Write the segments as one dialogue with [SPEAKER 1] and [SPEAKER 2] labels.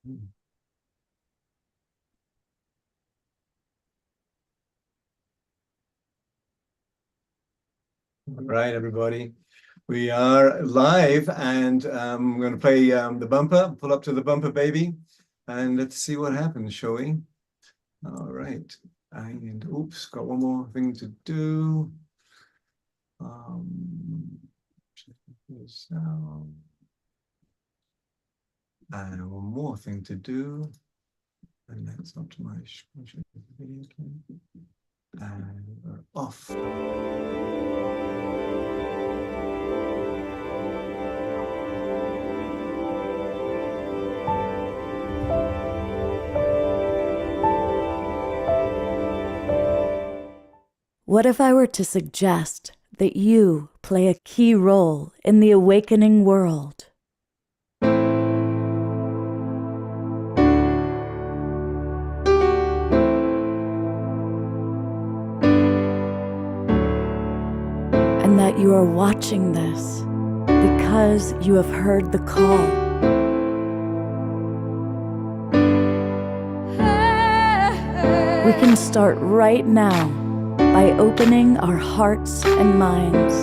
[SPEAKER 1] All right, everybody. We are live, and we're going to play the bumper. Pull up to the bumper, baby, and let's see what happens, shall we? All right. And oops, got one more thing to do. Check this out. And one more thing to do. And let's optimize the video. And we're off.
[SPEAKER 2] What if I were to suggest that you play a key role in the awakening world? And that you are watching this because you have heard the call. We can start right now by opening our hearts and minds.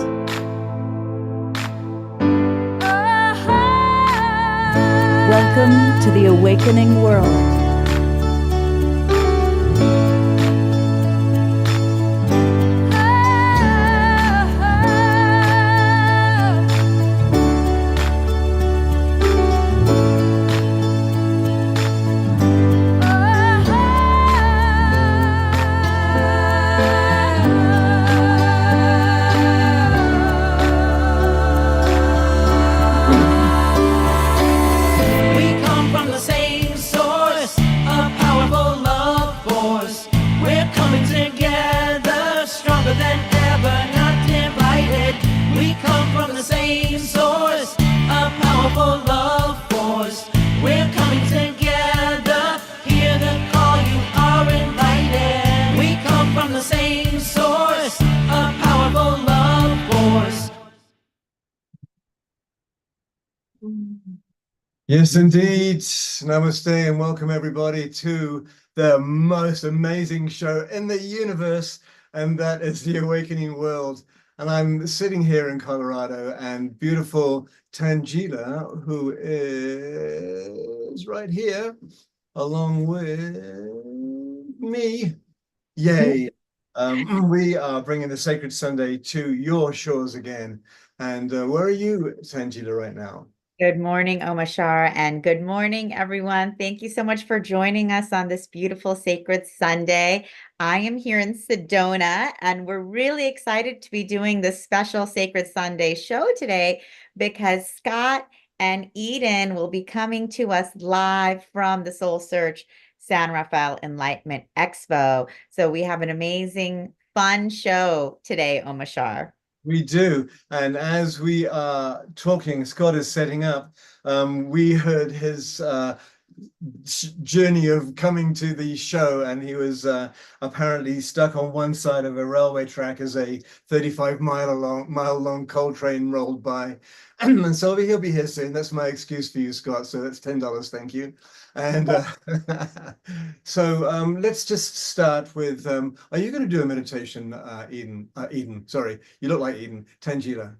[SPEAKER 2] Welcome to the awakening world.
[SPEAKER 1] Yes, indeed. Namaste and welcome everybody to the most amazing show in the universe, and that is the Awakening World. And I'm sitting here in Colorado, and beautiful Tangela, who is right here, along with me. Yay. We are bringing the Sacred Sunday to your shores again. And where are you, Tangela, right now?
[SPEAKER 3] Good morning, Omashar, and good morning, everyone. Thank you so much for joining us on this beautiful Sacred Sunday. I am here in Sedona, and we're really excited to be doing this special Sacred Sunday show today because Scott and Eden will be coming to us live from the Soul Search San Rafael Enlightenment Expo. So we have an amazing, fun show today, Omashar.
[SPEAKER 1] We do. And as we are talking, Scott is setting up. We heard his journey of coming to the show, and he was apparently stuck on one side of a railway track as a 35-mile long coal train rolled by. And so he'll be here soon. That's my excuse for you, Scott. So that's $10. Thank you. And so let's just start with, are you going to do a meditation, Eden? Eden, sorry, you look like Eden. Tangela.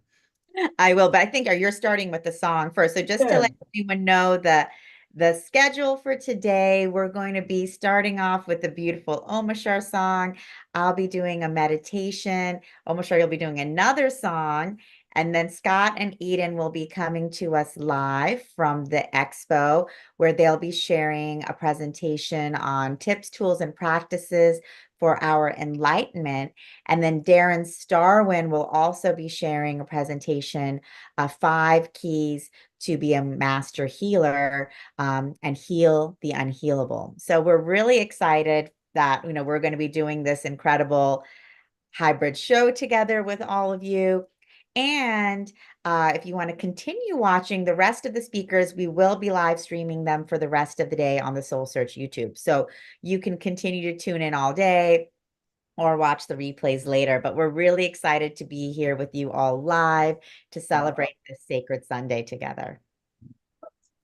[SPEAKER 3] I will, but I think you're starting with the song first. So just to let everyone know that the schedule for today, we're going to be starting off with the beautiful Omashar song. I'll be doing a meditation. Omashar, you'll be doing another song. And then Scott and Eden will be coming to us live from the Expo, where they'll be sharing a presentation on tips, tools, and practices for our enlightenment. And then Darren Starwin will also be sharing a presentation of 5 keys to be a master healer and heal the unhealable. So we're really excited that we're going to be doing this incredible hybrid show together with all of you. And if you want to continue watching the rest of the speakers, we will be live streaming them for the rest of the day on the Soul Search YouTube. So you can continue to tune in all day or watch the replays later. But we're really excited to be here with you all live to celebrate this Sacred Sunday together.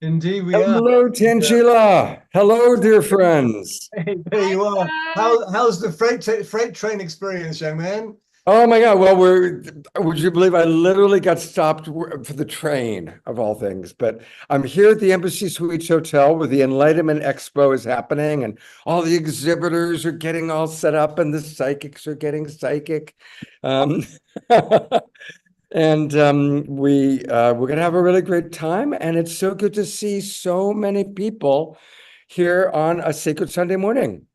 [SPEAKER 1] Indeed, we are.
[SPEAKER 4] Hello, Tangela. Hello, dear friends.
[SPEAKER 1] Hey, there you are. How's the freight train experience, young man?
[SPEAKER 4] Oh my God. Well, would you believe I literally got stopped for the train of all things? But I'm here at the Embassy Suites Hotel where the Enlightenment Expo is happening and all the exhibitors are getting all set up and the psychics are getting psychic. Um, and we're gonna have a really great time. And it's so good to see so many people here on a sacred Sunday morning.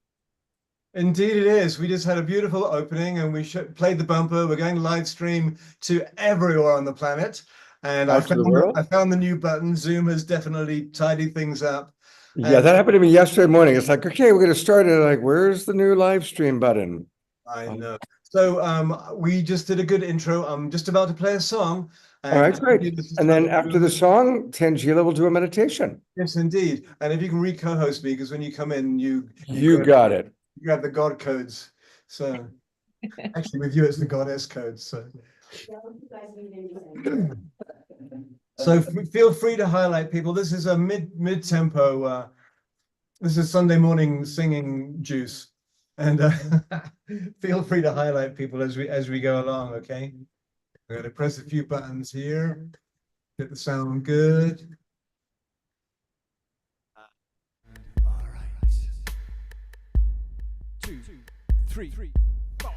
[SPEAKER 1] Indeed, it is. We just had a beautiful opening and we played the bumper. We're going live stream to everywhere on the planet. And
[SPEAKER 4] Out to the world?
[SPEAKER 1] I found the new button. Zoom has definitely tidied things up.
[SPEAKER 4] Yeah, that happened to me yesterday morning. It's like, okay, we're going to start it. Like, where's the new live stream button?
[SPEAKER 1] I know. So we just did a good intro. I'm just about to play a song.
[SPEAKER 4] All right, great. And then after the song, Tangela will do a meditation.
[SPEAKER 1] Yes, indeed. And if you can co-host me, because when you come in, you
[SPEAKER 4] got it.
[SPEAKER 1] You have the God codes. So actually with you, it's the goddess codes. So. So feel free to highlight people. This is a mid tempo. This is Sunday morning singing juice, and feel free to highlight people as we go along. Okay, I'm going to press a few buttons here. Get the sound good.
[SPEAKER 5] All right. 2, 3, 4.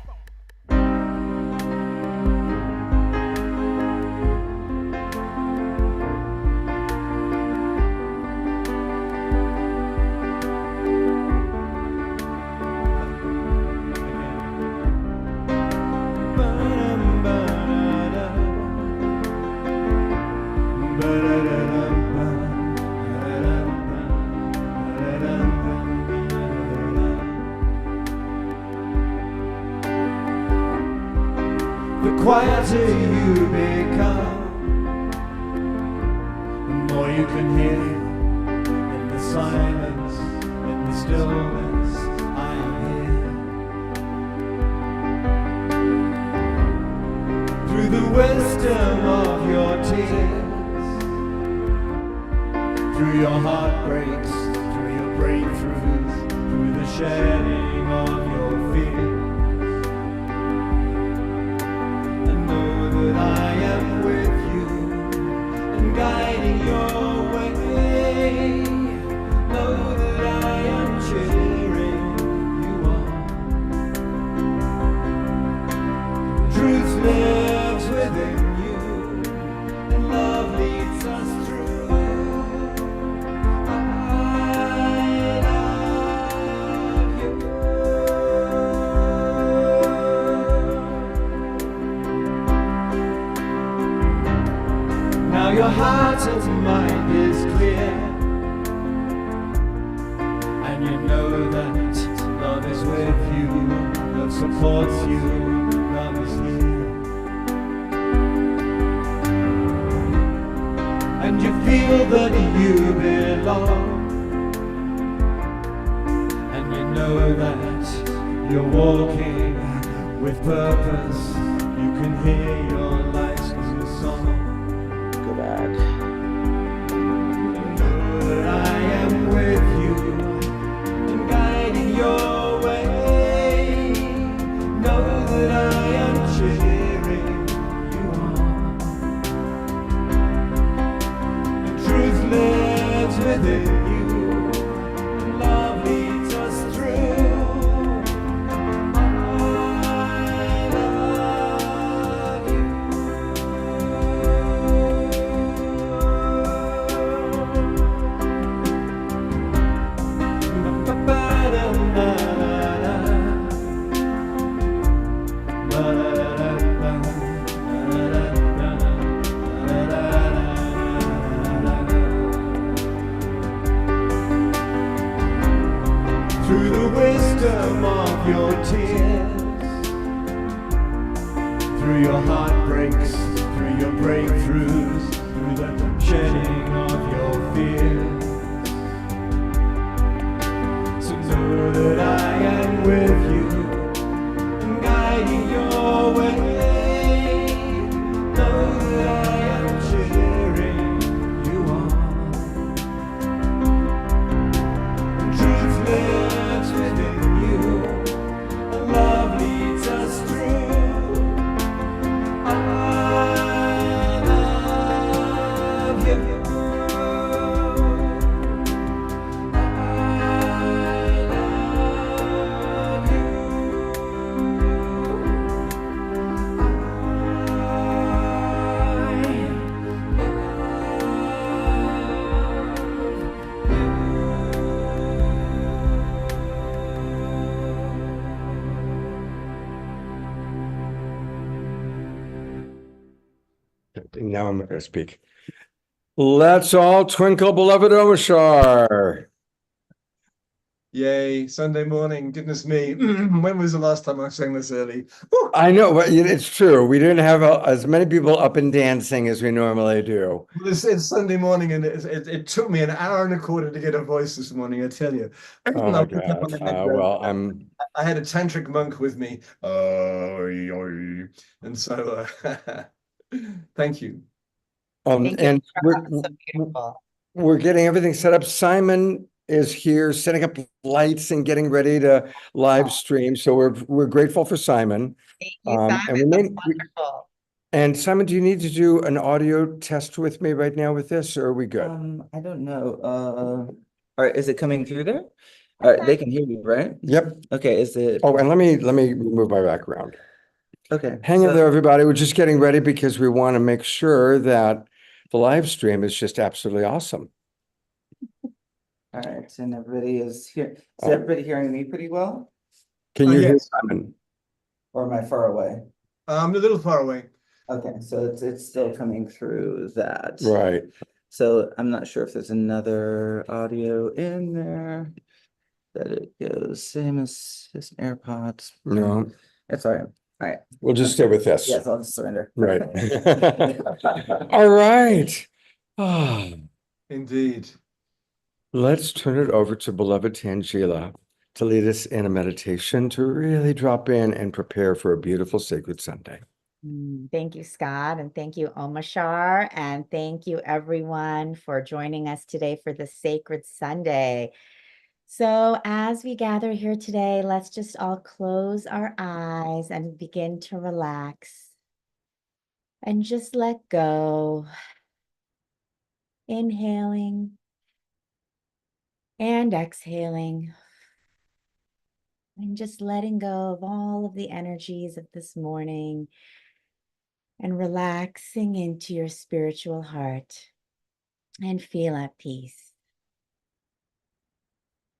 [SPEAKER 5] The quieter you become, the more you can hear in the silence, in the stillness. I am here through the wisdom of your tears, through your heartbreaks, through your breakthroughs, through the shedding of your fears. I am with you and guiding your way. Know that I am cheering you on. Truth lives within you and love leads us through. I love you. Now your heart and mind is clear, and you know that love is with you, love supports you, love is here. And you feel that you belong, and you know that you're walking with purpose. You can hear your life's new song. Go back. Know that I am with you and guiding your way. Know that I am cheering you on. And truth lives within you, and love leads us through. Through the wisdom of your tears, through your heartbreaks, through your breakthroughs, through the shedding of your fears. So know that I am with you and guiding your way. Know that I am cheering you on.
[SPEAKER 4] Now I'm going to speak. Let's all twinkle, beloved Omashar.
[SPEAKER 1] Yay, Sunday morning, goodness me. When was the last time I sang this early? Woo!
[SPEAKER 4] I know, but it's true. We didn't have as many people up and dancing as we normally do.
[SPEAKER 1] Well, it's Sunday morning, and it took me an hour and a quarter to get a voice this morning, I tell you.
[SPEAKER 4] Oh
[SPEAKER 1] I
[SPEAKER 4] my
[SPEAKER 1] woke up
[SPEAKER 4] God.
[SPEAKER 1] and I had,
[SPEAKER 4] Well,
[SPEAKER 1] I had a tantric monk with me. And so thank you.
[SPEAKER 3] Thank you
[SPEAKER 4] and
[SPEAKER 3] for so beautiful.
[SPEAKER 4] we're getting everything set up. Simon is here setting up lights and getting ready to live stream. So we're grateful for Simon.
[SPEAKER 3] Thank you,
[SPEAKER 4] And
[SPEAKER 3] Simon.
[SPEAKER 4] we
[SPEAKER 3] That's
[SPEAKER 4] may,
[SPEAKER 3] wonderful.
[SPEAKER 4] and Simon, do you need to do an audio test with me right now with this, or are we good?
[SPEAKER 6] I don't know. All right, is it coming through there? All right, they can hear you, right?
[SPEAKER 4] Yep.
[SPEAKER 6] Okay, is it?
[SPEAKER 4] Oh, and let me remove my background.
[SPEAKER 6] Okay.
[SPEAKER 4] Hang in
[SPEAKER 6] so-
[SPEAKER 4] there, everybody. We're just getting ready because we want to make sure that the live stream is just absolutely awesome.
[SPEAKER 6] All right, and everybody is here. Is
[SPEAKER 4] Oh.
[SPEAKER 6] everybody hearing me pretty well?
[SPEAKER 4] Can you hear
[SPEAKER 1] Yes.
[SPEAKER 4] Simon?
[SPEAKER 6] Or am I far away?
[SPEAKER 1] I'm a little far away.
[SPEAKER 6] Okay, so it's still coming through that.
[SPEAKER 4] Right.
[SPEAKER 6] So I'm not sure if there's another audio in there that it goes same as his AirPods.
[SPEAKER 4] No,
[SPEAKER 6] It's all right. All right.
[SPEAKER 4] we'll just stay with this.
[SPEAKER 6] Yes, I'll just surrender.
[SPEAKER 4] Right. All right. Ah,
[SPEAKER 1] Indeed.
[SPEAKER 4] let's turn it over to beloved Tangela to lead us in a meditation to really drop in and prepare for a beautiful sacred Sunday.
[SPEAKER 3] Thank you, Scott, and thank you, Omashar, and thank you, everyone, for joining us today for the Sacred Sunday. So as we gather here today, let's just all close our eyes and begin to relax and just let go. Inhaling and exhaling, and just letting go of all of the energies of this morning and relaxing into your spiritual heart and feel at peace.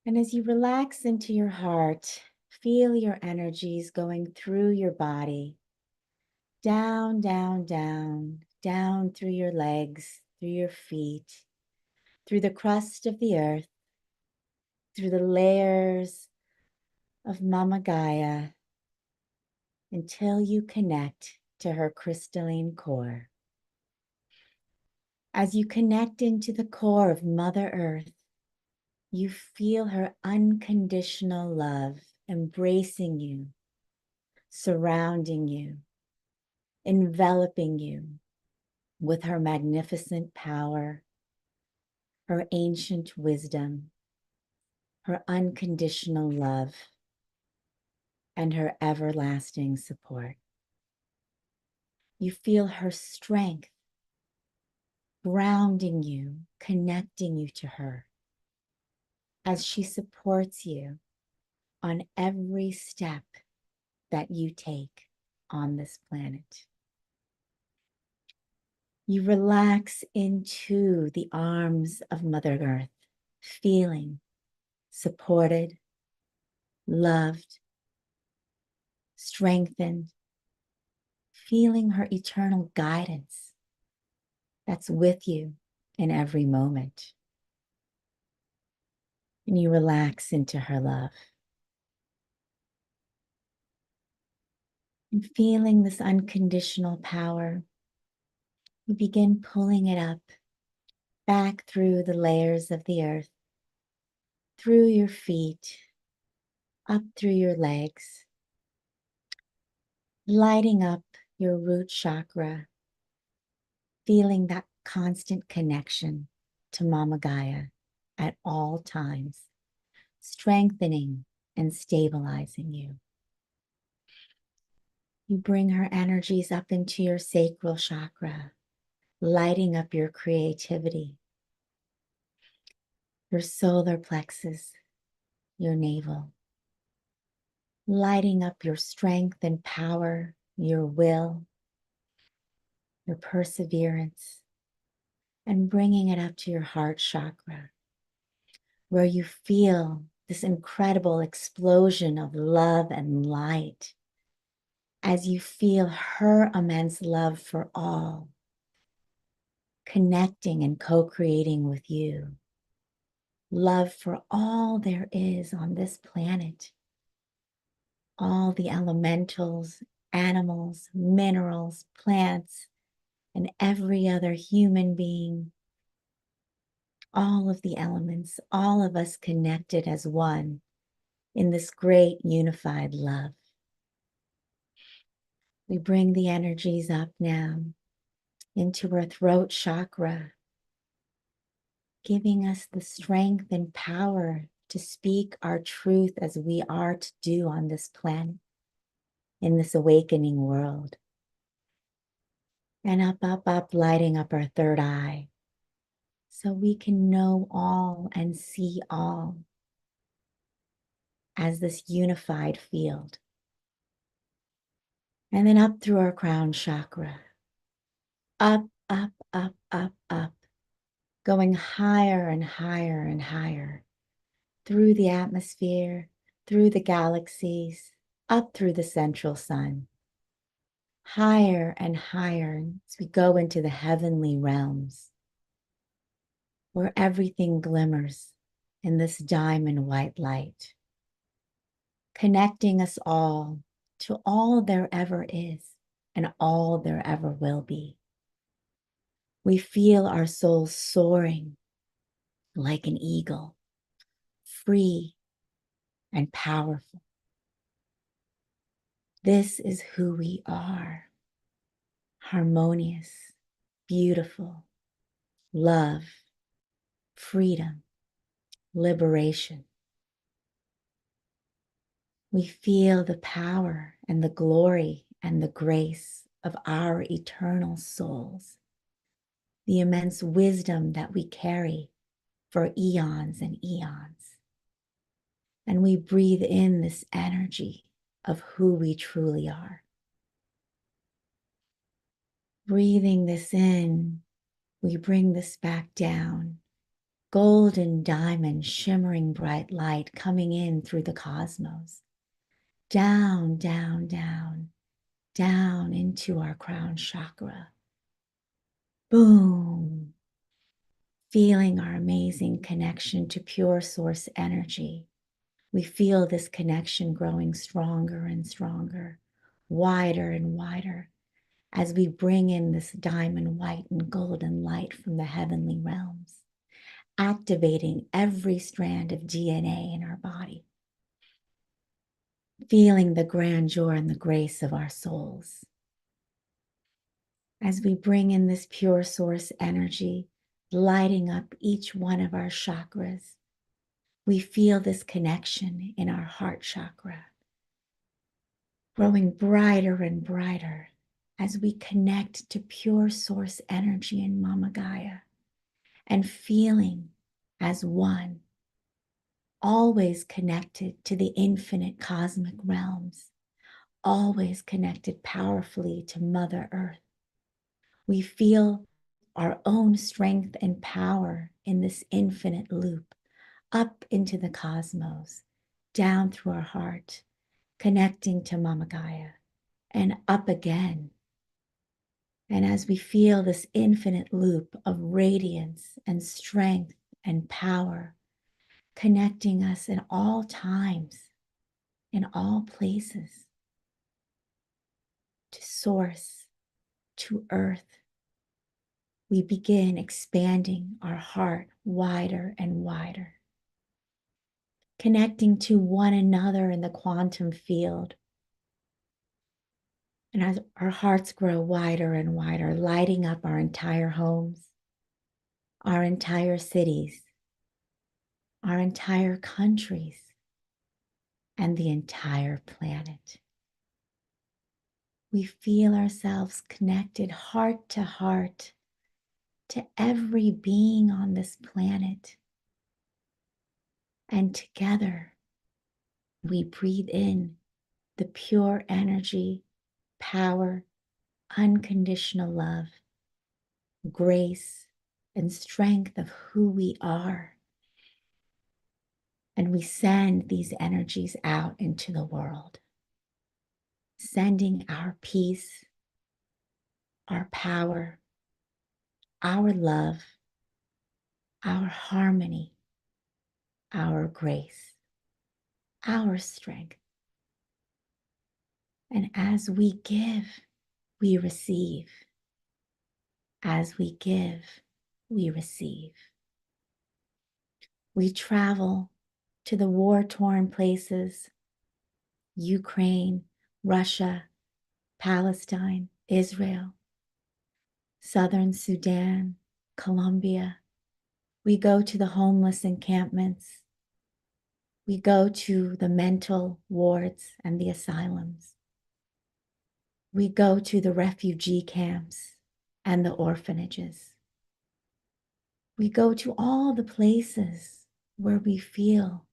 [SPEAKER 3] And as you relax into your heart, feel your energies going through your body, down, down, down, down through your legs, through your feet, through the crust of the earth, through the layers of Mama Gaia, until you connect to her crystalline core. As you connect into the core of Mother Earth, you feel her unconditional love embracing you, surrounding you, enveloping you with her magnificent power, her ancient wisdom, her unconditional love, and her everlasting support. You feel her strength grounding you, connecting you to her as she supports you on every step that you take on this planet. You relax into the arms of Mother Earth, feeling supported, loved, strengthened, feeling her eternal guidance that's with you in every moment. And you relax into her love. And feeling this unconditional power, you begin pulling it up, back through the layers of the earth, through your feet, up through your legs, lighting up your root chakra, feeling that constant connection to Mama Gaia at all times, strengthening and stabilizing you. You bring her energies up into your sacral chakra, lighting up your creativity, your solar plexus, your navel, lighting up your strength and power, your will, your perseverance, and bringing it up to your heart chakra, where you feel this incredible explosion of love and light as you feel her immense love for all connecting and co-creating with you. Love for all there is on this planet, all the elementals, animals, minerals, plants, and every other human being, all of the elements, all of us connected as one in this great unified love. We bring the energies up now into our throat chakra, giving us the strength and power to speak our truth as we are to do on this planet, in this awakening world. And up, up, up, lighting up our third eye, so we can know all and see all as this unified field. And then up through our crown chakra, up, up, up, up, up, going higher and higher and higher through the atmosphere, through the galaxies, up through the central sun, higher and higher as we go into the heavenly realms, where everything glimmers in this diamond white light, connecting us all to all there ever is and all there ever will be. We feel our souls soaring like an eagle, free and powerful. This is who we are: harmonious, beautiful, love, freedom, liberation. We feel the power and the glory and the grace of our eternal souls, the immense wisdom that we carry for eons and eons. And we breathe in this energy of who we truly are. Breathing this in, we bring this back down. Golden diamond, shimmering bright light coming in through the cosmos. Down, down, down, down into our crown chakra. Boom. Feeling our amazing connection to pure source energy. We feel this connection growing stronger and stronger, wider and wider, as we bring in this diamond white and golden light from the heavenly realms, activating every strand of DNA in our body, feeling the grandeur and the grace of our souls. As we bring in this pure source energy, lighting up each one of our chakras, we feel this connection in our heart chakra, growing brighter and brighter as we connect to pure source energy in Mama Gaia and feeling as one, always connected to the infinite cosmic realms, always connected powerfully to Mother Earth. We feel our own strength and power in this infinite loop, up into the cosmos, down through our heart, connecting to Mama Gaia, and up again. And as we feel this infinite loop of radiance and strength and power, connecting us in all times, in all places, to source, to earth, we begin expanding our heart wider and wider, connecting to one another in the quantum field. And as our hearts grow wider and wider, lighting up our entire homes, our entire cities, our entire countries, and the entire planet. We feel ourselves connected heart to every being on this planet. And together, we breathe in the pure energy, power, unconditional love, grace, and strength of who we are. And we send these energies out into the world, sending our peace, our power, our love, our harmony, our grace, our strength. And as we give, we receive. As we give, we receive. We travel to the war-torn places, Ukraine, Russia, Palestine, Israel, Southern Sudan, Colombia. We go to the homeless encampments. We go to the mental wards and the asylums. We go to the refugee camps and the orphanages. We go to all the places where we feel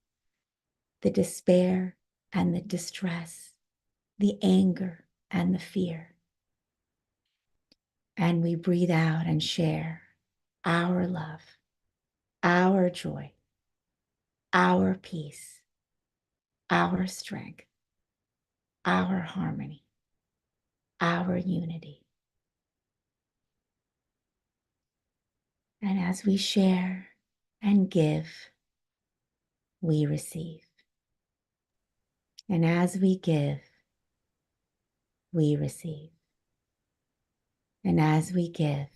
[SPEAKER 3] the despair and the distress, the anger and the fear. And we breathe out and share our love, our joy, our peace, our strength, our harmony, our unity. And as we share and give, we receive. And as we give, we receive. And as we give,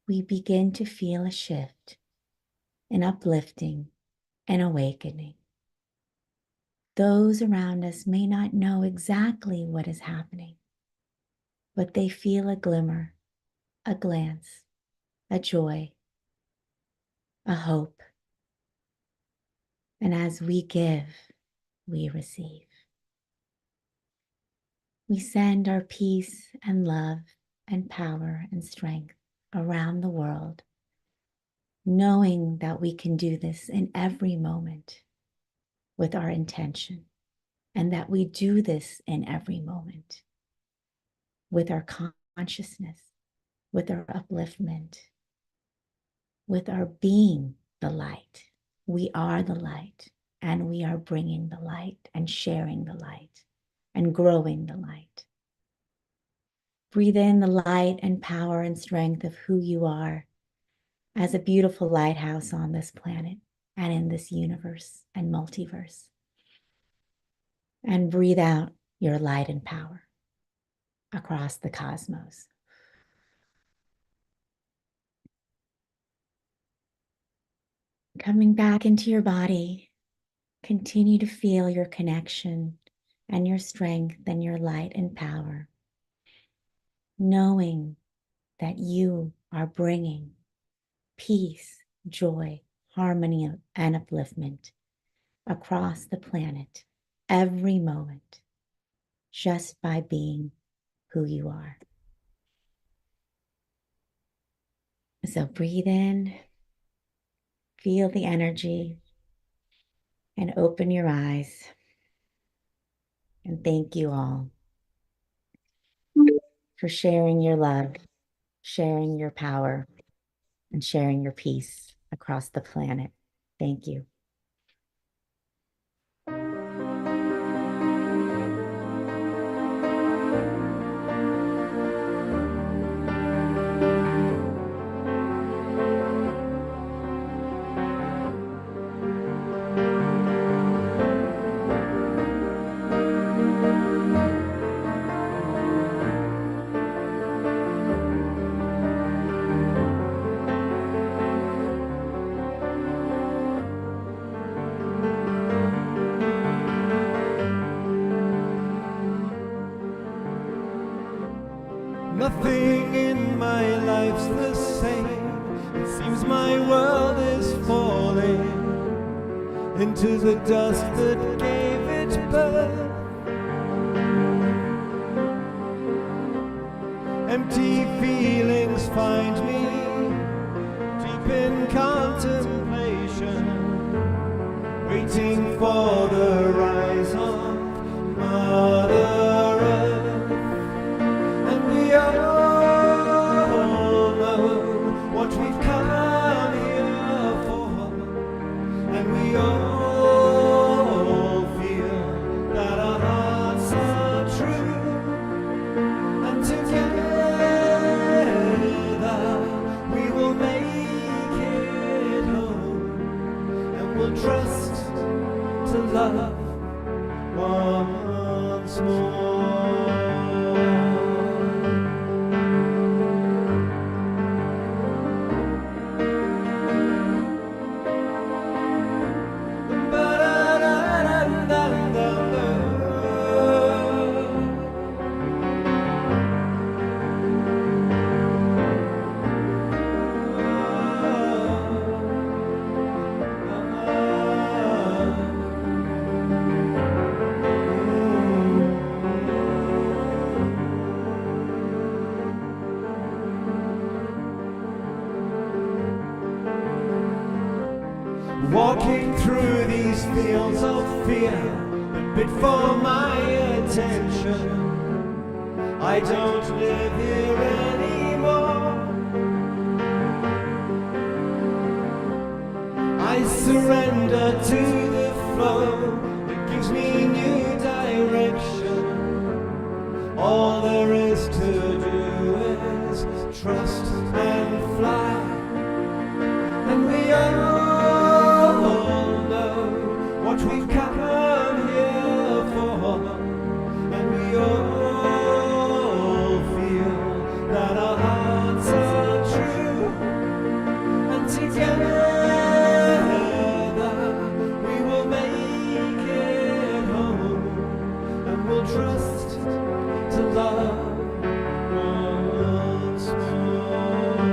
[SPEAKER 3] we begin to feel a shift, an uplifting, an awakening. Those around us may not know exactly what is happening, but they feel a glimmer, a glance, a joy, a hope. And as we give, we receive. We send our peace and love and power and strength around the world, knowing that we can do this in every moment with our intention, and that we do this in every moment with our consciousness, with our upliftment, with our being the light. We are the light, and we are bringing the light and sharing the light and growing the light. Breathe in the light and power and strength of who you are as a beautiful lighthouse on this planet and in this universe and multiverse. And breathe out your light and power across the cosmos. Coming back into your body, continue to feel your connection and your strength and your light and power, knowing that you are bringing peace, joy, harmony, and upliftment across the planet every moment, just by being who you are. So breathe in, feel the energy, and open your eyes. And thank you all for sharing your love, sharing your power, and sharing your peace across the planet. Thank you.
[SPEAKER 5] Nothing in my life's the same. It seems my world is falling into the dust that gave it birth. Empty feelings find me deep in contemplation, waiting for the rise of Mother Earth. And we all know what we've come here for, and we all feel that our hearts are true, and together once walking through these fields of fear that bid for my attention. I don't live here anymore. I surrender to the flow that gives me new direction. All there is to do is trust and fly. And we all know what we've come here for. And we all feel that our hearts are true. And together we will make it home. And we'll trust to love once more.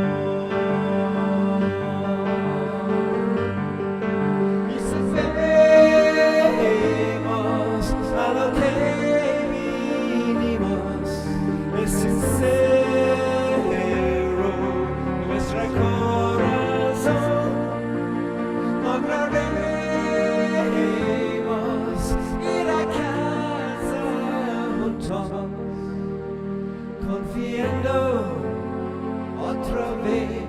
[SPEAKER 5] It's a famous, a lo que vinimos, es sincero nuestro corazón. Lograremos ir a casa juntos, confiando otra vez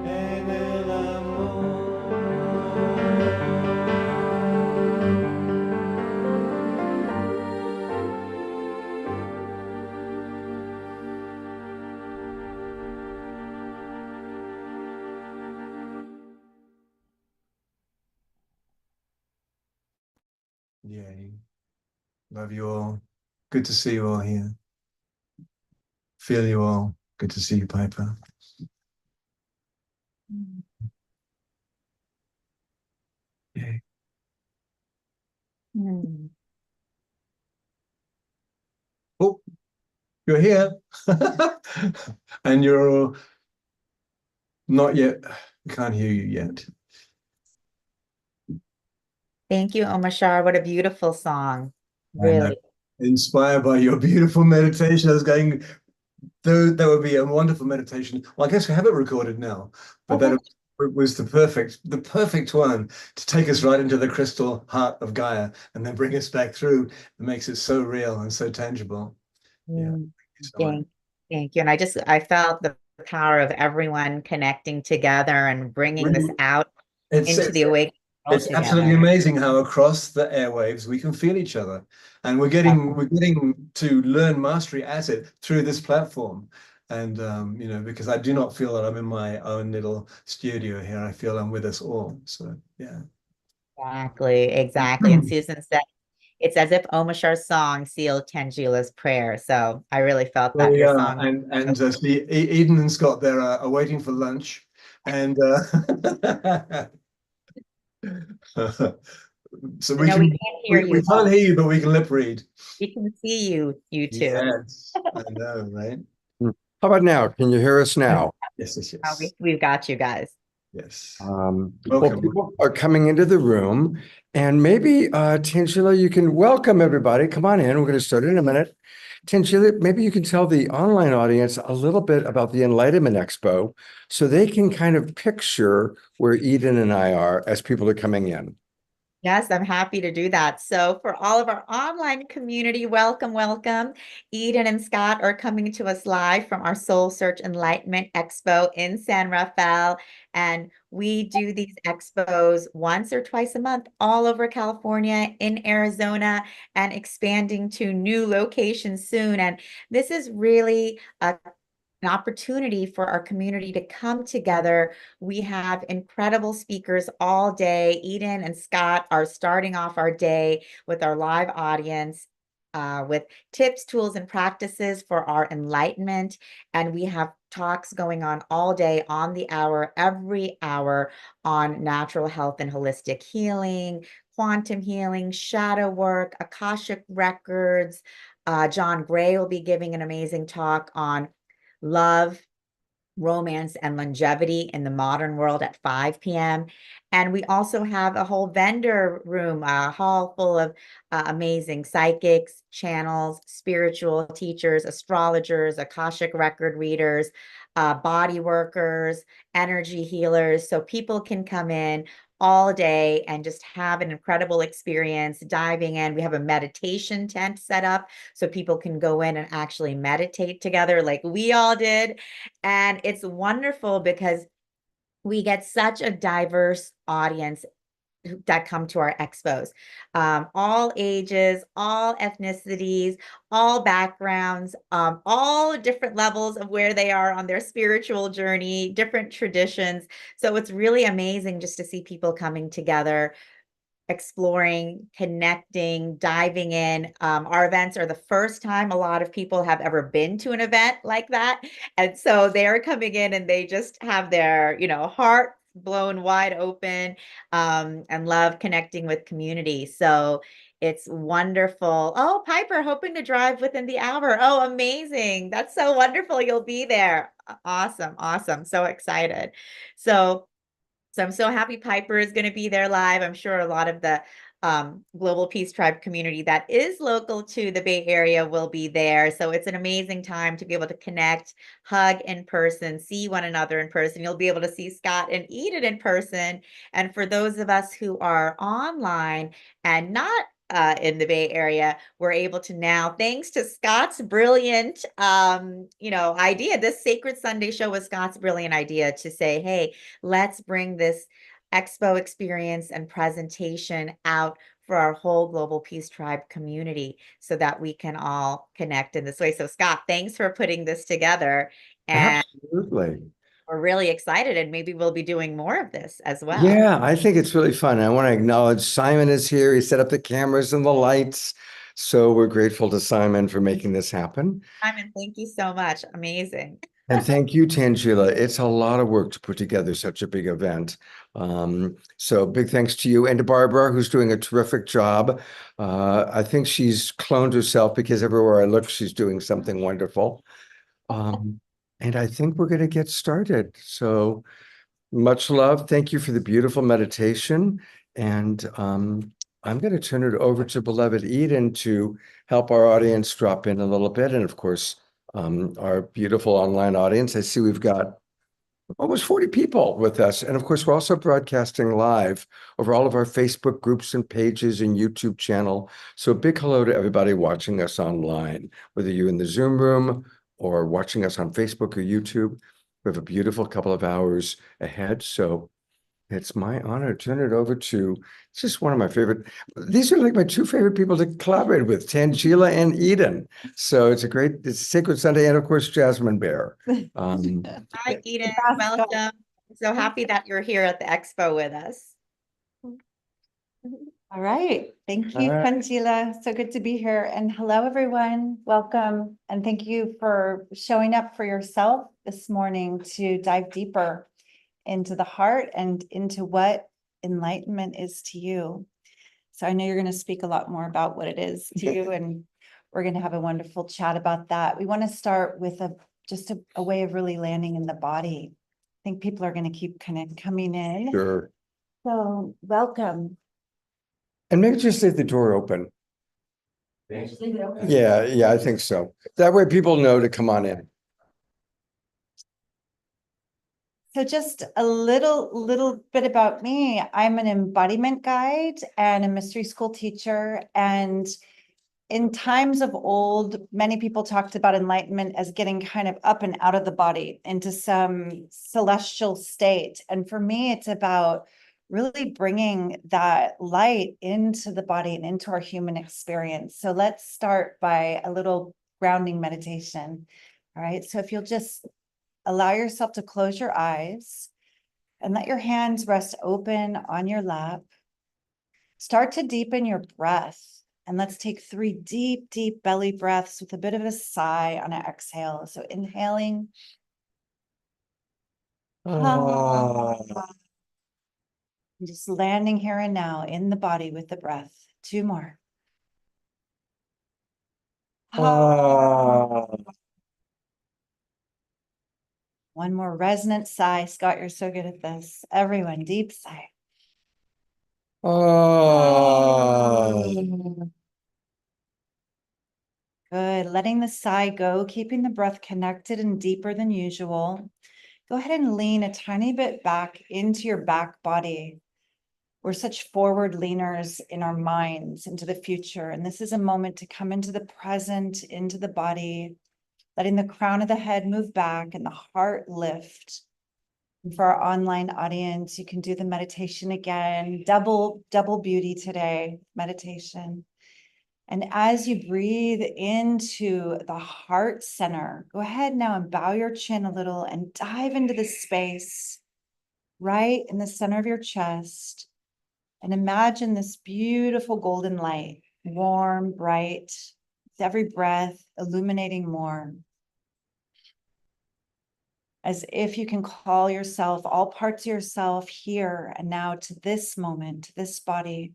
[SPEAKER 5] en el amor.
[SPEAKER 1] Yay. Love you all. Good to see you all here. Feel you all. Good to see you, Piper. Yay.
[SPEAKER 3] Mm.
[SPEAKER 1] Oh, you're here. And you're not yet. We can't hear you yet.
[SPEAKER 3] Thank you, Omashar. What a beautiful song.
[SPEAKER 1] I know.
[SPEAKER 3] Really.
[SPEAKER 1] Inspired by your beautiful meditation. I was going, though that would be a wonderful meditation. Well, I guess we have it recorded now, but
[SPEAKER 3] Okay.
[SPEAKER 1] that was the perfect one to take us right into the crystal heart of Gaia and then bring us back through. It makes it so real and so tangible. Yeah.
[SPEAKER 3] Mm,
[SPEAKER 1] Thank you so much.
[SPEAKER 3] thank you. And I felt the power of everyone connecting together and bringing this out
[SPEAKER 1] It's
[SPEAKER 3] into the awakening world
[SPEAKER 1] It's absolutely
[SPEAKER 3] together.
[SPEAKER 1] amazing how across the airwaves we can feel each other, and we're getting to learn mastery at it through this platform. And you know, because I do not feel that I'm in my own little studio here. I feel I'm with us all. So yeah.
[SPEAKER 3] Exactly. And Susan said, it's as if Omashar's song sealed Tangila's prayer. So I really felt
[SPEAKER 1] Well,
[SPEAKER 3] that your
[SPEAKER 1] yeah,
[SPEAKER 3] song.
[SPEAKER 1] and see, Eden and Scott there are waiting for lunch, and so we
[SPEAKER 3] No, we
[SPEAKER 1] can
[SPEAKER 3] can't hear
[SPEAKER 1] we
[SPEAKER 3] you.
[SPEAKER 1] can't hear you, but we can lip read.
[SPEAKER 3] We can see you two.
[SPEAKER 1] Yes, I know, right?
[SPEAKER 4] How about now? Can you hear us now?
[SPEAKER 1] Yes, yes,
[SPEAKER 3] Oh,
[SPEAKER 1] yes,
[SPEAKER 3] we've got you guys.
[SPEAKER 1] yes.
[SPEAKER 4] Well,
[SPEAKER 1] Welcome.
[SPEAKER 4] people are coming into the room, and maybe Tangela, you can welcome everybody. Come on in. We're going to start in a minute. Tangela, maybe you can tell the online audience a little bit about the Enlightenment Expo so they can kind of picture where Eden and I are as people are coming in.
[SPEAKER 3] Yes, I'm happy to do that. So for all of our online community, welcome, welcome. Eden and Scott are coming to us live from our Soul Search Enlightenment Expo in San Rafael. And we do these expos once or twice a month all over California, in Arizona, and expanding to new locations soon. And this is really an opportunity for our community to come together. We have incredible speakers all day. Eden and Scott are starting off our day with our live audience. with tips, tools, and practices for our enlightenment. And we have talks going on all day, on the hour, every hour, on natural health and holistic healing, quantum healing, shadow work, Akashic records. John Gray will be giving an amazing talk on love, romance, and longevity in the modern world at 5 p.m. And we also have a whole vendor room, a hall full of amazing psychics, channels, spiritual teachers, astrologers, Akashic record readers, body workers, energy healers. So people can come in all day and just have an incredible experience diving in. We have a meditation tent set up so people can go in and actually meditate together like we all did. And it's wonderful because we get such a diverse audience that come to our expos, all ages, all ethnicities, all backgrounds, all different levels of where they are on their spiritual journey, different traditions. So it's really amazing just to see people coming together, exploring, connecting, diving in. Our events are the first time a lot of people have ever been to an event like that. And so they're coming in and they just have their, heart blown wide open, and love connecting with community. So it's wonderful. Oh, Piper, hoping to drive within the hour. Oh, amazing. That's so wonderful. You'll be there. Awesome. Awesome. So excited. So I'm so happy Piper is going to be there live. I'm sure a lot of the Global Peace Tribe community that is local to the Bay Area will be there. So it's an amazing time to be able to connect, hug in person, see one another in person. You'll be able to see Scott and Eden in person. And for those of us who are online and not in the Bay Area, we're able to now, thanks to Scott's brilliant, idea. This Sacred Sunday show was Scott's brilliant idea to say, hey, let's bring this expo experience and presentation out for our whole Global Peace Tribe community so that we can all connect in this way. So Scott, thanks for putting this together. And
[SPEAKER 4] Absolutely.
[SPEAKER 3] we're really excited, and maybe we'll be doing more of this as well.
[SPEAKER 4] Yeah, I think it's really fun. I want to acknowledge Simon is here. He set up the cameras and the lights. So we're grateful to Simon for making this happen.
[SPEAKER 3] Simon, thank you so much. Amazing.
[SPEAKER 4] And thank you, Tangela. It's a lot of work to put together such a big event. So big thanks to you and to Barbara, who's doing a terrific job. I think she's cloned herself because everywhere I look, she's doing something wonderful. And I think we're going to get started. So much love. Thank you for the beautiful meditation. And I'm going to turn it over to beloved Eden to help our audience drop in a little bit. And of course, our beautiful online audience. I see we've got almost 40 people with us. And of course, we're also broadcasting live over all of our Facebook groups and pages and YouTube channel. So a big hello to everybody watching us online, whether you're in the Zoom room or watching us on Facebook or YouTube. We have a beautiful couple of hours ahead. So it's my honor to turn it over to, it's just one of my favorite, these are like my two favorite people to collaborate with, Tangela and Eden. So it's a Sacred Sunday, and of course, Jasmine Bear.
[SPEAKER 3] Hi, Eden. Welcome. So happy that you're here at the expo with us.
[SPEAKER 7] All right. Thank you,
[SPEAKER 4] All right.
[SPEAKER 7] Tangela. So good to be here. And hello, everyone. Welcome. And thank you for showing up for yourself this morning to dive deeper into the heart and into what enlightenment is to you. So I know you're going to speak a lot more about what it is to you, and we're going to have a wonderful chat about that. We want to start with just a way of really landing in the body. I think people are going to keep kind of coming in.
[SPEAKER 4] Sure.
[SPEAKER 7] So welcome.
[SPEAKER 4] And maybe just leave the door open. Yeah, I think so. That way people know to come on in.
[SPEAKER 7] So just a little bit about me. I'm an embodiment guide and a mystery school teacher. And in times of old, many people talked about enlightenment as getting kind of up and out of the body into some celestial state. And for me, it's about really bringing that light into the body and into our human experience. So let's start by a little grounding meditation. All right. So if you'll just allow yourself to close your eyes and let your hands rest open on your lap. Start to deepen your breath And let's take 3 deep, deep belly breaths with a bit of a sigh on an exhale. So inhaling.
[SPEAKER 4] Ah.
[SPEAKER 7] And just landing here and now in the body with the breath. 2 more.
[SPEAKER 4] Ah.
[SPEAKER 7] One more resonant sigh. Scott, you're so good at this. Everyone, deep sigh.
[SPEAKER 4] Ah.
[SPEAKER 7] Good. Letting the sigh go, keeping the breath connected and deeper than usual. Go ahead and lean a tiny bit back into your back body. We're such forward leaners in our minds into the future. And this is a moment to come into the present, into the body, letting the crown of the head move back and the heart lift. And for our online audience, you can do the meditation again, double beauty today, meditation. And as you breathe into the heart center, go ahead now and bow your chin a little and dive into the space right in the center of your chest. And imagine this beautiful golden light, warm, bright, with every breath illuminating more. As if you can call yourself, all parts of yourself here and now to this moment, to this body.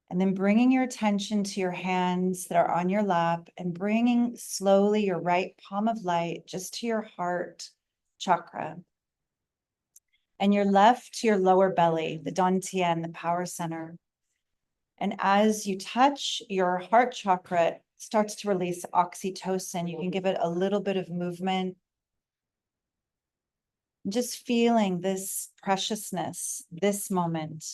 [SPEAKER 7] And then bringing your attention to your hands that are on your lap and bringing slowly your right palm of light just to your heart chakra. And your left to your lower belly, the Dantian, the power center. And as you touch your heart chakra, it starts to release oxytocin. You can give it a little bit of movement. Just feeling this preciousness, this moment.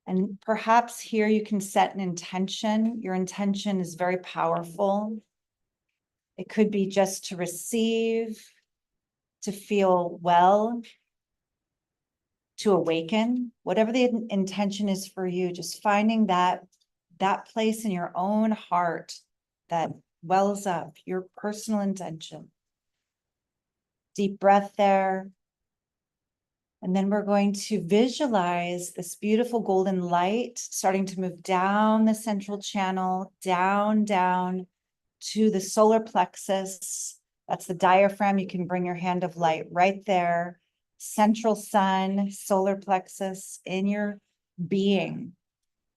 [SPEAKER 7] And perhaps here you can set an intention. Your intention is very powerful. It could be just to receive, to feel well, to awaken, whatever the intention is for you, just finding that place in your own heart that wells up, your personal intention. Deep breath there. And then we're going to visualize this beautiful golden light starting to move down the central channel, down to the solar plexus. That's the diaphragm. You can bring your hand of light right there. Central sun, solar plexus in your being.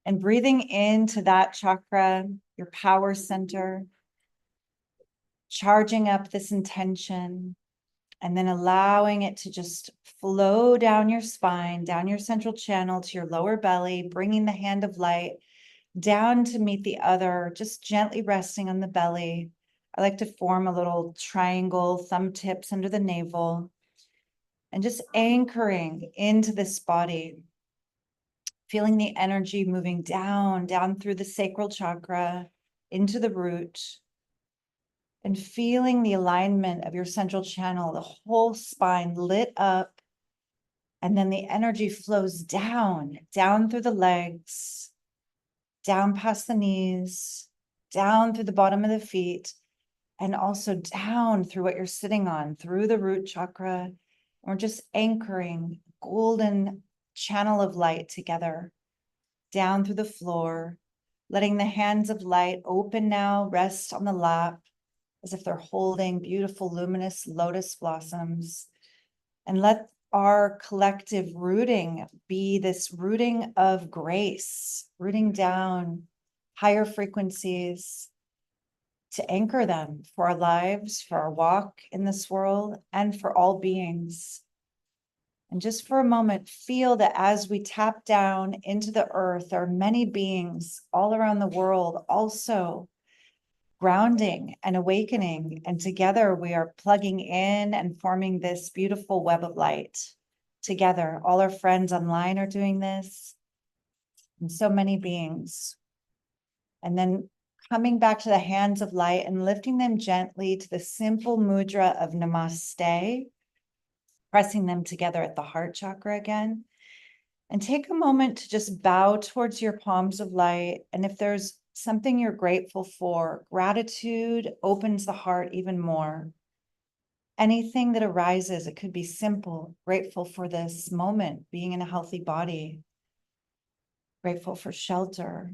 [SPEAKER 7] And breathing into that chakra, your power center, charging up this intention. And then allowing it to just flow down your spine, down your central channel to your lower belly, bringing the hand of light down to meet the other, just gently resting on the belly. I like to form a little triangle, thumb tips under the navel, and just anchoring into this body, feeling the energy moving down through the sacral chakra, into the root, and feeling the alignment of your central channel, the whole spine lit up. And then the energy flows down through the legs, down past the knees, down through the bottom of the feet, and also down through what you're sitting on, through the root chakra. And we're just anchoring golden channel of light together, down through the floor, letting the hands of light open now, rest on the lap, as if they're holding beautiful luminous lotus blossoms. And let our collective rooting be this rooting of grace, rooting down higher frequencies to anchor them for our lives, for our walk in this world, and for all beings. And just for a moment, feel that as we tap down into the earth, there are many beings all around the world also grounding and awakening, and together we are plugging in and forming this beautiful web of light together. All our friends online are doing this, and so many beings. And then coming back to the hands of light and lifting them gently to the simple mudra of namaste, pressing them together at the heart chakra again. And take a moment to just bow towards your palms of light. And if there's something you're grateful for, gratitude opens the heart even more. Anything that arises, it could be simple, grateful for this moment, being in a healthy body, grateful for shelter,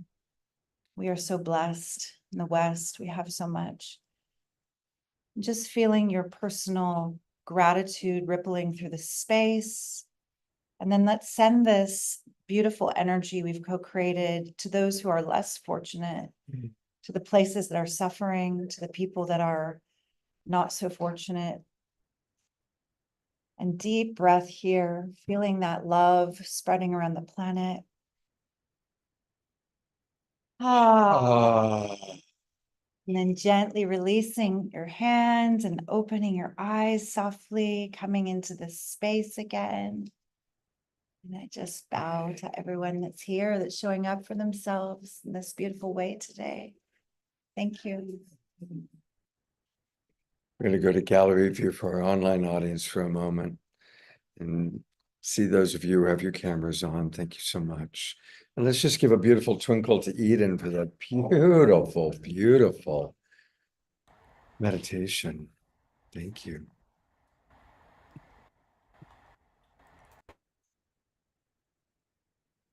[SPEAKER 7] We are so blessed in the West. We have so much. Just feeling your personal gratitude rippling through the space. And then let's send this beautiful energy we've co-created to those who are less fortunate, to the places that are suffering, to the people that are not so fortunate. And deep breath here, feeling that love spreading around the planet.
[SPEAKER 4] Ah.
[SPEAKER 7] And then gently releasing your hands and opening your eyes softly, coming into this space again. And I just bow to everyone that's here, that's showing up for themselves in this beautiful way today. Thank you.
[SPEAKER 4] We're going to go to gallery view for our online audience for a moment and see those of you who have your cameras on. Thank you so much. And let's just give a beautiful twinkle to Eden for that beautiful, beautiful meditation. Thank you.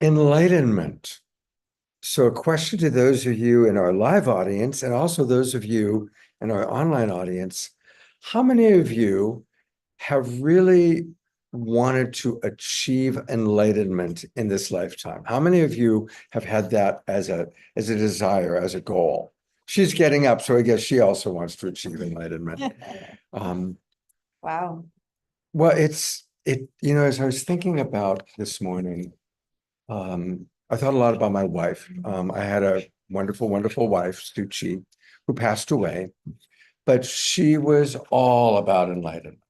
[SPEAKER 4] Enlightenment. So a question to those of you in our live audience and also those of you in our online audience, how many of you have really wanted to achieve enlightenment in this lifetime? How many of you have had that as a desire, as a goal? She's getting up, so I guess she also wants to achieve enlightenment.
[SPEAKER 7] Wow.
[SPEAKER 4] Well, as I was thinking about this morning, I thought a lot about my wife. I had a wonderful, wonderful wife, Suchi, who passed away, but she was all about enlightenment.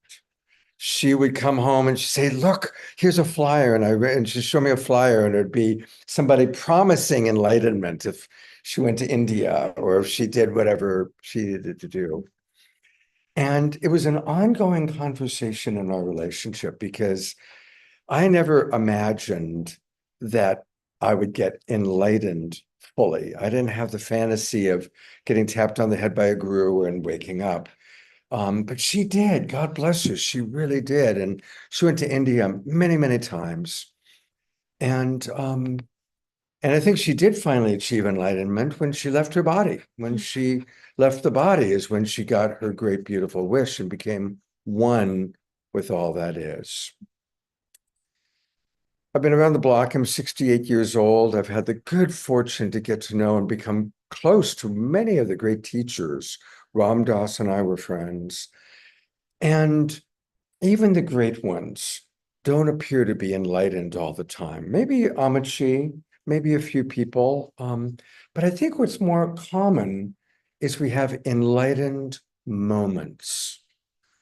[SPEAKER 4] She would come home and she'd say, "Look, here's a flyer," and she'd show me a flyer, and it'd be somebody promising enlightenment if she went to India or if she did whatever she needed to do. And it was an ongoing conversation in our relationship because I never imagined that I would get enlightened fully. I didn't have the fantasy of getting tapped on the head by a guru and waking up. But she did. God bless her. She really did. And she went to India many, many times. And I think she did finally achieve enlightenment when she left her body. When she left the body is when she got her great, beautiful wish and became one with all that is. I've been around the block. I'm 68 years old. I've had the good fortune to get to know and become close to many of the great teachers. Ram Dass and I were friends. And even the great ones don't appear to be enlightened all the time. Maybe Amici, maybe a few people. But I think what's more common is we have enlightened moments.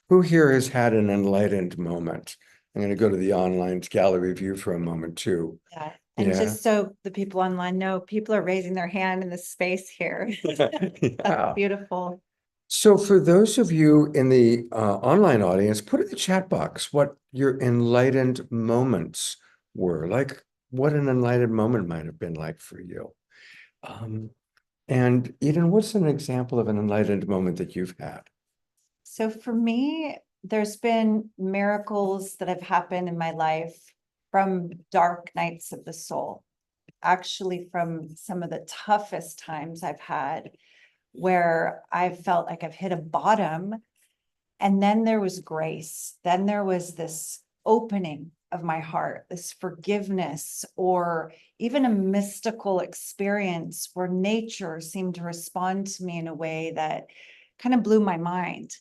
[SPEAKER 4] Who here has had an enlightened moment? I'm going to go to the online gallery view for a moment too.
[SPEAKER 7] Yeah. And
[SPEAKER 4] Yeah.
[SPEAKER 7] just so the people online know, people are raising their hand in the space here. That's
[SPEAKER 4] Yeah.
[SPEAKER 7] beautiful.
[SPEAKER 4] So for those of you in the online audience, put in the chat box what your enlightened moments were, like what an enlightened moment might have been like for you. And Eden, what's an example of an enlightened moment that you've had?
[SPEAKER 7] So for me, there's been miracles that have happened in my life from dark nights of the soul, actually from some of the toughest times I've had, where I felt like I've hit a bottom. And then there was grace. Then there was this opening of my heart, this forgiveness, or even a mystical experience where nature seemed to respond to me in a way that kind of blew my mind.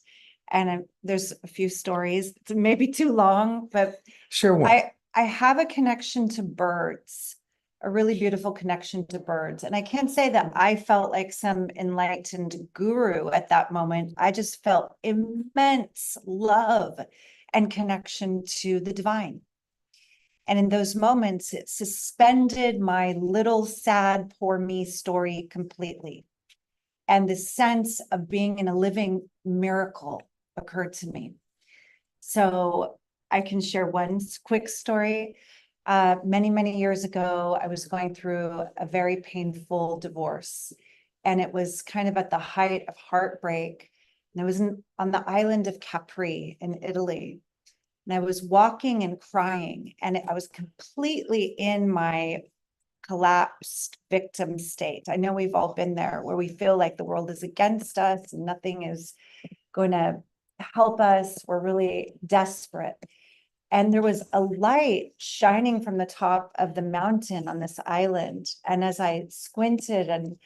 [SPEAKER 7] And there's a few stories, it's maybe too long, but
[SPEAKER 4] Share one.
[SPEAKER 7] I have a connection to birds, a really beautiful connection to birds. And I can't say that I felt like some enlightened guru at that moment. I just felt immense love and connection to the divine. And in those moments, it suspended my little sad, poor me story completely. And the sense of being in a living miracle occurred to me. So I can share one quick story. Many, many years ago, I was going through a very painful divorce, and it was kind of at the height of heartbreak. And I was on the island of Capri in Italy, and I was walking and crying, and I was completely in my collapsed victim state. I know we've all been there where we feel like the world is against us and nothing is going to help us. We're really desperate. And there was a light shining from the top of the mountain on this island. And as I squinted, and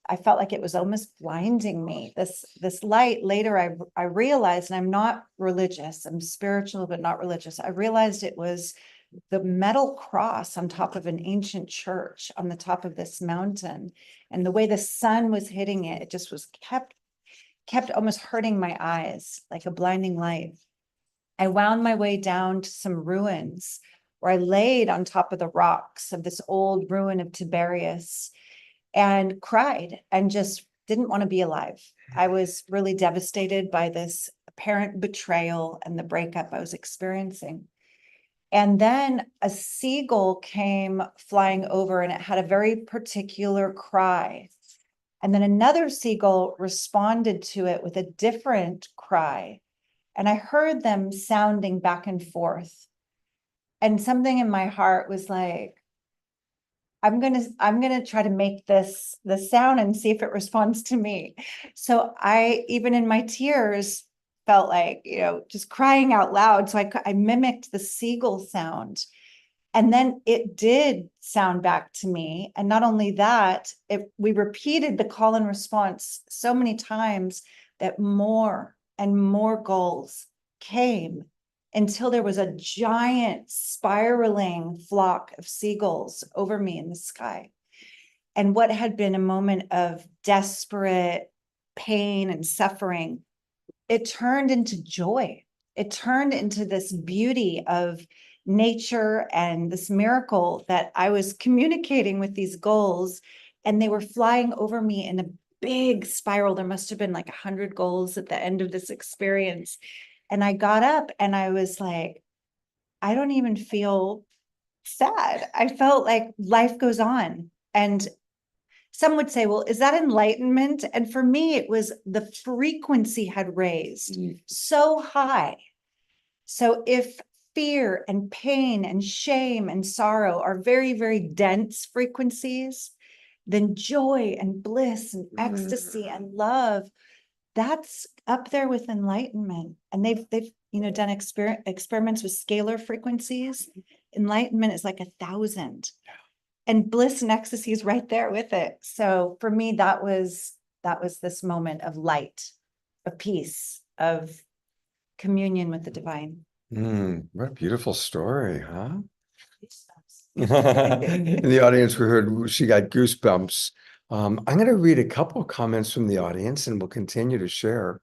[SPEAKER 7] I felt like it was almost blinding me, this light, later I realized, and I'm not religious, I'm spiritual, but not religious. I realized it was the metal cross on top of an ancient church on the top of this mountain. And the way the sun was hitting it, it just was kept almost hurting my eyes like a blinding light. I wound my way down to some ruins where I laid on top of the rocks of this old ruin of Tiberias and cried and just didn't want to be alive. I was really devastated by this apparent betrayal and the breakup I was experiencing. And then a seagull came flying over and it had a very particular cry. And then another seagull responded to it with a different cry. And I heard them sounding back and forth. And something in my heart was like, I'm gonna try to make this the sound and see if it responds to me. So I, even in my tears, felt like, just crying out loud. So I mimicked the seagull sound. And then it did sound back to me. And not only that, we repeated the call and response so many times that more and more gulls came until there was a giant spiraling flock of seagulls over me in the sky. And what had been a moment of desperate pain and suffering, it turned into joy. It turned into this beauty of nature and this miracle that I was communicating with these gulls, and they were flying over me in a big spiral. There must have been like 100 gulls at the end of this experience. And I got up and I was like, I don't even feel sad. I felt like life goes on. And some would say, well, is that enlightenment? And for me, it was the frequency had raised so high. So if fear and pain and shame and sorrow are very, very dense frequencies, then joy and bliss and ecstasy and love, that's up there with enlightenment. And they've done experiments with scalar frequencies. Enlightenment is like 1,000. And bliss and ecstasy is right there with it. So for me, that was this moment of light, of peace, of communion with the divine.
[SPEAKER 4] What a beautiful story, huh? In the audience, we heard she got goosebumps. I'm going to read a couple of comments from the audience and we'll continue to share.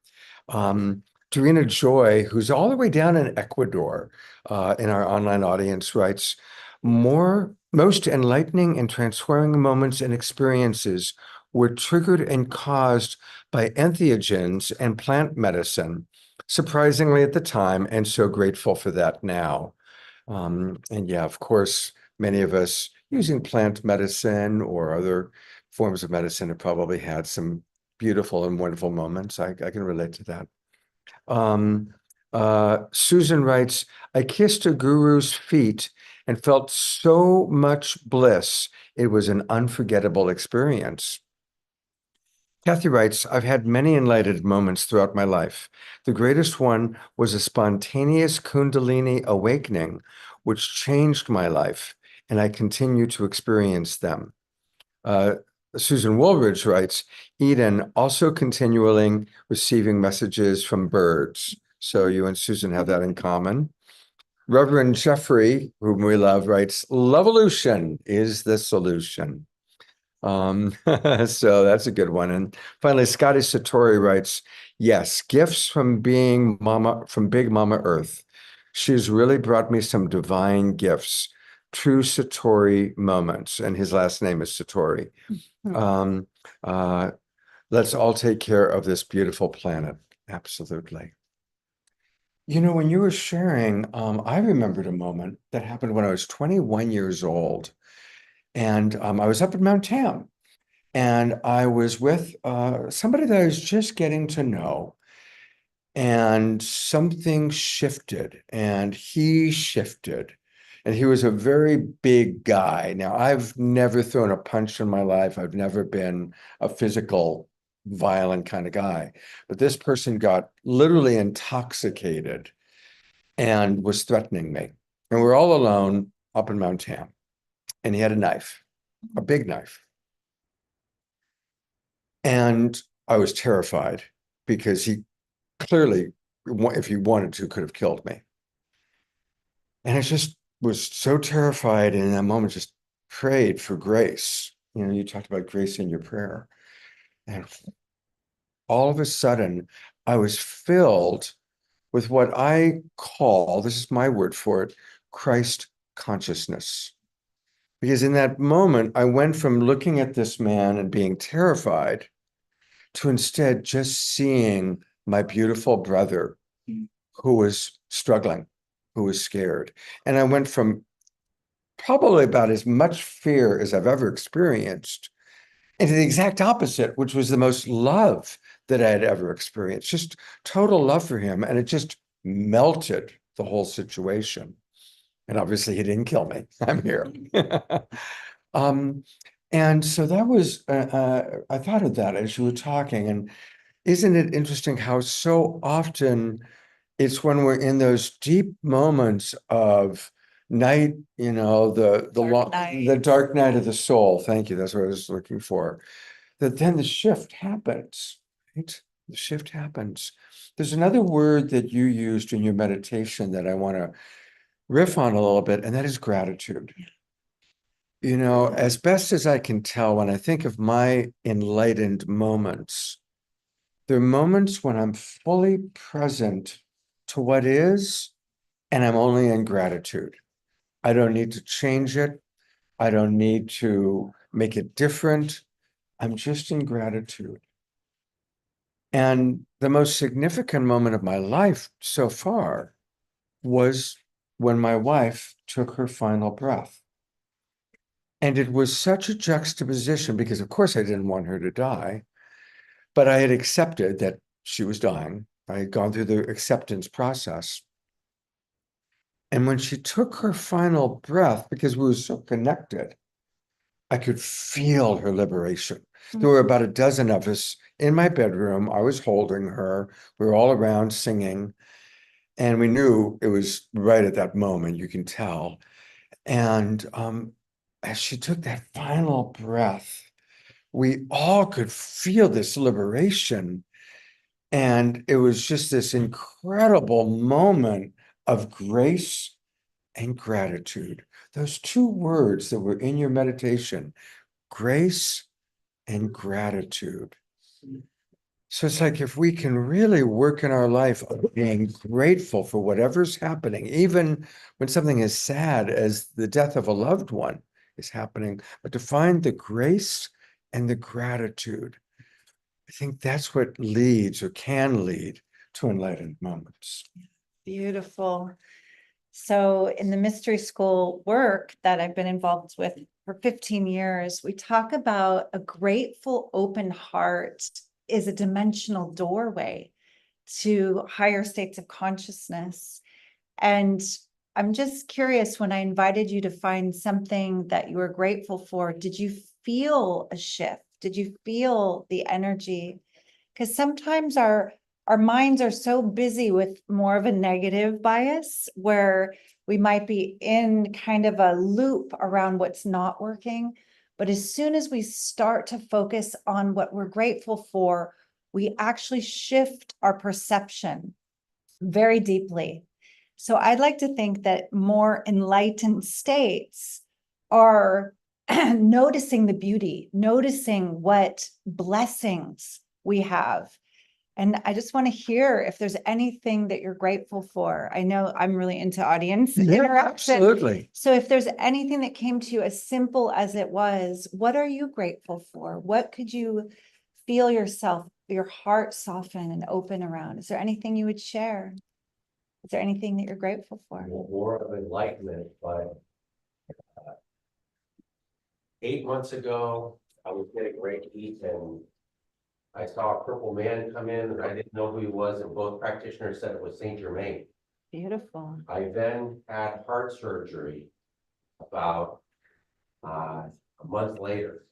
[SPEAKER 4] Dorina Joy, who's all the way down in Ecuador, in our online audience, writes, most enlightening and transforming moments and experiences were triggered and caused by entheogens and plant medicine, surprisingly at the time, and so grateful for that now. And yeah, of course, many of us using plant medicine or other forms of medicine have probably had some beautiful and wonderful moments. I can relate to that. Susan writes, I kissed a guru's feet and felt so much bliss. It was an unforgettable experience. Kathy writes, I've had many enlightened moments throughout my life. The greatest one was a spontaneous Kundalini awakening, which changed my life, and I continue to experience them. Susan Woolridge writes, Eden, also continually receiving messages from birds. So you and Susan have that in common. Reverend Jeffrey, whom we love, writes, Lovolution is the solution. So that's a good one. And finally, Scotty Satori writes, yes, gifts from Big Mama Earth. She's really brought me some divine gifts, true Satori moments. And his last name is Satori. Let's all take care of this beautiful planet. Absolutely. When you were sharing, I remembered a moment that happened when I was 21 years old. And I was up at Mount Tam, and I was with somebody that I was just getting to know. And something shifted, and he shifted. And he was a very big guy. Now, I've never thrown a punch in my life. I've never been a physical, violent kind of guy. But this person got literally intoxicated and was threatening me. And we're all alone up in Mount Tam. And he had a knife, a big knife. And I was terrified because he clearly, if he wanted to, could have killed me. And I just was so terrified, and in that moment just prayed for grace. You know, you talked about grace in your prayer. And all of a sudden, I was filled with what I call, this is my word for it, Christ consciousness. Because in that moment, I went from looking at this man and being terrified to instead just seeing my beautiful brother who was struggling, who was scared. And I went from probably about as much fear as I've ever experienced into the exact opposite, which was the most love that I had ever experienced, just total love for him. And it just melted the whole situation. And obviously he didn't kill me. I'm here. And so that was, I thought of that as you were talking. And isn't it interesting how so often it's when we're in those deep moments of night, you know, the dark night of the soul. Thank you. That's what I was looking for. That then the shift happens, right? The shift happens. There's another word that you used in your meditation that I want to riff on a little bit, and that is gratitude. You know, as best as I can tell, when I think of my enlightened moments, they're moments when I'm fully present to what is, and I'm only in gratitude. I don't need to change it. I don't need to make it different. I'm just in gratitude. And the most significant moment of my life so far was when my wife took her final breath. And it was such a juxtaposition because, of course, I didn't want her to die, but I had accepted that she was dying. I had gone through the acceptance process. And when she took her final breath, because we were so connected, I could feel her liberation. There were about a dozen of us in my bedroom. I was holding her. We were all around singing. And we knew it was right at that moment, you can tell. And as she took that final breath, we all could feel this liberation. And it was just this incredible moment of grace and gratitude. Those two words that were in your meditation, grace and gratitude. So it's like if we can really work in our life of being grateful for whatever's happening, even when something as sad as the death of a loved one is happening, but to find the grace and the gratitude, I think that's what leads or can lead to enlightened moments.
[SPEAKER 7] Beautiful. So in the mystery school work that I've been involved with for 15 years, we talk about a grateful, open heart is a dimensional doorway to higher states of consciousness. And I'm just curious, when I invited you to find something that you were grateful for, did you feel a shift? Did you feel the energy? Because sometimes our minds are so busy with more of a negative bias where we might be in kind of a loop around what's not working. But as soon as we start to focus on what we're grateful for, we actually shift our perception very deeply. So I'd like to think that more enlightened states are noticing the beauty, noticing what blessings we have. And I just want to hear if there's anything that you're grateful for. I know I'm really into audience interaction.
[SPEAKER 4] Absolutely.
[SPEAKER 7] So if there's anything that came to you as simple as it was, what are you grateful for? What could you feel yourself, your heart soften and open around? Is there anything you would share? Is there anything that you're grateful for?
[SPEAKER 8] More of enlightenment, but 8 months ago, I was getting ready to eat and I saw a purple man come in and I didn't know who he was, and both practitioners said it was Saint Germain.
[SPEAKER 7] Beautiful.
[SPEAKER 8] I then had heart surgery about a month later.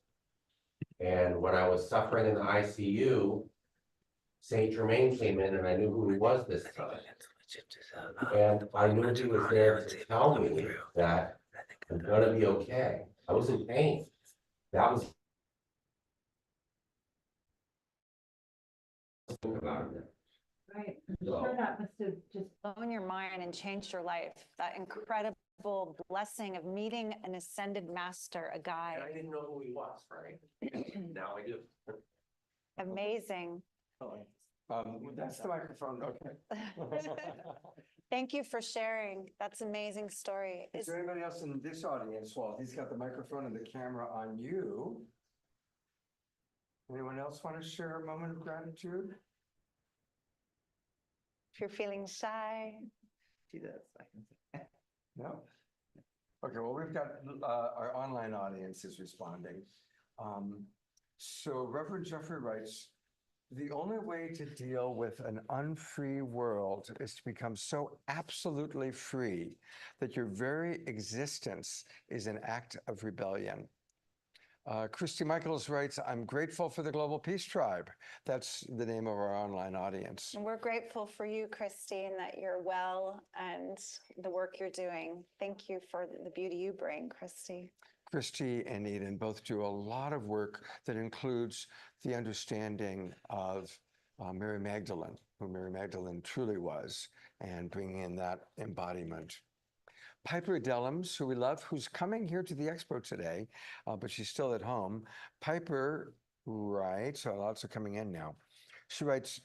[SPEAKER 8] And when I was suffering in the ICU, Saint Germain came in and I knew who he was this time. And I knew he was there to tell me that I'm gonna be okay. I was in pain. That was about it.
[SPEAKER 7] Right.
[SPEAKER 8] So-
[SPEAKER 7] Sure, that must have just blown your mind and changed your life. That incredible blessing of meeting an ascended master, a
[SPEAKER 8] And
[SPEAKER 7] guide.
[SPEAKER 8] I didn't know who he was, right? Now I do.
[SPEAKER 7] Amazing.
[SPEAKER 4] That's the microphone, okay.
[SPEAKER 7] Thank you for sharing. That's an amazing story.
[SPEAKER 4] Is there anybody else in this audience while he's got the microphone and the camera on you? Anyone else want to share a moment of gratitude?
[SPEAKER 7] If you're feeling shy,
[SPEAKER 6] Do that.
[SPEAKER 4] No? Okay, well, we've got our online audience is responding. So Reverend Jeffrey writes, the only way to deal with an unfree world is to become so absolutely free that your very existence is an act of rebellion. Christy Michaels writes, I'm grateful for the Global Peace Tribe. That's the name of our online audience.
[SPEAKER 7] and we're grateful for you, Christine, that you're well and the work you're doing. Thank you for the beauty you bring, Christy.
[SPEAKER 4] Christy and Eden both do a lot of work that includes the understanding of Mary Magdalene, who Mary Magdalene truly was, and bringing in that embodiment. Piper Dellums, who we love, who's coming here to the expo today, but she's still at home. Piper writes, so lots are coming in now. She writes,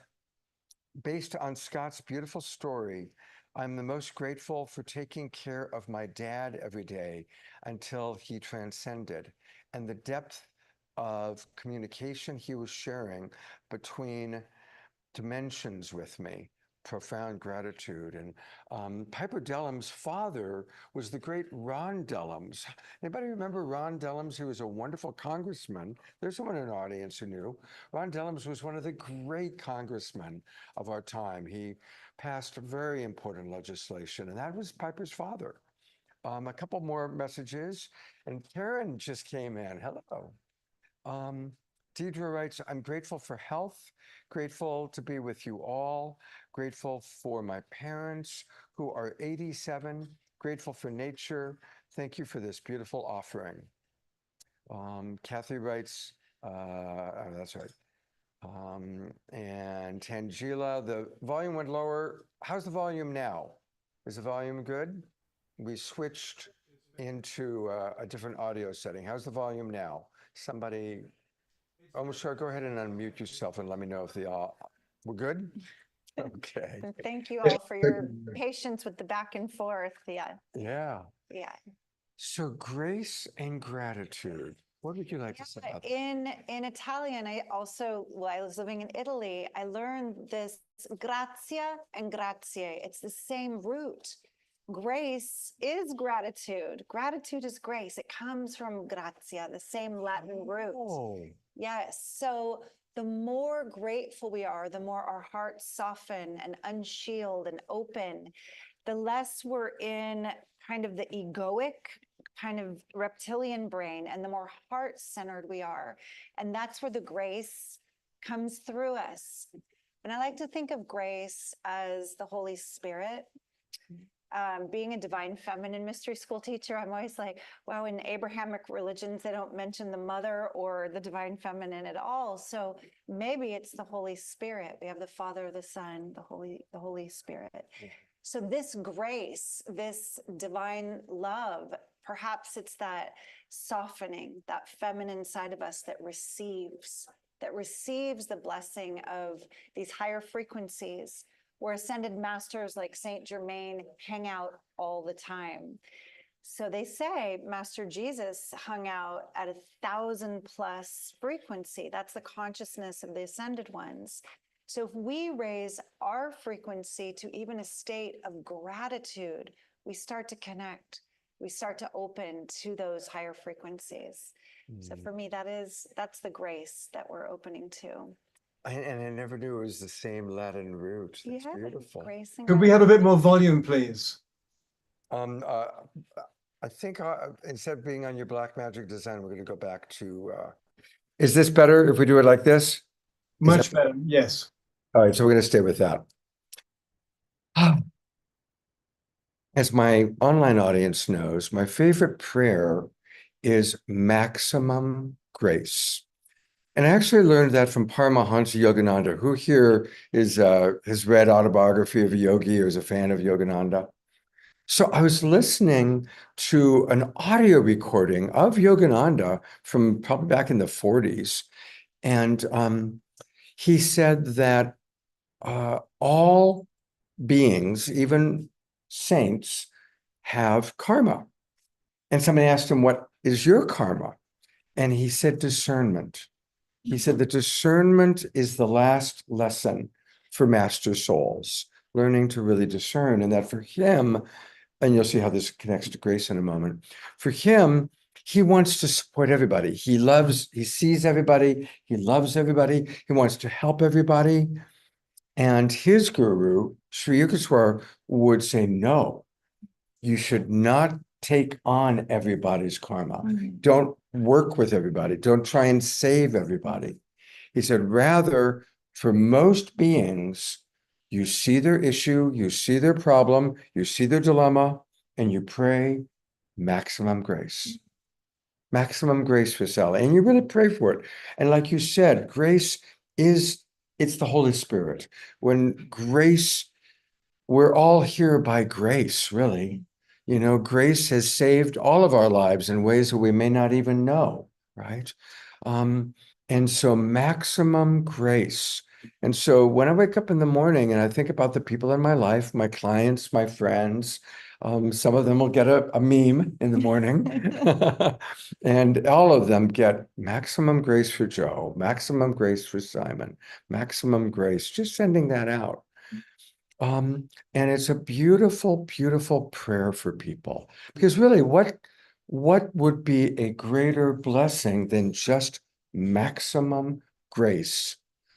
[SPEAKER 4] based on Scott's beautiful story, I'm the most grateful for taking care of my dad every day until he transcended, and the depth of communication he was sharing between dimensions with me. Profound gratitude. And Piper Dellum's father was the great Ron Dellums. Anybody remember Ron Dellums? He was a wonderful congressman. There's someone in the audience who knew. Ron Dellums was one of the great congressmen of our time. He passed very important legislation, and that was Piper's father. A couple more messages, and Karen just came in. Hello. Deidre writes, I'm grateful for health, grateful to be with you all, grateful for my parents who are 87, grateful for nature. Thank you for this beautiful offering. Kathy writes, that's right. And Tangela, the volume went lower. How's the volume now? Is the volume good? We switched into a different audio setting. How's the volume now? Somebody, sure, go ahead and unmute yourself and let me know if we're good? Okay.
[SPEAKER 7] And thank you all for your patience with the back and forth. Yeah.
[SPEAKER 4] Yeah.
[SPEAKER 7] Yeah.
[SPEAKER 4] So grace and gratitude. What would you like to say about that?
[SPEAKER 7] In Italian, I also, while I was living in Italy, I learned this grazia and grazie. It's the same root. Grace is gratitude. Gratitude is grace. It comes from grazia, the same Latin root.
[SPEAKER 4] Oh,
[SPEAKER 7] Yes. So the more grateful we are, the more our hearts soften and unshield and open, the less we're in kind of the egoic, kind of reptilian brain, and the more heart-centered we are. And that's where the grace comes through us. And I like to think of grace as the Holy Spirit. Being a divine feminine mystery school teacher, I'm always like, wow, in Abrahamic religions, they don't mention the mother or the divine feminine at all. So maybe it's the Holy Spirit. We have the Father, the Son, the Holy Spirit.
[SPEAKER 4] Yeah.
[SPEAKER 7] So this grace, this divine love, perhaps it's that softening, that feminine side of us that receives the blessing of these higher frequencies, where ascended masters like Saint Germain hang out all the time. So they say Master Jesus hung out at 1,000+ frequency. That's the consciousness of the ascended ones. So if we raise our frequency to even a state of gratitude, we start to connect. We start to open to those higher frequencies. So for me, that's the grace that we're opening to.
[SPEAKER 4] and I never knew it was the same Latin root. That's beautiful.
[SPEAKER 7] Grace and
[SPEAKER 1] Could we have a bit
[SPEAKER 7] gratitude.
[SPEAKER 1] more volume, please?
[SPEAKER 4] I think instead of being on your black magic design, we're going to go back to, is this better if we do it like this?
[SPEAKER 1] Much better. Yes.
[SPEAKER 4] All right, so we're going to stay with that. As my online audience knows, my favorite prayer is maximum grace. And I actually learned that from Paramahansa Yogananda. Who here has read Autobiography of a Yogi or is a fan of Yogananda? So I was listening to an audio recording of Yogananda from probably back in the 40s. And he said that all beings, even saints, have karma. And somebody asked him, what is your karma? And he said, discernment. He said that discernment is the last lesson for master souls, learning to really discern. And that for him, and you'll see how this connects to grace in a moment, for him, he wants to support everybody. He sees everybody, he loves everybody, he wants to help everybody. And his guru, Sri Yukteswar, would say, no, you should not take on everybody's karma. Don't work with everybody. Don't try and save everybody. He said, rather, for most beings, you see their issue, you see their problem, you see their dilemma, and you pray maximum grace. Maximum grace for Sally. And you really pray for it. And like you said, grace it's the Holy Spirit. When grace, we're all here by grace, really. You know, grace has saved all of our lives in ways that we may not even know, right? And so maximum grace. And so when I wake up in the morning and I think about the people in my life, my clients, my friends, some of them will get a meme in the morning and all of them get maximum grace for Joe, maximum grace for Simon, maximum grace, just sending that out. And it's a beautiful, beautiful prayer for people, because really what would be a greater blessing than just maximum grace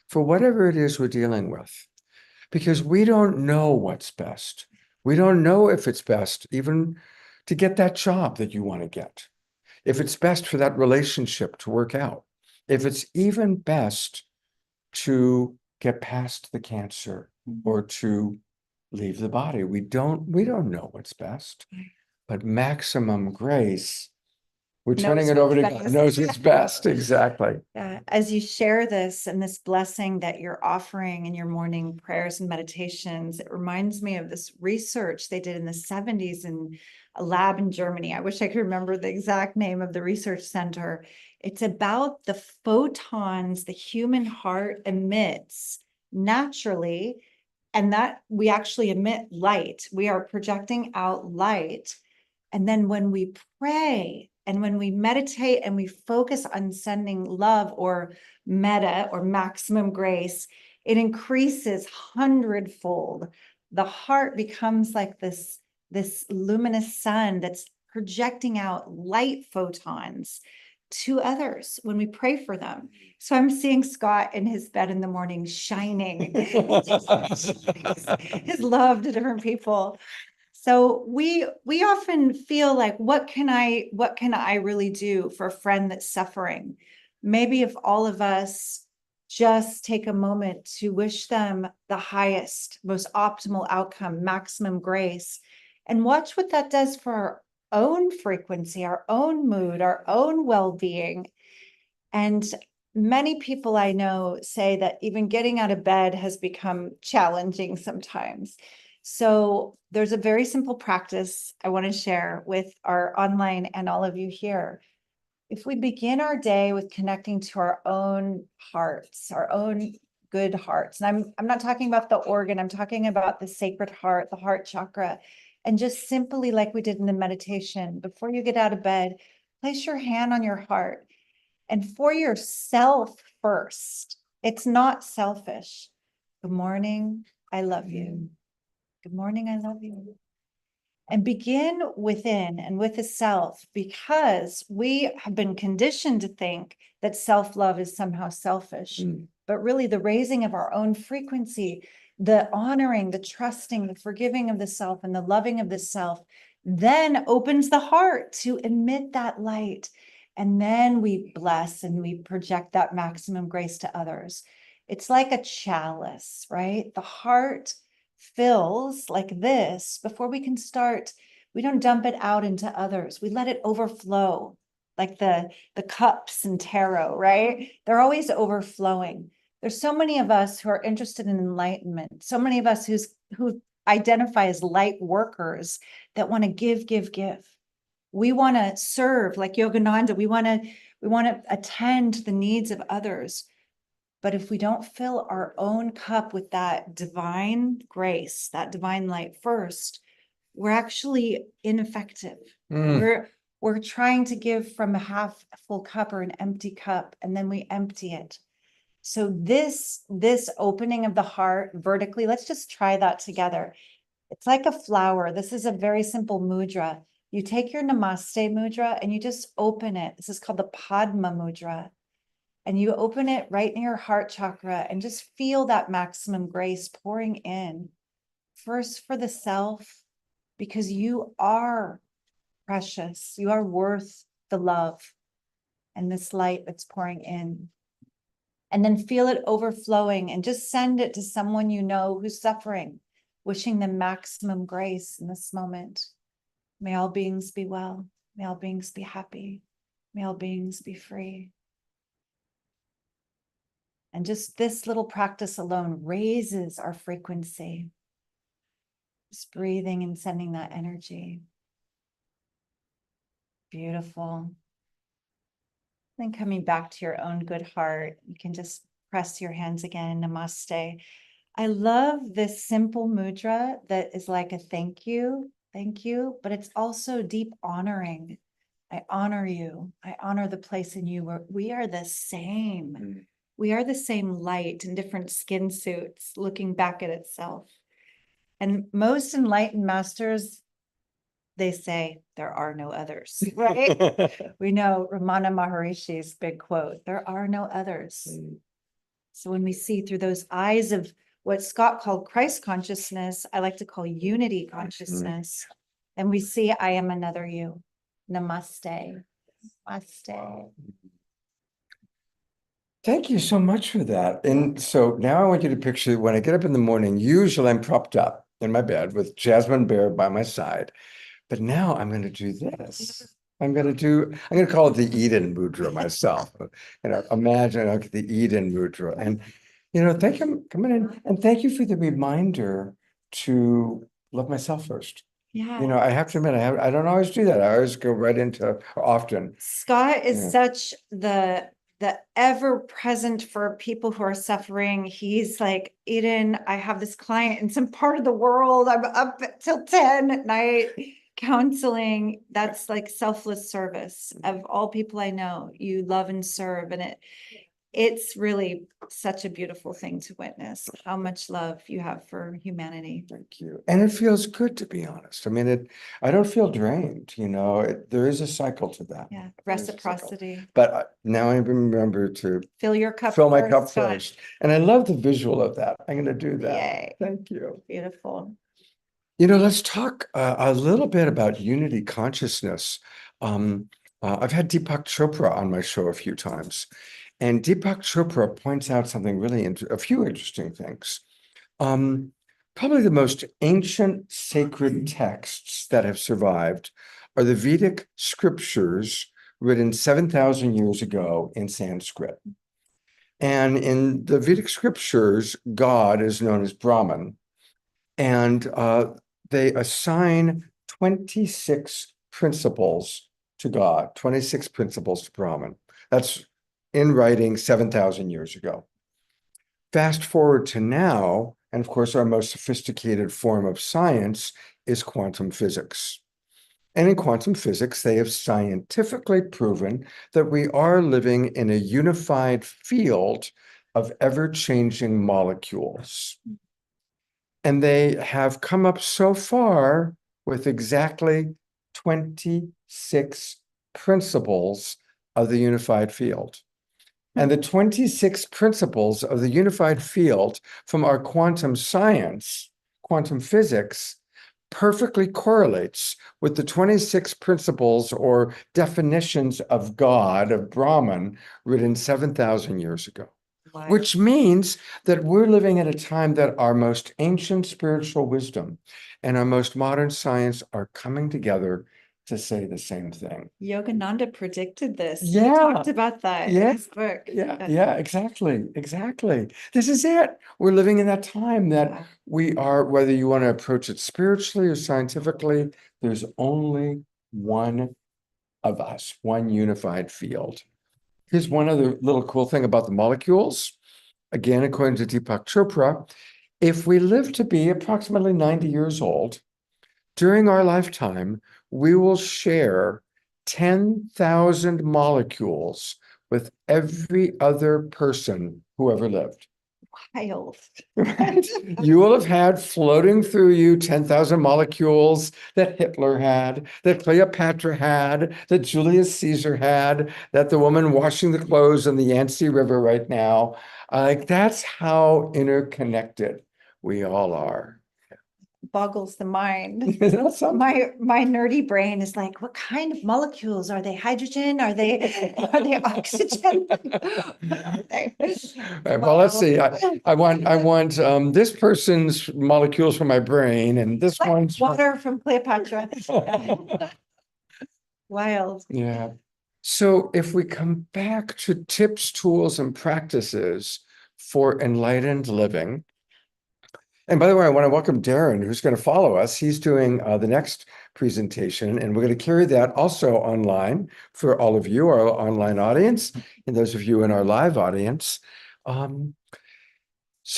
[SPEAKER 4] for whatever it is we're dealing with? Because we don't know what's best. We don't know if it's best even to get that job that you want to get, if it's best for that relationship to work out, if it's even best to get past the cancer or to leave the body. We don't know what's best, but maximum grace, we're turning it over to God, knows what's best. Exactly.
[SPEAKER 7] As you share this and this blessing that you're offering in your morning prayers and meditations, it reminds me of this research they did in the 70s in a lab in Germany. I wish I could remember the exact name of the research center. It's about the photons the human heart emits naturally, and that we actually emit light. We are projecting out light. And then when we pray and when we meditate and we focus on sending love or metta or maximum grace, it increases 100-fold. The heart becomes like this luminous sun that's projecting out light photons to others when we pray for them. So I'm seeing Scott in his bed in the morning shining his love to different people. So we often feel like, what can I really do for a friend that's suffering? Maybe if all of us just take a moment to wish them the highest, most optimal outcome, maximum grace, and watch what that does for our own frequency, our own mood, our own well-being. And many people I know say that even getting out of bed has become challenging sometimes. So there's a very simple practice I want to share with our online and all of you here. If we begin our day with connecting to our own hearts, our own good hearts, and I'm not talking about the organ, I'm talking about the sacred heart, the heart chakra, and just simply like we did in the meditation, before you get out of bed, place your hand on your heart. And for yourself first, it's not selfish. Good morning, I love you. Good morning, I love you. And begin within and with the self, because we have been conditioned to think that self-love is somehow selfish, but really the raising of our own frequency, the honoring, the trusting, the forgiving of the self and the loving of the self, then opens the heart to emit that light. And then we bless and we project that maximum grace to others. It's like a chalice, right? The heart fills like this before we can start. We don't dump it out into others. We let it overflow, like the cups in tarot, right? They're always overflowing. There's so many of us who are interested in enlightenment, so many of us who identify as light workers that want to give. We want to serve like Yogananda. We want to attend to the needs of others. But if we don't fill our own cup with that divine grace, that divine light first, we're actually ineffective. We're trying to give from a half full cup or an empty cup, and then we empty it. So this opening of the heart vertically, let's just try that together. It's like a flower. This is a very simple mudra. You take your Namaste mudra and you just open it. This is called the Padma mudra. And you open it right near your heart chakra and just feel that maximum grace pouring in. First for the self, because you are precious. You are worth the love and this light that's pouring in. And then feel it overflowing and just send it to someone you know who's suffering, wishing them maximum grace in this moment. May all beings be well. May all beings be happy. May all beings be free. And just this little practice alone raises our frequency. Just breathing and sending that energy. Beautiful. Then coming back to your own good heart, you can just press your hands again, namaste. I love this simple mudra that is like a thank you, but it's also deep honoring. I honor you. I honor the place in you where we are the same. We are the same light in different skin suits, looking back at itself. And most enlightened masters, they say there are no others, right? We know Ramana Maharishi's big quote, there are no others. So when we see through those eyes of what Scott called Christ consciousness, I like to call unity consciousness, and we see I am another you. Namaste. Namaste.
[SPEAKER 4] Thank you so much for that. And so now I want you to picture when I get up in the morning, usually I'm propped up in my bed with Jasmine Bear by my side. But now I'm going to do this. I'm going to call it the Eden Mudra myself. Imagine the Eden Mudra. And, thank you for coming in. And thank you for the reminder to love myself first.
[SPEAKER 7] Yeah.
[SPEAKER 4] I have to admit, I don't always do that. I always go right into often.
[SPEAKER 7] Scott is such the ever present for people who are suffering. He's like, Eden, I have this client in some part of the world. I'm up till 10 at night counseling. That's like selfless service. Of all people I know, you love and serve, and it's really such a beautiful thing to witness how much love you have for humanity.
[SPEAKER 4] Thank you. And it feels good, to be honest. I mean, I don't feel drained, there is a cycle to that.
[SPEAKER 7] Yeah,
[SPEAKER 4] There is a cycle.
[SPEAKER 7] reciprocity.
[SPEAKER 4] But now I remember to
[SPEAKER 7] Fill your cup.
[SPEAKER 4] fill my cup
[SPEAKER 7] Scott.
[SPEAKER 4] first. And I love the visual of that. I'm going to do that.
[SPEAKER 7] Yay.
[SPEAKER 4] Thank you.
[SPEAKER 7] Beautiful.
[SPEAKER 4] Let's talk a little bit about unity consciousness. I've had Deepak Chopra on my show a few times, and Deepak Chopra points out something a few interesting things. Probably the most ancient sacred texts that have survived are the Vedic scriptures written 7,000 years ago in Sanskrit. And in the Vedic scriptures, God is known as Brahman, and they assign 26 principles to God, 26 principles to Brahman. That's in writing 7,000 years ago. Fast forward to now, and of course, our most sophisticated form of science is quantum physics. And in quantum physics, they have scientifically proven that we are living in a unified field of ever-changing molecules. And they have come up so far with exactly 26 principles of the unified field. And the 26 principles of the unified field from our quantum science, quantum physics, perfectly correlates with the 26 principles or definitions of God, of Brahman, written 7,000 years ago. Which means that we're living at a time that our most ancient spiritual wisdom and our most modern science are coming together to say the same thing.
[SPEAKER 7] Yogananda predicted this. He
[SPEAKER 4] Yeah.
[SPEAKER 7] talked about that in
[SPEAKER 4] Yeah.
[SPEAKER 7] his book.
[SPEAKER 4] Yeah, exactly. This is it. We're living in that time that we are, whether you want to approach it spiritually or scientifically, there's only one of us, one unified field. Here's one other little cool thing about the molecules. Again, according to Deepak Chopra, if we live to be approximately 90 years old, during our lifetime, we will share 10,000 molecules with every other person who ever lived.
[SPEAKER 7] Wild.
[SPEAKER 4] Right? You will have had floating through you 10,000 molecules that Hitler had, that Cleopatra had, that Julius Caesar had, that the woman washing the clothes in the Yangtze River right now. Like that's how interconnected we all are.
[SPEAKER 7] Boggles the mind.
[SPEAKER 4] Is that something?
[SPEAKER 7] My nerdy brain is like, what kind of molecules? Are they hydrogen? Are they oxygen?
[SPEAKER 4] Right, well, let's see. I want this person's molecules from my brain and this
[SPEAKER 7] Like
[SPEAKER 4] one's from-
[SPEAKER 7] water from Cleopatra. Wild.
[SPEAKER 4] Yeah. So if we come back to tips, tools, and practices for enlightened living. And by the way, I want to welcome Darren, who's going to follow us. He's doing the next presentation, and we're going to carry that also online for all of you, our online audience, and those of you in our live audience. So I'm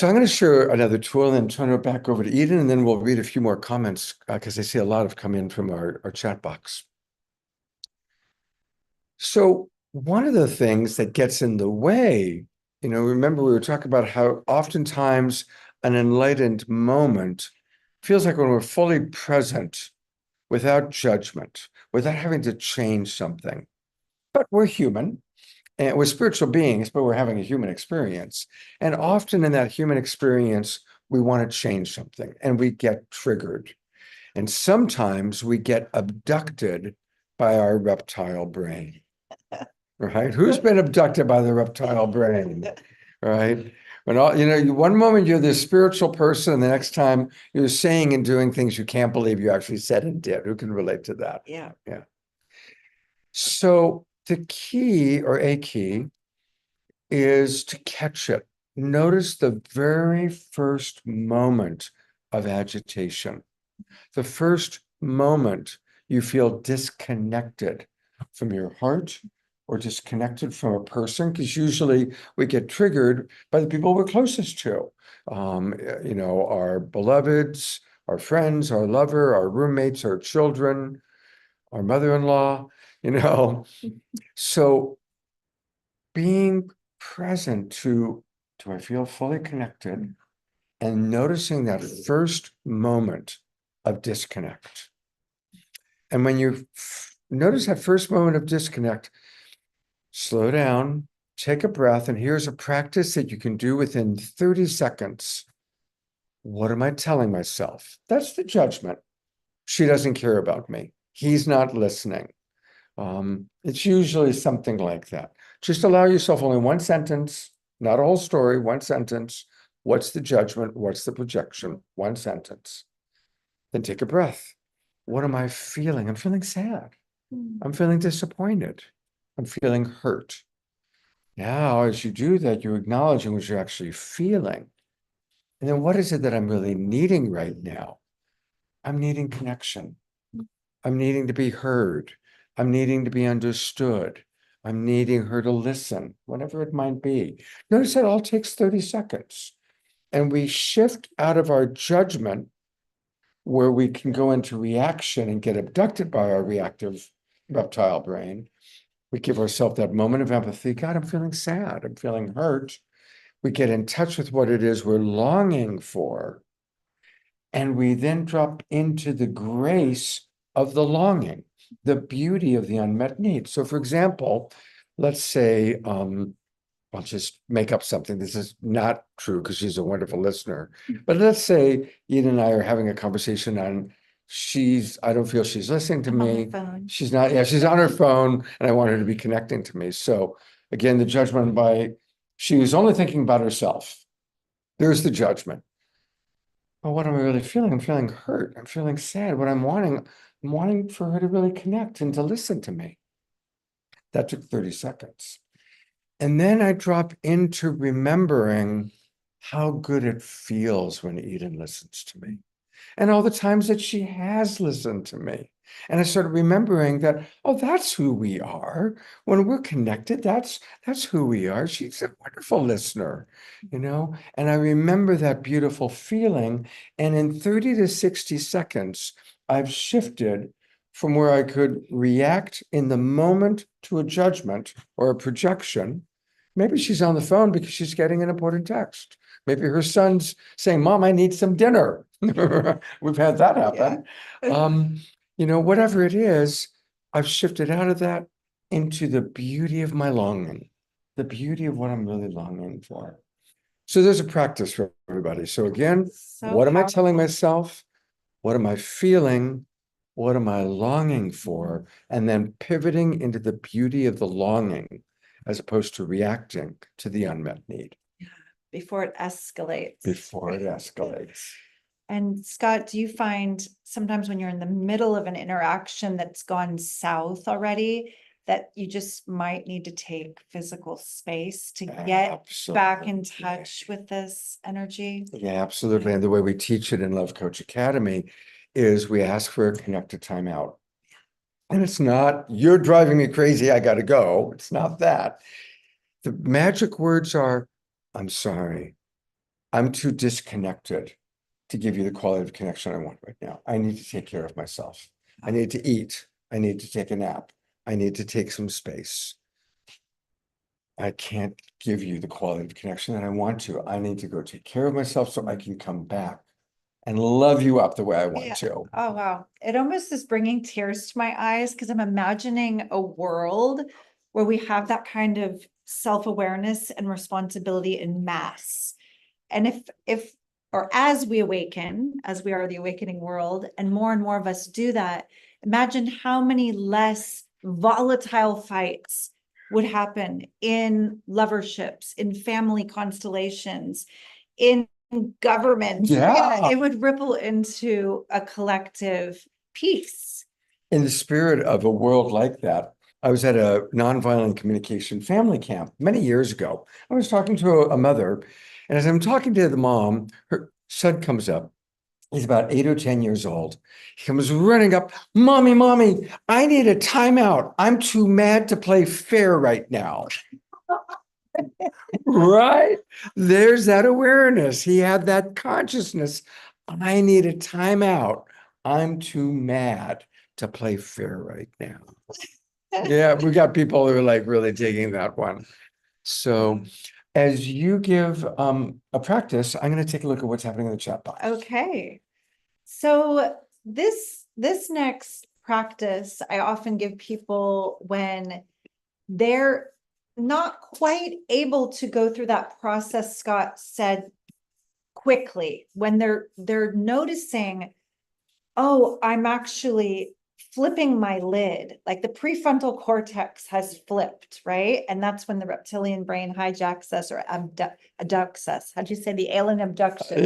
[SPEAKER 4] going to share another tool and then turn it back over to Eden, and then we'll read a few more comments because I see a lot have come in from our chat box. So one of the things that gets in the way, remember we were talking about how oftentimes an enlightened moment feels like when we're fully present without judgment, without having to change something. But we're human and we're spiritual beings, but we're having a human experience. And often in that human experience, we want to change something and we get triggered. And sometimes we get abducted by our reptile brain. Right? Who's been abducted by the reptile brain? Right? When one moment you're this spiritual person, and the next time you're saying and doing things you can't believe you actually said and did. Who can relate to that?
[SPEAKER 7] Yeah.
[SPEAKER 4] So the key or a key is to catch it. Notice the very first moment of agitation, the first moment you feel disconnected from your heart or disconnected from a person, because usually we get triggered by the people we're closest to, our beloveds, our friends, our lover, our roommates, our children, our mother-in-law, So being present to, do I feel fully connected? And noticing that first moment of disconnect. And when you notice that first moment of disconnect, slow down, take a breath, and here's a practice that you can do within 30 seconds. What am I telling myself? That's the judgment. She doesn't care about me. He's not listening. It's usually something like that. Just allow yourself only one sentence, not a whole story, one sentence. What's the judgment? What's the projection? One sentence. Then take a breath. What am I feeling? I'm feeling sad. I'm feeling disappointed. I'm feeling hurt. Now, as you do that, you're acknowledging what you're actually feeling. And then what is it that I'm really needing right now? I'm needing connection. I'm needing to be heard. I'm needing to be understood. I'm needing her to listen, whatever it might be. Notice that all takes 30 seconds. And we shift out of our judgment where we can go into reaction and get abducted by our reactive reptile brain. We give ourselves that moment of empathy. God, I'm feeling sad. I'm feeling hurt. We get in touch with what it is we're longing for. And we then drop into the grace of the longing, the beauty of the unmet need. So for example, let's say, I'll just make up something. This is not true because she's a wonderful listener. But let's say Eden and I are having a conversation on I don't feel she's listening to
[SPEAKER 7] I'm on my
[SPEAKER 4] me.
[SPEAKER 7] phone.
[SPEAKER 4] She's not, yeah, she's on her phone and I want her to be connecting to me. So again, the judgment she was only thinking about herself. There's the judgment. But what am I really feeling? I'm feeling hurt. I'm feeling sad. What I'm wanting for her to really connect and to listen to me. That took 30 seconds. And then I drop into remembering how good it feels when Eden listens to me and all the times that she has listened to me. And I started remembering that, oh, that's who we are. When we're connected, that's who we are. She's a wonderful listener, and I remember that beautiful feeling. And in 30 to 60 seconds, I've shifted from where I could react in the moment to a judgment or a projection. Maybe she's on the phone because she's getting an important text. Maybe her son's saying, Mom, I need some dinner. We've had that happen. Whatever it is, I've shifted out of that into the beauty of my longing, the beauty of what I'm really longing for. So there's a practice for everybody. So again, what am I telling myself? What am I feeling? What am I longing for? And then pivoting into the beauty of the longing as opposed to reacting to the unmet need.
[SPEAKER 7] Before it escalates.
[SPEAKER 4] Before it escalates.
[SPEAKER 7] And Scott, do you find sometimes when you're in the middle of an interaction that's gone south already, that you just might need to take physical space to get back in touch with this energy?
[SPEAKER 4] Yeah, absolutely. And the way we teach it in Love Coach Academy is we ask for a connected timeout. And it's not, you're driving me crazy, I got to go. It's not that. The magic words are, I'm sorry. I'm too disconnected to give you the quality of connection I want right now. I need to take care of myself. I need to eat. I need to take a nap. I need to take some space. I can't give you the quality of connection that I want to. I need to go take care of myself so I can come back and love you up the way I want to.
[SPEAKER 7] Oh, wow. It almost is bringing tears to my eyes because I'm imagining a world where we have that kind of self-awareness and responsibility in mass. And or as we awaken, as we are the awakening world, and more of us do that, imagine how many less volatile fights would happen in loverships, in family constellations, in government.
[SPEAKER 4] Yeah.
[SPEAKER 7] It would ripple into a collective peace.
[SPEAKER 4] In the spirit of a world like that, I was at a nonviolent communication family camp many years ago. I was talking to a mother, and as I'm talking to the mom, her son comes up. He's about 8 or 10 years old. He comes running up, Mommy, I need a timeout. I'm too mad to play fair right now. Right? There's that awareness. He had that consciousness. I need a timeout. I'm too mad to play fair right now. Yeah, we got people who are like really taking that one. So as you give a practice, I'm going to take a look at what's happening in the chat box.
[SPEAKER 7] Okay. So this next practice, I often give people when they're not quite able to go through that process Scott said quickly, when they're noticing, oh, I'm actually flipping my lid, like the prefrontal cortex has flipped, right? And that's when the reptilian brain hijacks us or abducts us. How'd you say the alien abduction?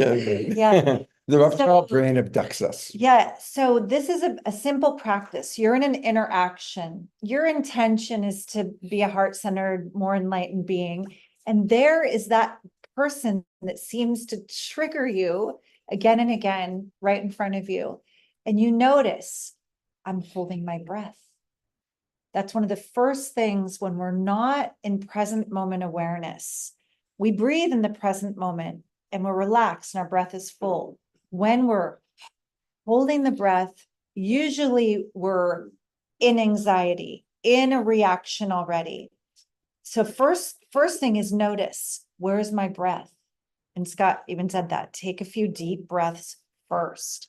[SPEAKER 7] Yeah.
[SPEAKER 4] The reptile brain abducts us.
[SPEAKER 7] Yeah. So this is a simple practice. You're in an interaction. Your intention is to be a heart-centered, more enlightened being. And there is that person that seems to trigger you again and again right in front of you. And you notice, I'm holding my breath. That's one of the first things when we're not in present moment awareness. We breathe in the present moment and we're relaxed and our breath is full. When we're holding the breath, usually we're in anxiety, in a reaction already. So first thing is notice, where's my breath? And Scott even said that, take a few deep breaths first.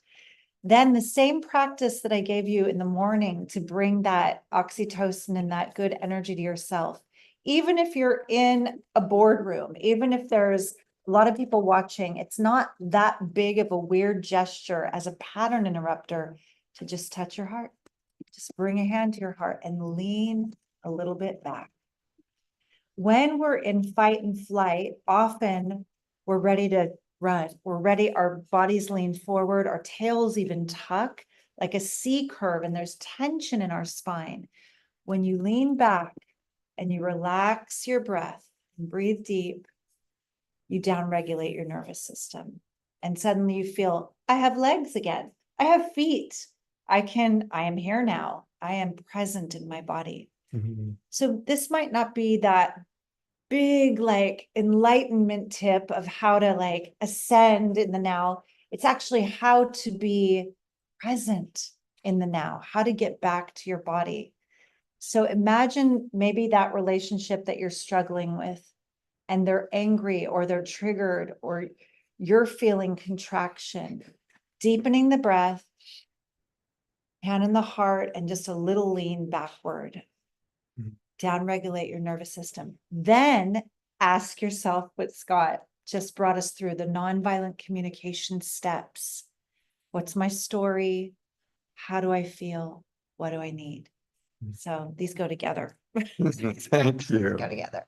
[SPEAKER 7] Then the same practice that I gave you in the morning to bring that oxytocin and that good energy to yourself, even if you're in a boardroom, even if there's a lot of people watching, it's not that big of a weird gesture as a pattern interrupter to just touch your heart. Just bring a hand to your heart and lean a little bit back. When we're in fight and flight, often we're ready to run. We're ready, our bodies lean forward, our tails even tuck like a C curve, and there's tension in our spine. When you lean back and you relax your breath and breathe deep, you downregulate your nervous system. And suddenly you feel, I have legs again. I have feet. I am here now. I am present in my body.
[SPEAKER 4] Mhm.
[SPEAKER 7] So this might not be that big like enlightenment tip of how to like ascend in the now. It's actually how to be present in the now, how to get back to your body. So imagine maybe that relationship that you're struggling with, and they're angry or they're triggered or you're feeling contraction. Deepening the breath, hand in the heart, and just a little lean backward.
[SPEAKER 4] Mhm.
[SPEAKER 7] Downregulate your nervous system. Then ask yourself what Scott just brought us through, the nonviolent communication steps. What's my story? How do I feel? What do I need? So these go together.
[SPEAKER 4] Thank you.
[SPEAKER 7] Go together.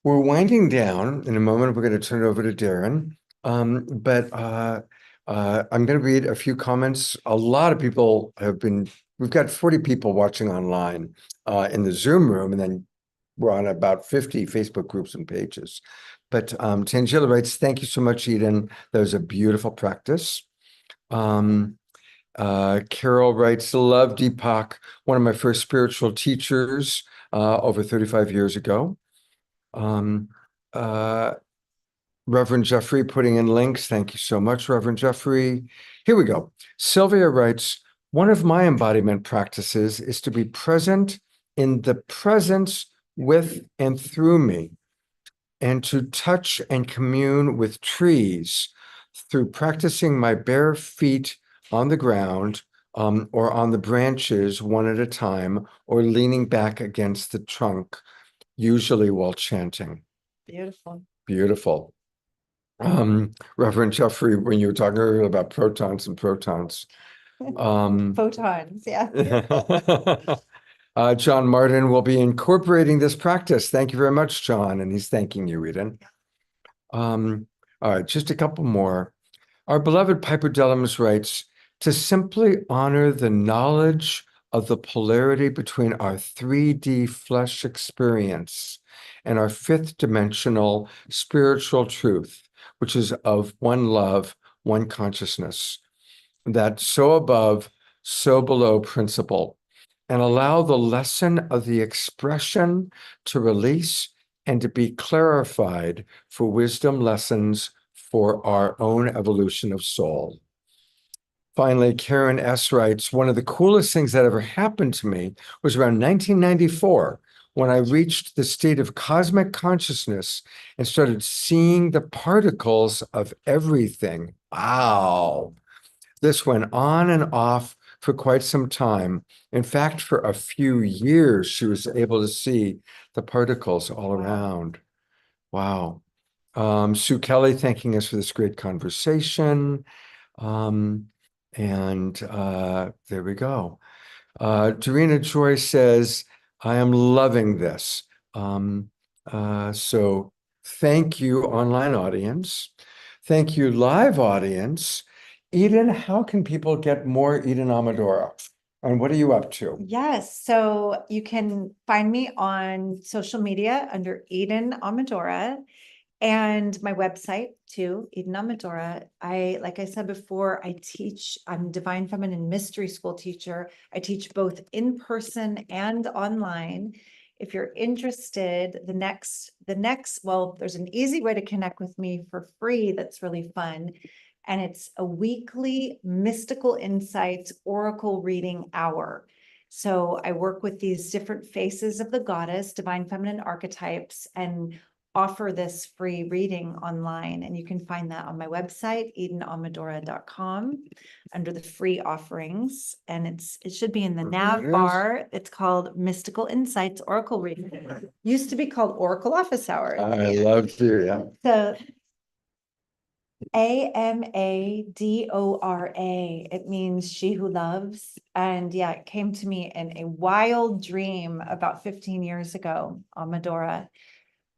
[SPEAKER 4] We're winding down. In a moment, we're going to turn it over to Darren. But I'm going to read a few comments. A lot of people we've got 40 people watching online in the Zoom room, and then we're on about 50 Facebook groups and pages. But Tangela writes, thank you so much, Eden. That was a beautiful practice. Carol writes, love Deepak, one of my first spiritual teachers over 35 years ago. Reverend Jeffrey putting in links. Thank you so much, Reverend Jeffrey. Here we go. Sylvia writes, one of my embodiment practices is to be present in the presence with and through me, and to touch and commune with trees through practicing my bare feet on the ground or on the branches one at a time, or leaning back against the trunk, usually while chanting.
[SPEAKER 7] Beautiful.
[SPEAKER 4] Beautiful. Reverend Jeffrey, when you were talking earlier about protons and protons.
[SPEAKER 7] Photons, yeah.
[SPEAKER 4] John Martin will be incorporating this practice. Thank you very much, John. And he's thanking you, Eden. All right, just a couple more. Our beloved Piper Delamus writes, to simply honor the knowledge of the polarity between our 3D flesh experience and our fifth dimensional spiritual truth, which is of one love, one consciousness, that so above, so below principle, and allow the lesson of the expression to release and to be clarified for wisdom lessons for our own evolution of soul. Finally, Karen S. writes, one of the coolest things that ever happened to me was around 1994, when I reached the state of cosmic consciousness and started seeing the particles of everything. Wow. This went on and off for quite some time. In fact, for a few years, she was able to see the particles all around. Wow. Sue Kelly thanking us for this great conversation. There we go. Dorina Joy says, I am loving this. So thank you, online audience. Thank you, live audience. Eden, how can people get more Eden Amadora? And what are you up to?
[SPEAKER 7] Yes, so you can find me on social media under Eden Amadora, and my website too, Eden Amadora. Like I said before, I'm Divine Feminine Mystery School teacher. I teach both in person and online. If you're interested, well, there's an easy way to connect with me for free that's really fun. And it's a weekly mystical insights oracle reading hour. So I work with these different faces of the goddess, divine feminine archetypes, and offer this free reading online. And you can find that on my website, edenamadora.com, under the free offerings. And it should be in the nav bar. It's called Mystical Insights Oracle Reading. Used to be called Oracle Office Hours.
[SPEAKER 4] I love you, yeah.
[SPEAKER 7] So Amadora. It means she who loves. And yeah, it came to me in a wild dream about 15 years ago, Amadora.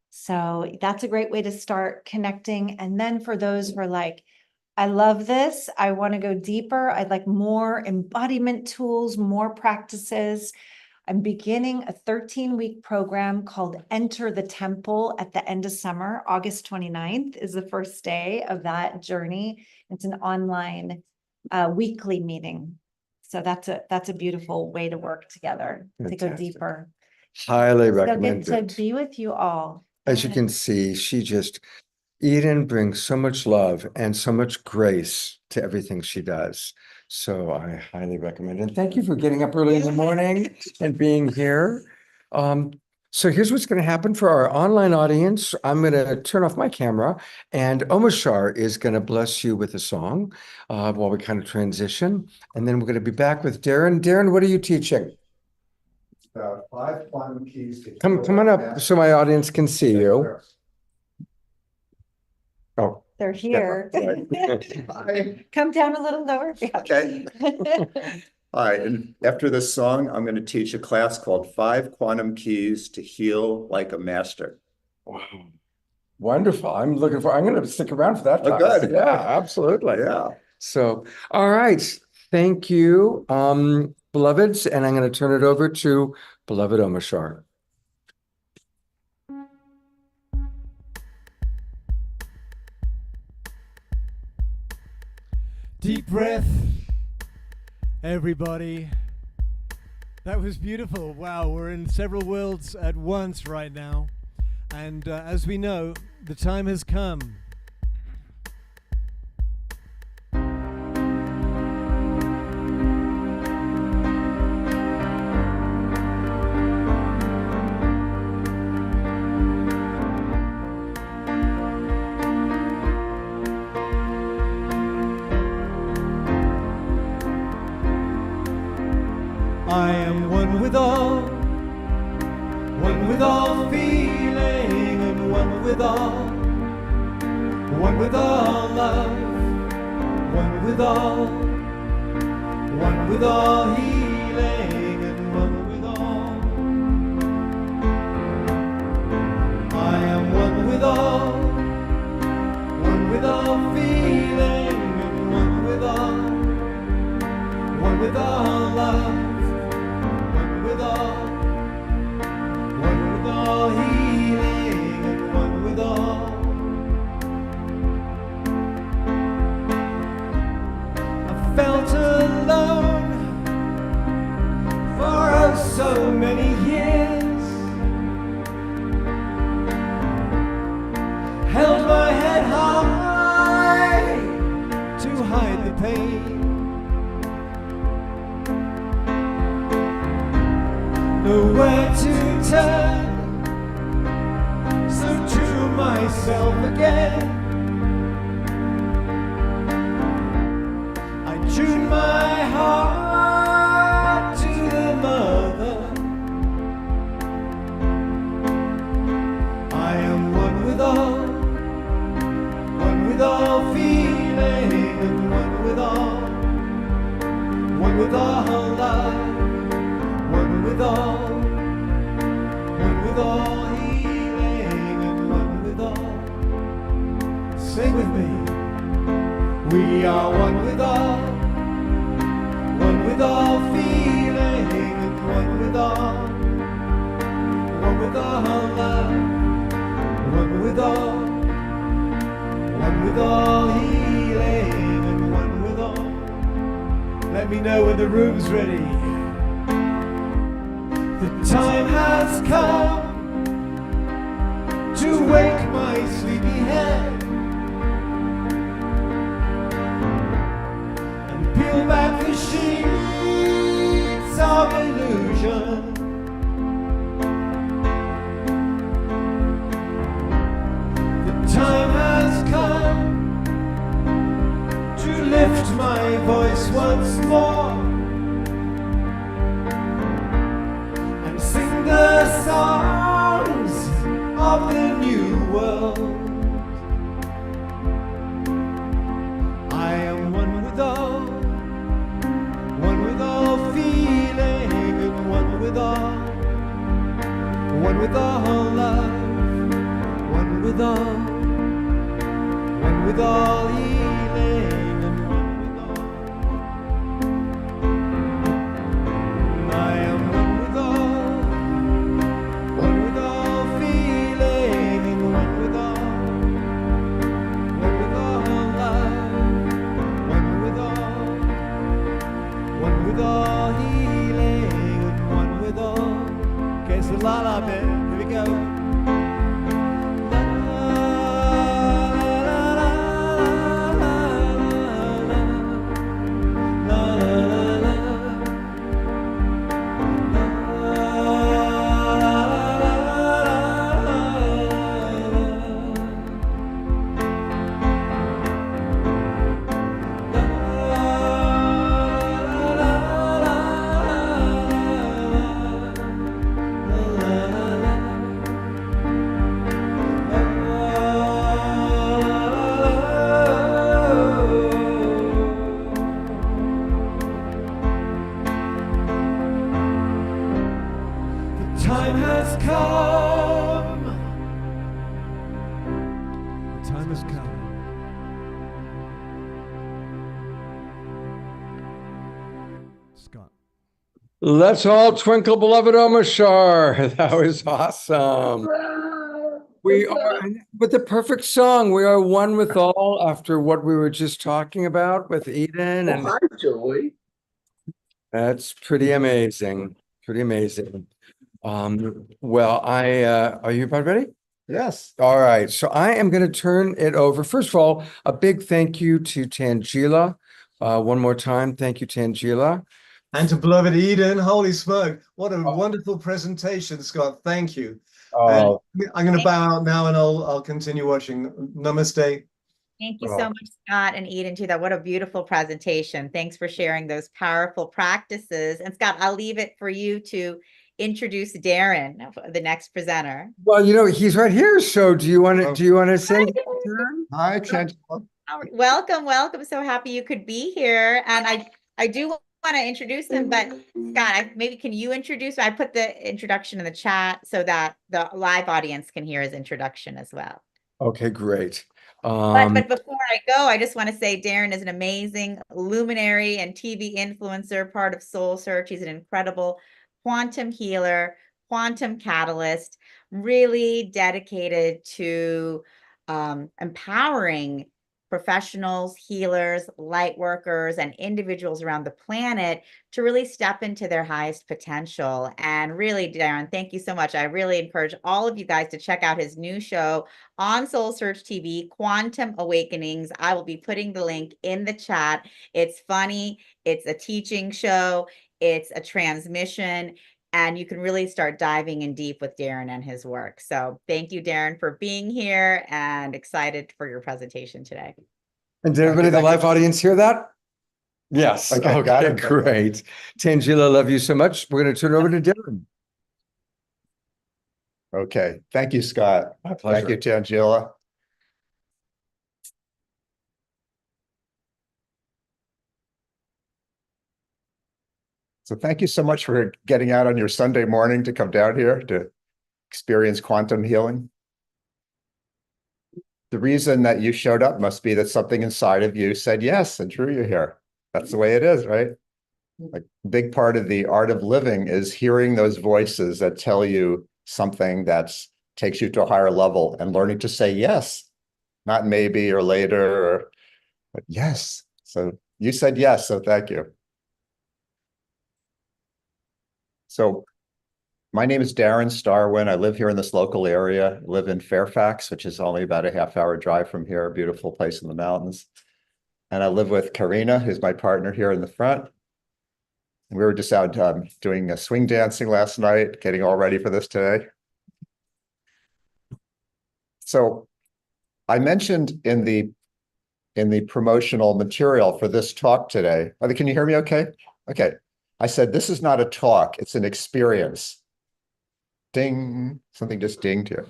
[SPEAKER 7] So that's a great way to start connecting. And then for those who are like, I love this, I want to go deeper, I'd like more embodiment tools, more practices. I'm beginning a 13-week program called Enter the Temple at the end of summer. August 29th is the first day of that journey. It's an online weekly meeting. So that's a beautiful way to work together, to go
[SPEAKER 4] Fantastic.
[SPEAKER 7] deeper.
[SPEAKER 4] Highly
[SPEAKER 7] So good
[SPEAKER 4] recommend
[SPEAKER 7] to
[SPEAKER 4] it.
[SPEAKER 7] be with you all.
[SPEAKER 4] As you can see, Eden brings so much love and so much grace to everything she does. So I highly recommend it. And thank you for getting up early in the morning and being here. So here's what's going to happen for our online audience. I'm going to turn off my camera, and Omashar is going to bless you with a song while we kind of transition. And then we're going to be back with Darren. Darren, what are you teaching?
[SPEAKER 1] 5 quantum keys to
[SPEAKER 4] Come on up so my audience can see you. Oh,
[SPEAKER 7] They're here.
[SPEAKER 9] Hi.
[SPEAKER 7] Come down a little lower.
[SPEAKER 9] Okay. Hi, and after this song, I'm going to teach a class called 5 Quantum Keys to Heal Like a Master.
[SPEAKER 4] wow. Wonderful. I'm going to stick around for that
[SPEAKER 9] Oh,
[SPEAKER 4] class.
[SPEAKER 9] good.
[SPEAKER 4] Yeah, absolutely.
[SPEAKER 9] Yeah.
[SPEAKER 4] So, all right. Thank you, beloveds. And I'm going to turn it over to beloved Omashar.
[SPEAKER 5] Deep breath, everybody. That was beautiful. Wow, we're in several worlds at once right now. And as we know, the time has come. I am one with all feeling, and one with all love, one with all healing, and one with all. I am one with all feeling, and one with all love. One with all healing, and one with all. I felt alone for oh so many years. Held my head high to hide the pain. Nowhere to turn, so to myself again. I tune my heart to the mother. I am one with all feeling, and one with all love. One with all healing, and one with all. Sing with me. We are one with all feeling, and one with all love, one with all healing, and one with all. Let me know when the room's ready. The time has come to wake my sleepy head and peel back the sheets of illusion. The time has come to lift my voice once more, the songs of the new world. all healing and one with all. I am one with all feeling and one with all love, one with all healing and one with all. Okay, so la la bit, here we go. The time has come. The time has come. Scott.
[SPEAKER 4] Let's all twinkle, beloved Omashar. That was awesome. We are with the perfect song. We are one with all after what we were just talking about with Eden. And
[SPEAKER 10] Hi, Joey.
[SPEAKER 4] that's pretty amazing. Pretty amazing. Well, are you about ready?
[SPEAKER 9] Yes.
[SPEAKER 4] All right. So I am going to turn it over. First of all, a big thank you to Tangela. One more time. Thank you, Tangela.
[SPEAKER 1] And to beloved Eden, holy smoke, what a wonderful presentation, Scott. Thank you. And
[SPEAKER 4] Oh,
[SPEAKER 1] I'm going to bow out now and I'll continue watching. Namaste.
[SPEAKER 3] Thank you
[SPEAKER 4] Oh.
[SPEAKER 3] so much, Scott and Eden, too. That what a beautiful presentation. Thanks for sharing those powerful practices. And Scott, I'll leave it for you to introduce Darren, the next presenter.
[SPEAKER 4] Well, he's right here. So do you want to say anything?
[SPEAKER 9] Hi, Chen.
[SPEAKER 3] Welcome, welcome. So happy you could be here. And I do want to introduce him, but Scott, maybe can you introduce? I put the introduction in the chat so that the live audience can hear his introduction as well.
[SPEAKER 4] Okay, great.
[SPEAKER 3] But before I go, I just want to say Darren is an amazing luminary and TV influencer, part of Soul Search. He's an incredible quantum healer, quantum catalyst, really dedicated to empowering professionals, healers, light workers, and individuals around the planet to really step into their highest potential. And really, Darren, thank you so much. I really encourage all of you guys to check out his new show on Soul Search TV, Quantum Awakenings. I will be putting the link in the chat. It's funny, it's a teaching show, it's a transmission, and you can really start diving in deep with Darren and his work. So thank you, Darren, for being here and excited for your presentation today.
[SPEAKER 4] And did everybody in the live audience hear that? Yes.
[SPEAKER 9] Okay, got it.
[SPEAKER 4] Great. Tangela, love you so much. We're going to turn it over to Darren.
[SPEAKER 9] Okay. Thank you, Scott.
[SPEAKER 4] My pleasure.
[SPEAKER 9] Thank you, Tangela. So thank you so much for getting out on your Sunday morning to come down here to experience quantum healing. The reason that you showed up must be that something inside of you said yes and drew you here. That's the way it is, right? A big part of the art of living is hearing those voices that tell you something that takes you to a higher level and learning to say yes, not maybe or later, but yes. So you said yes, so thank you. So my name is Darren Starwin. I live here in this local area. I live in Fairfax, which is only about a half-hour drive from here, a beautiful place in the mountains. And I live with Karina, who's my partner here in the front. And we were just out doing swing dancing last night, getting all ready for this today. So I mentioned in the promotional material for this talk today, can you hear me okay? Okay. I said, this is not a talk, it's an experience. Ding, something just dinged here.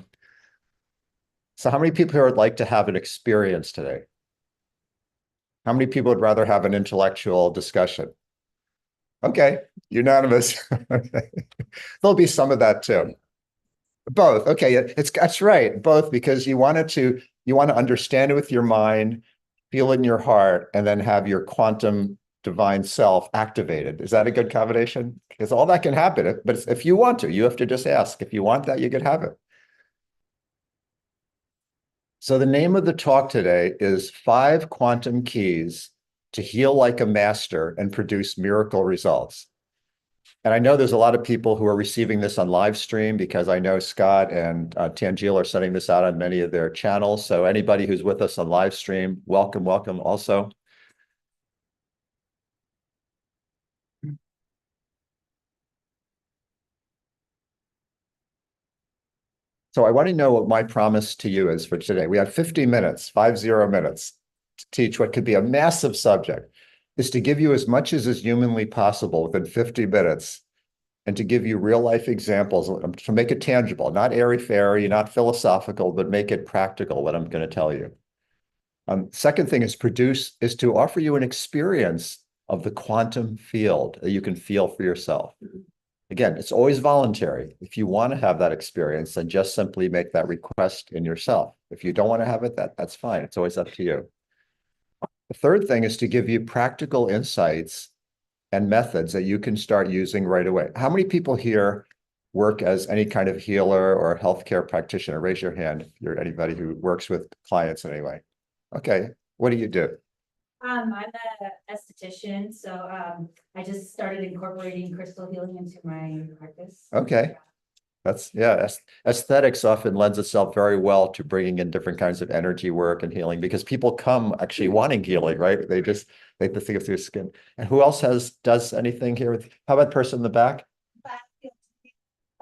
[SPEAKER 9] So how many people here would like to have an experience today? How many people would rather have an intellectual discussion? Okay, unanimous. There'll be some of that too. Both, okay, that's right, both, because you want to understand it with your mind, feel in your heart, and then have your quantum divine self activated. Is that a good combination? Because all that can happen, but if you want to, you have to just ask. If you want that, you could have it. So the name of the talk today is 5 Quantum Keys to Heal Like a Master and Produce Miracle Results. And I know there's a lot of people who are receiving this on live stream because I know Scott and Tanjil are sending this out on many of their channels. So anybody who's with us on live stream, welcome, welcome also. So I want to know what my promise to you is for today. We have 50 minutes, 50 minutes to teach what could be a massive subject, is to give you as much as is humanly possible within 50 minutes and to give you real life examples, to make it tangible, not airy-fairy, not philosophical, but make it practical, what I'm going to tell you. Second thing is to offer you an experience of the quantum field that you can feel for yourself. Again, it's always voluntary. If you want to have that experience, then just simply make that request in yourself. If you don't want to have it, that's fine. It's always up to you. The third thing is to give you practical insights and methods that you can start using right away. How many people here work as any kind of healer or healthcare practitioner? Raise your hand if you're anybody who works with clients in any way. Okay, what do you do?
[SPEAKER 10] I'm an esthetician, so I just started incorporating crystal healing into my practice.
[SPEAKER 9] Okay. Aesthetics often lends itself very well to bringing in different kinds of energy work and healing because people come actually wanting healing, right? They think of through skin. And who else does anything here? How about person in the back?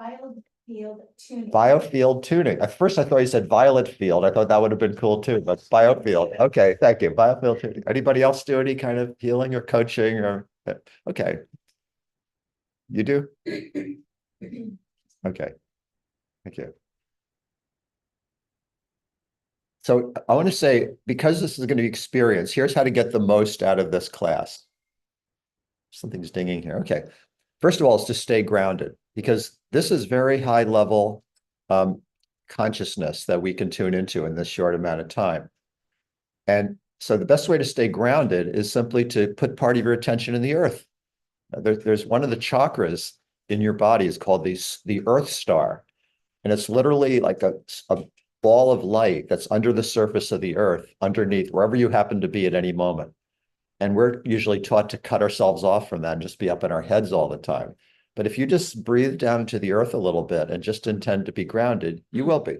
[SPEAKER 10] Biofield tuning.
[SPEAKER 9] Biofield tuning. At first I thought you said violet field. I thought that would have been cool too, but biofield. Okay, thank you. Biofield tuning. Anybody else do any kind of healing or coaching or okay. You do? Okay. Thank you. So I want to say, because this is going to be experience, here's how to get the most out of this class. Something's dinging here. Okay. First of all, is to stay grounded, because this is very high level consciousness that we can tune into in this short amount of time. And so the best way to stay grounded is simply to put part of your attention in the earth. There's one of the chakras in your body is called the Earth Star. And it's literally like a ball of light that's under the surface of the earth, underneath, wherever you happen to be at any moment. And we're usually taught to cut ourselves off from that and just be up in our heads all the time. But if you just breathe down to the earth a little bit and just intend to be grounded, you will be.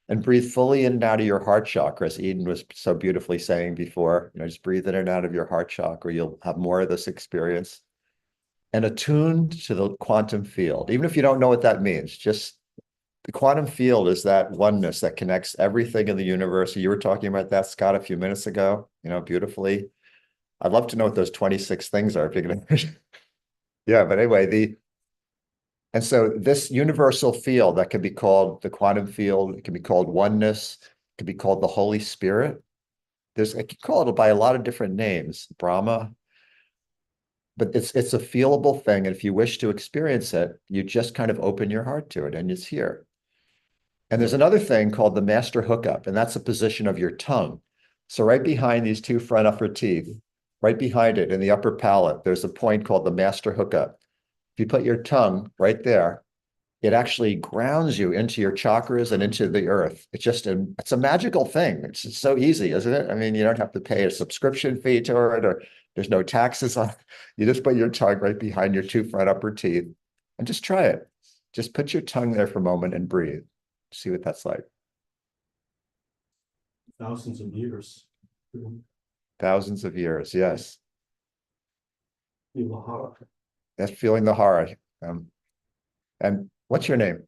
[SPEAKER 9] And breathe fully in and out of your heart chakra, as Eden was so beautifully saying before, just breathe in and out of your heart chakra. You'll have more of this experience. And attuned to the quantum field, even if you don't know what that means, just the quantum field is that oneness that connects everything in the universe. You were talking about that, Scott, a few minutes ago, beautifully. I'd love to know what those 26 things are. If you're gonna... Yeah, but anyway, and so this universal field that can be called the quantum field, it can be called oneness, it can be called the Holy Spirit. I can call it by a lot of different names, Brahma, but it's a feelable thing. And if you wish to experience it, you just kind of open your heart to it and it's here. And there's another thing called the master hookup, and that's a position of your tongue. So right behind these 2 front upper teeth, right behind it in the upper palate, there's a point called the master hookup. If you put your tongue right there, it actually grounds you into your chakras and into the earth. It's a magical thing. It's so easy, isn't it? I mean, you don't have to pay a subscription fee to it, or there's no taxes on it. You just put your tongue right behind your 2 front upper teeth and just try it. Just put your tongue there for a moment and breathe. See what that's like.
[SPEAKER 5] Thousands of years.
[SPEAKER 9] Thousands of years, yes.
[SPEAKER 5] Feel the heart.
[SPEAKER 9] That's feeling the horror. And what's your name?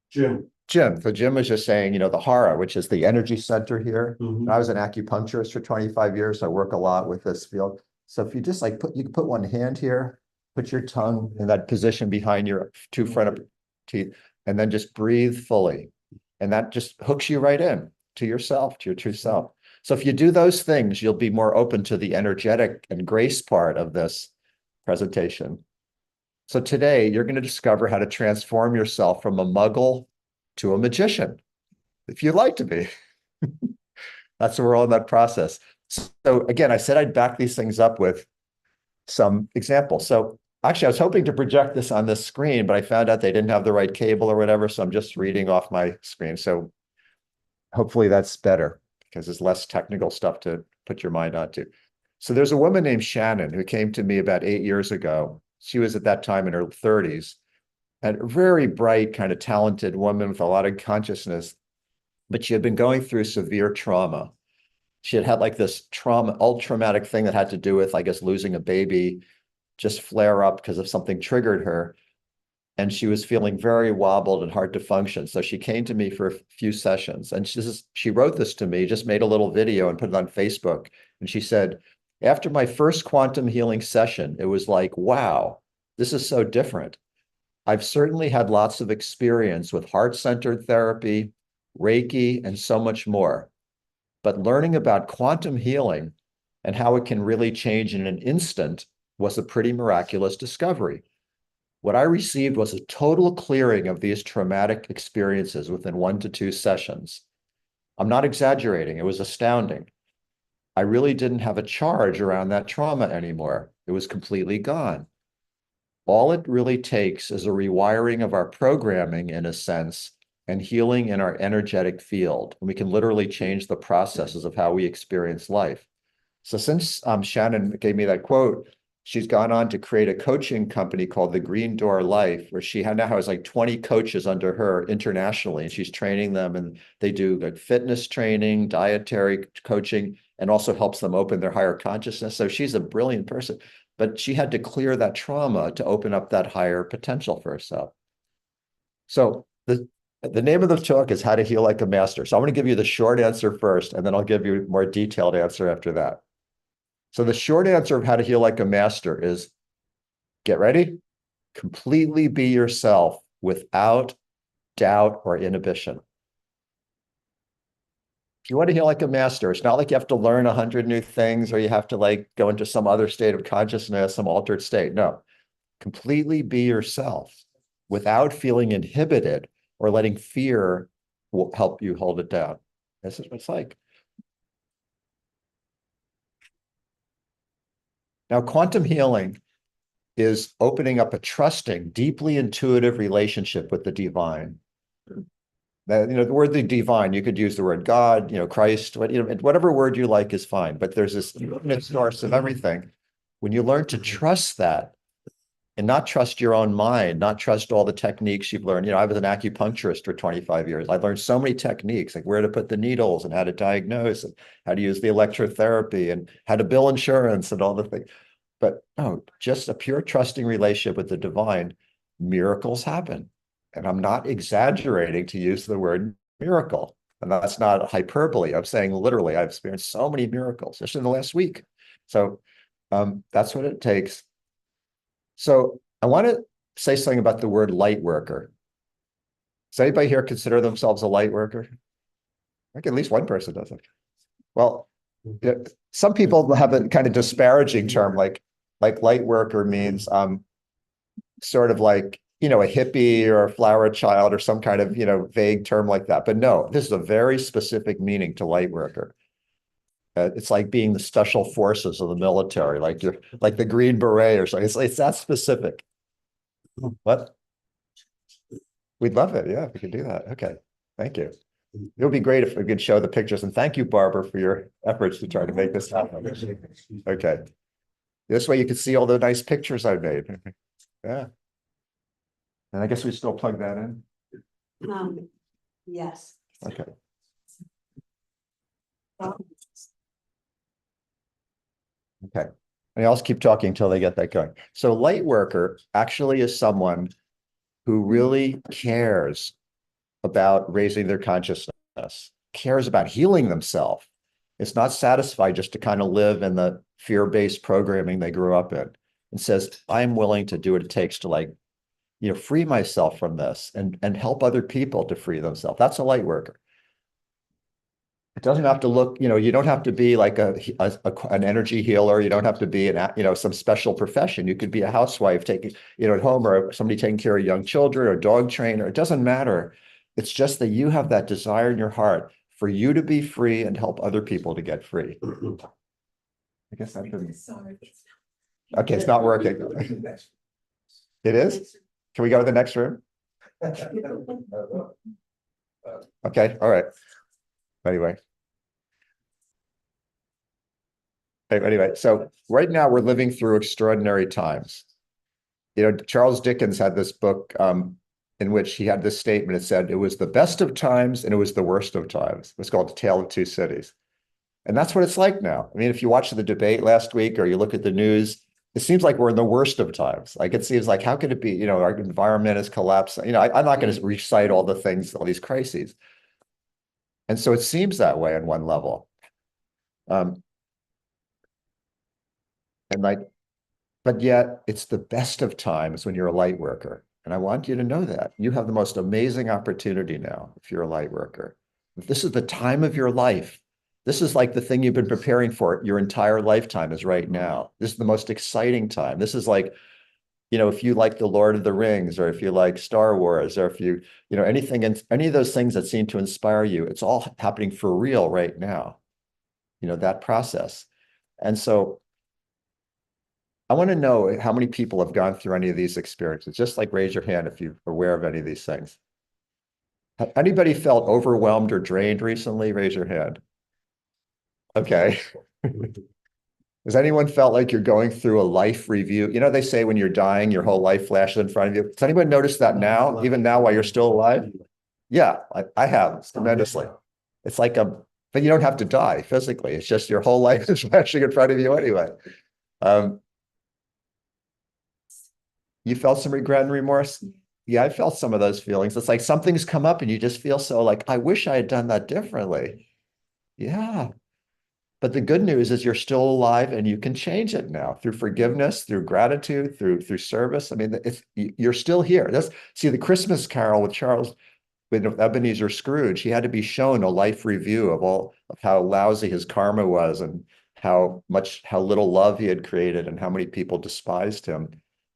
[SPEAKER 5] Jim.
[SPEAKER 9] Jim. So Jim was just saying, the hara, which is the energy center here.
[SPEAKER 5] Mhm.
[SPEAKER 9] I was an acupuncturist for 25 years. So I work a lot with this field. So if you just you can put one hand here, put your tongue in that position behind your 2 front upper teeth, and then just breathe fully. And that just hooks you right in to yourself, to your true self. So if you do those things, you'll be more open to the energetic and grace part of this presentation. So today you're going to discover how to transform yourself from a muggle to a magician, if you'd like to be. That's where we're all in that process. So again, I said I'd back these things up with some examples. So actually, I was hoping to project this on this screen, but I found out they didn't have the right cable or whatever, so I'm just reading off my screen. So hopefully that's better because there's less technical stuff to put your mind onto. So there's a woman named Shannon who came to me about 8 years ago. She was at that time in her 30s, and a very bright, kind of talented woman with a lot of consciousness, but she had been going through severe trauma. She had had like this trauma, all traumatic thing that had to do with, I guess, losing a baby, just flare up because of something triggered her. And she was feeling very wobbled and hard to function. So she came to me for a few sessions, and she wrote this to me, just made a little video and put it on Facebook. And she said, after my first quantum healing session, it was like, wow, this is so different. I've certainly had lots of experience with heart-centered therapy, Reiki, and so much more. But learning about quantum healing and how it can really change in an instant was a pretty miraculous discovery. What I received was a total clearing of these traumatic experiences within 1 to 2 sessions. I'm not exaggerating. It was astounding. I really didn't have a charge around that trauma anymore. It was completely gone. All it really takes is a rewiring of our programming, in a sense, and healing in our energetic field. And we can literally change the processes of how we experience life. So since Shannon gave me that quote, she's gone on to create a coaching company called the Green Door Life, where she now has like 20 coaches under her internationally, and she's training them, and they do like fitness training, dietary coaching, and also helps them open their higher consciousness. So she's a brilliant person, but she had to clear that trauma to open up that higher potential for herself. So the name of the talk is How to Heal Like a Master. So I'm going to give you the short answer first, and then I'll give you a more detailed answer after that. So the short answer of how to heal like a master is, get ready, completely be yourself without doubt or inhibition. If you want to heal like a master, it's not like you have to learn 100 new things or you have to like go into some other state of consciousness, some altered state. No, completely be yourself without feeling inhibited or letting fear will help you hold it down. This is what it's like. Now, quantum healing is opening up a trusting, deeply intuitive relationship with the divine. That, the word the divine, you could use the word God, Christ, whatever word you like is fine. But there's this infinite source of everything. When you learn to trust that and not trust your own mind, not trust all the techniques you've learned. I was an acupuncturist for 25 years. I learned so many techniques, like where to put the needles and how to diagnose and how to use the electrotherapy and how to bill insurance and all the things. But no, just a pure trusting relationship with the divine, miracles happen. And I'm not exaggerating to use the word miracle. And that's not hyperbole. I'm saying literally, I've experienced so many miracles just in the last week. So that's what it takes. So I want to say something about the word light worker. Does anybody here consider themselves a light worker? I think at least one person does it. Well, some people have a kind of disparaging term, like light worker means sort of like, a hippie or a flower child or some kind of, vague term like that. But no, this is a very specific meaning to light worker. It's like being the special forces of the military, like you're like the Green Beret or something. It's that specific. What? We'd love it. Yeah, if we could do that. Okay. Thank you. It would be great if we could show the pictures. And thank you, Barbara, for your efforts to try to make this happen. Okay. This way you can see all the nice pictures I made. Yeah. And I guess we still plug that in.
[SPEAKER 10] Yes.
[SPEAKER 9] Okay. Okay. And I'll just keep talking until they get that going. So light worker actually is someone who really cares about raising their consciousness, cares about healing themselves. It's not satisfied just to kind of live in the fear-based programming they grew up in, and says, I'm willing to do what it takes to free myself from this and help other people to free themselves. That's a light worker. It doesn't have to look, you don't have to be like an energy healer. You don't have to be some special profession. You could be a housewife taking, at home, or somebody taking care of young children, or a dog trainer. It doesn't matter. It's just that you have that desire in your heart for you to be free and help other people to get free. I guess that didn't. Okay, it's not working. It is? Can we go to the next room? Okay, all right. Anyway. Anyway, so right now we're living through extraordinary times. You know, Charles Dickens had this book in which he had this statement. It said, it was the best of times and it was the worst of times. It was called The Tale of Two Cities. And that's what it's like now. I mean, if you watch the debate last week or you look at the news, it seems like we're in the worst of times. Like it seems like, how could it be? You know, our environment is collapsing. You know, I'm not going to recite all the things, all these crises. And so it seems that way on one level. And like, but yet it's the best of times when you're a light worker. And I want you to know that you have the most amazing opportunity now if you're a light worker. This is the time of your life. This is like the thing you've been preparing for your entire lifetime is right now. This is the most exciting time. This is like, you know, if you like the Lord of the Rings, or if you like Star Wars, or if you know, anything, and any of those things that seem to inspire you, it's all happening for real right now, you know, that process. And so I want to know how many people have gone through any of these experiences. Just like raise your hand if you're aware of any of these things. Anybody felt overwhelmed or drained recently? Raise your hand. Okay. Has anyone felt like you're going through a life review? You know, they say when you're dying, your whole life flashes in front of you. Does anyone notice that now, even now while you're still alive? Yeah, I have tremendously. It's like but you don't have to die physically. It's just your whole life is flashing in front of you anyway. You felt some regret and remorse? Yeah, I felt some of those feelings. It's like something's come up and you just feel so like, I wish I had done that differently. Yeah. But the good news is you're still alive and you can change it now through forgiveness, through gratitude, through service. I mean, you're still here. See, the Christmas Carol with Ebenezer Scrooge, he had to be shown a life review of how lousy his karma was and how little love he had created and how many people despised him.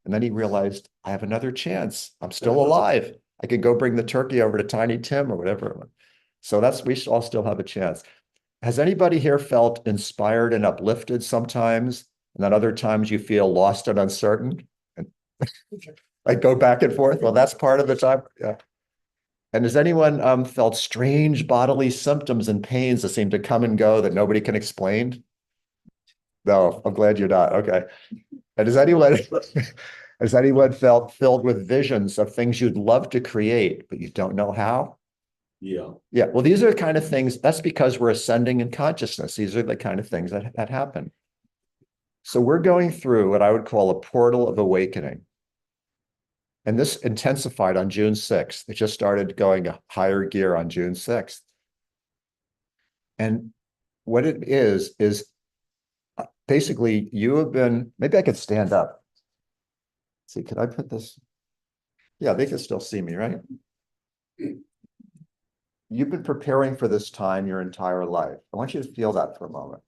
[SPEAKER 9] And then he realized, I have another chance. I'm still alive. I could go bring the turkey over to Tiny Tim or whatever. So we all still have a chance. Has anybody here felt inspired and uplifted sometimes, and then other times you feel lost and uncertain? And like go back and forth? Well, that's part of the time. Yeah. And has anyone felt strange bodily symptoms and pains that seem to come and go that nobody can explain? No, I'm glad you're not. Okay. And has anyone felt filled with visions of things you'd love to create, but you don't know how?
[SPEAKER 8] Yeah.
[SPEAKER 9] Yeah. Well, these are the kind of things, that's because we're ascending in consciousness. These are the kind of things that happen. So we're going through what I would call a portal of awakening. And this intensified on June 6th. It just started going a higher gear on June 6th. And what it is basically you have been, maybe I could stand up. Let's see, could I put this? Yeah, they can still see me, right? You've been preparing for this time your entire life. I want you to feel that for a moment.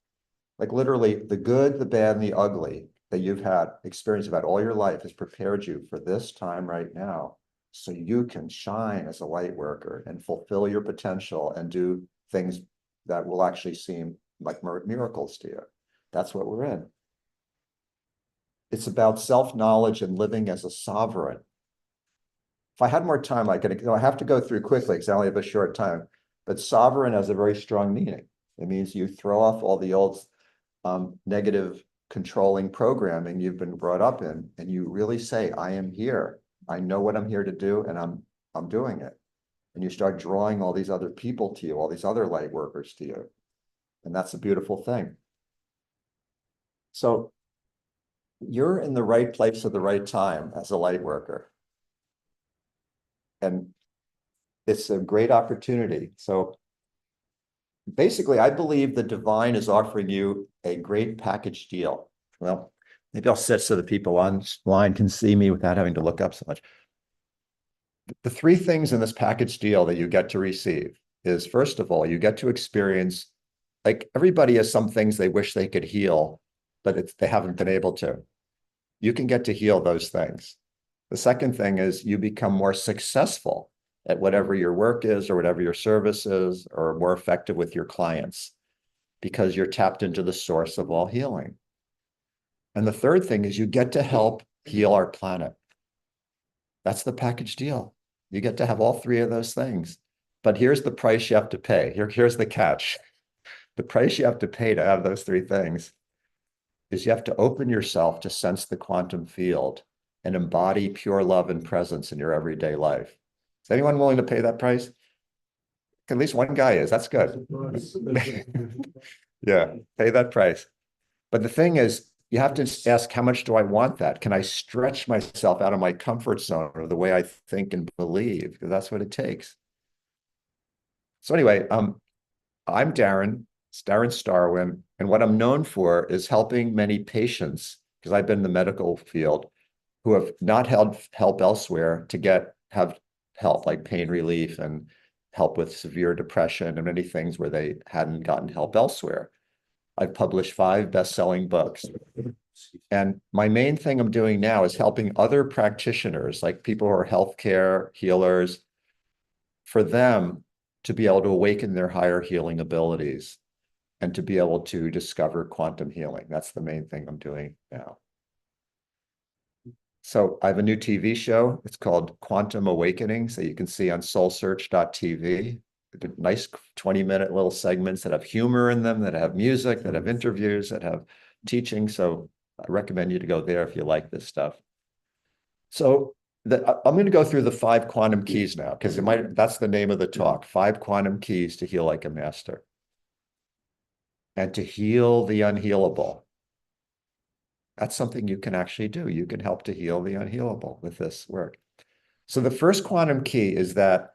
[SPEAKER 9] Like literally the good, the bad, and the ugly that you've had experience about all your life has prepared you for this time right now. So you can shine as a light worker and fulfill your potential and do things that will actually seem like miracles to you. That's what we're in. It's about self-knowledge and living as a sovereign. If I had more time, I have to go through quickly because I only have a short time, but sovereign has a very strong meaning. It means you throw off all the old negative controlling programming you've been brought up in, and you really say, I am here. I know what I'm here to do, and I'm doing it. And you start drawing all these other people to you, all these other light workers to you. And that's a beautiful thing. So you're in the right place at the right time as a light worker. And it's a great opportunity. So basically, I believe the divine is offering you a great package deal. Well, maybe I'll sit so the people online can see me without having to look up so much. The three things in this package deal that you get to receive is, first of all, you get to experience, like everybody has some things they wish they could heal, but they haven't been able to. You can get to heal those things. The second thing is you become more successful at whatever your work is or whatever your service is, or more effective with your clients. because you're tapped into the source of all healing. And the third thing is you get to help heal our planet. That's the package deal. You get to have all three of those things. But here's the price you have to pay. Here's the catch. The price you have to pay to have those three things is you have to open yourself to sense the quantum field and embody pure love and presence in your everyday life. Is anyone willing to pay that price? At least one guy is. That's good. Yeah, pay that price. But the thing is, you have to ask, how much do I want that? Can I stretch myself out of my comfort zone or the way I think and believe? Because that's what it takes. So anyway, I'm Darren. It's Darren Starwin. And what I'm known for is helping many patients, because I've been in the medical field, who have not had help elsewhere to have help like pain relief and help with severe depression and many things where they hadn't gotten help elsewhere. I've published 5 best-selling books. And my main thing I'm doing now is helping other practitioners, like people who are healthcare healers, for them to be able to awaken their higher healing abilities and to be able to discover quantum healing. That's the main thing I'm doing now. So I have a new TV show. It's called Quantum Awakening, that you can see on soulsearch.tv. Nice 20-minute little segments that have humor in them, that have music, that have interviews, that have teaching. So I recommend you to go there if you like this stuff. So I'm going to go through the 5 quantum keys now, because that's the name of the talk, 5 quantum keys to heal like a master. And to heal the unhealable. That's something you can actually do. You can help to heal the unhealable with this work. So the first quantum key is that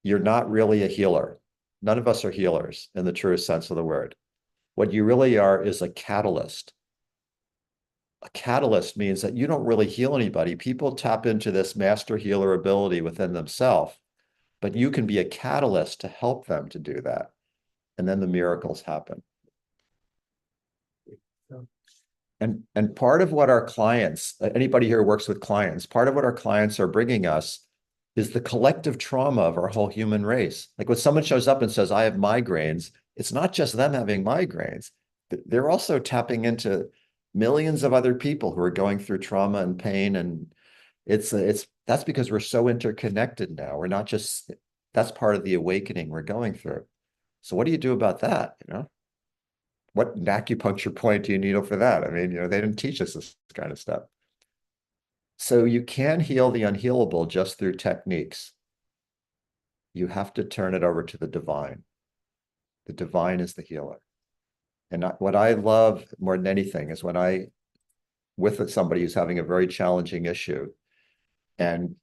[SPEAKER 9] you're not really a healer. None of us are healers in the truest sense of the word. What you really are is a catalyst. A catalyst means that you don't really heal anybody. People tap into this master healer ability within themselves, but you can be a catalyst to help them to do that. And then the miracles happen. And part of what our clients, anybody here who works with clients, part of what our clients are bringing us is the collective trauma of our whole human race. Like when someone shows up and says, I have migraines, it's not just them having migraines. They're also tapping into millions of other people who are going through trauma and pain. And that's because we're so interconnected now. We're not just, that's part of the awakening we're going through. So what do you do about that, you know? What acupuncture point do you needle for that? I mean, they didn't teach us this kind of stuff. So you can heal the unhealable just through techniques. You have to turn it over to the divine. The divine is the healer. And what I love more than anything is when with somebody who's having a very challenging issue, and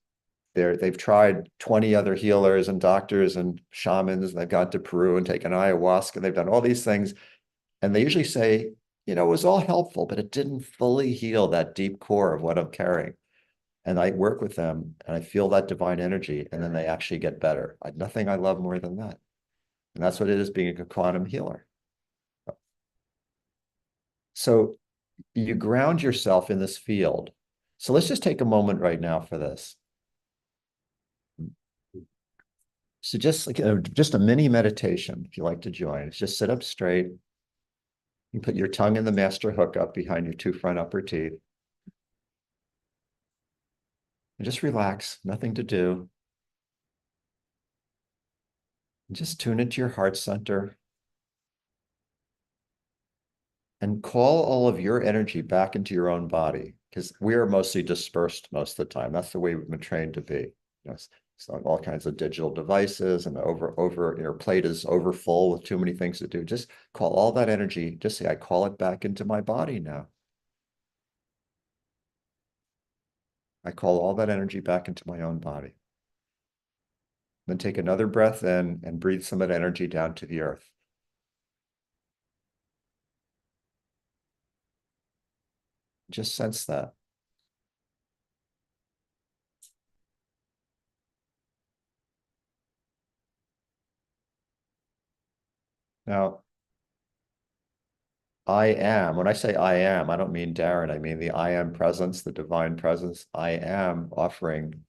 [SPEAKER 9] they've tried 20 other healers and doctors and shamans, and they've gone to Peru and taken ayahuasca, and they've done all these things. And they usually say, it was all helpful, but it didn't fully heal that deep core of what I'm carrying. And I work with them and I feel that divine energy, and then they actually get better. Nothing I love more than that. And that's what it is being a quantum healer. So you ground yourself in this field. So let's just take a moment right now for this. So just a mini meditation, if you like to join. It's just sit up straight. You put your tongue in the master hook up behind your 2 front upper teeth. And just relax, nothing to do. And just tune into your heart center. And call all of your energy back into your own body, because we are mostly dispersed most of the time. That's the way we've been trained to be. So all kinds of digital devices, and your plate is overfull with too many things to do. Just call all that energy, just say, I call it back into my body now. I call all that energy back into my own body. Then take another breath in and breathe some of that energy down to the earth. Just sense that. Now, when I say I am, I don't mean Darren, I mean the I am presence, the divine presence. I am offering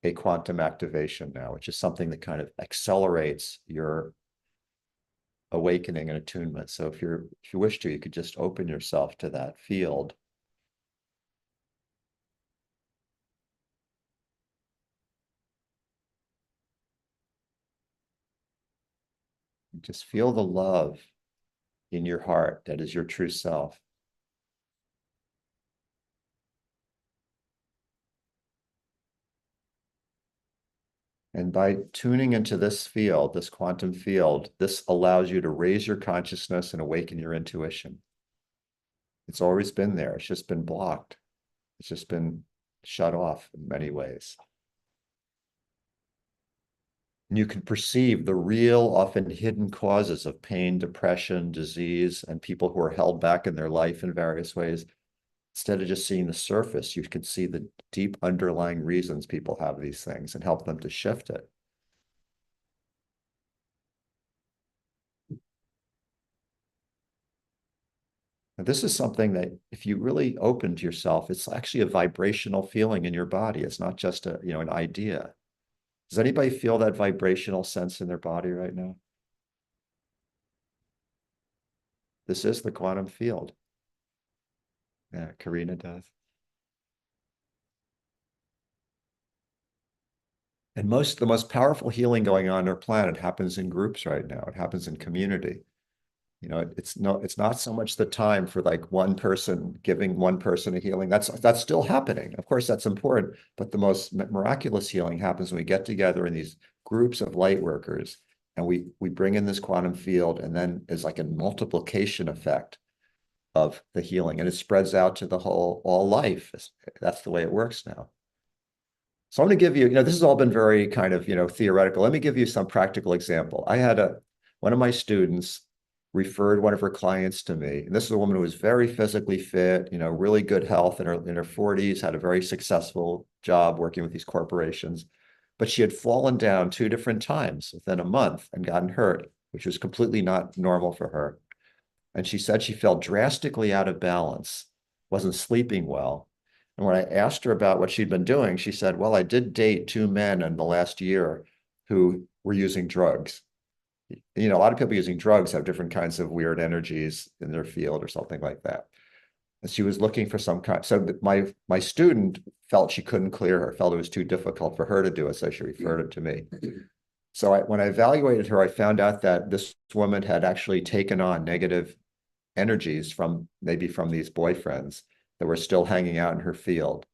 [SPEAKER 9] a quantum activation now, which is something that kind of accelerates your awakening and attunement. So if you wish to, you could just open yourself to that field. Just feel the love in your heart that is your true self. And by tuning into this field, this quantum field, this allows you to raise your consciousness and awaken your intuition. It's always been there. It's just been blocked. It's just been shut off in many ways. And you can perceive the real, often hidden causes of pain, depression, disease, and people who are held back in their life in various ways. Instead of just seeing the surface, you can see the deep underlying reasons people have these things and help them to shift it. And this is something that if you really open to yourself, it's actually a vibrational feeling in your body. It's not just an idea. Does anybody feel that vibrational sense in their body right now? This is the quantum field. Yeah, Karina does. And the most powerful healing going on our planet happens in groups right now. It happens in community. It's not so much the time for like one person giving one person a healing. That's still happening. Of course, that's important, but the most miraculous healing happens when we get together in these groups of light workers and we bring in this quantum field, and then there's like a multiplication effect of the healing, and it spreads out to all life. That's the way it works now. So I'm going to give you, this has all been very kind of, theoretical. Let me give you some practical example. I had one of my students referred one of her clients to me. And this is a woman who was very physically fit, really good health in her 40s, had a very successful job working with these corporations. But she had fallen down 2 different times within a month and gotten hurt, which was completely not normal for her. And she said she felt drastically out of balance, wasn't sleeping well. And when I asked her about what she'd been doing, she said, well, I did date 2 men in the last year who were using drugs. A lot of people using drugs have different kinds of weird energies in their field or something like that. And she was looking for some kind. So my student felt she couldn't clear her, felt it was too difficult for her to do it. So she referred it to me. So when I evaluated her, I found out that this woman had actually taken on negative energies from these boyfriends that were still hanging out in her field.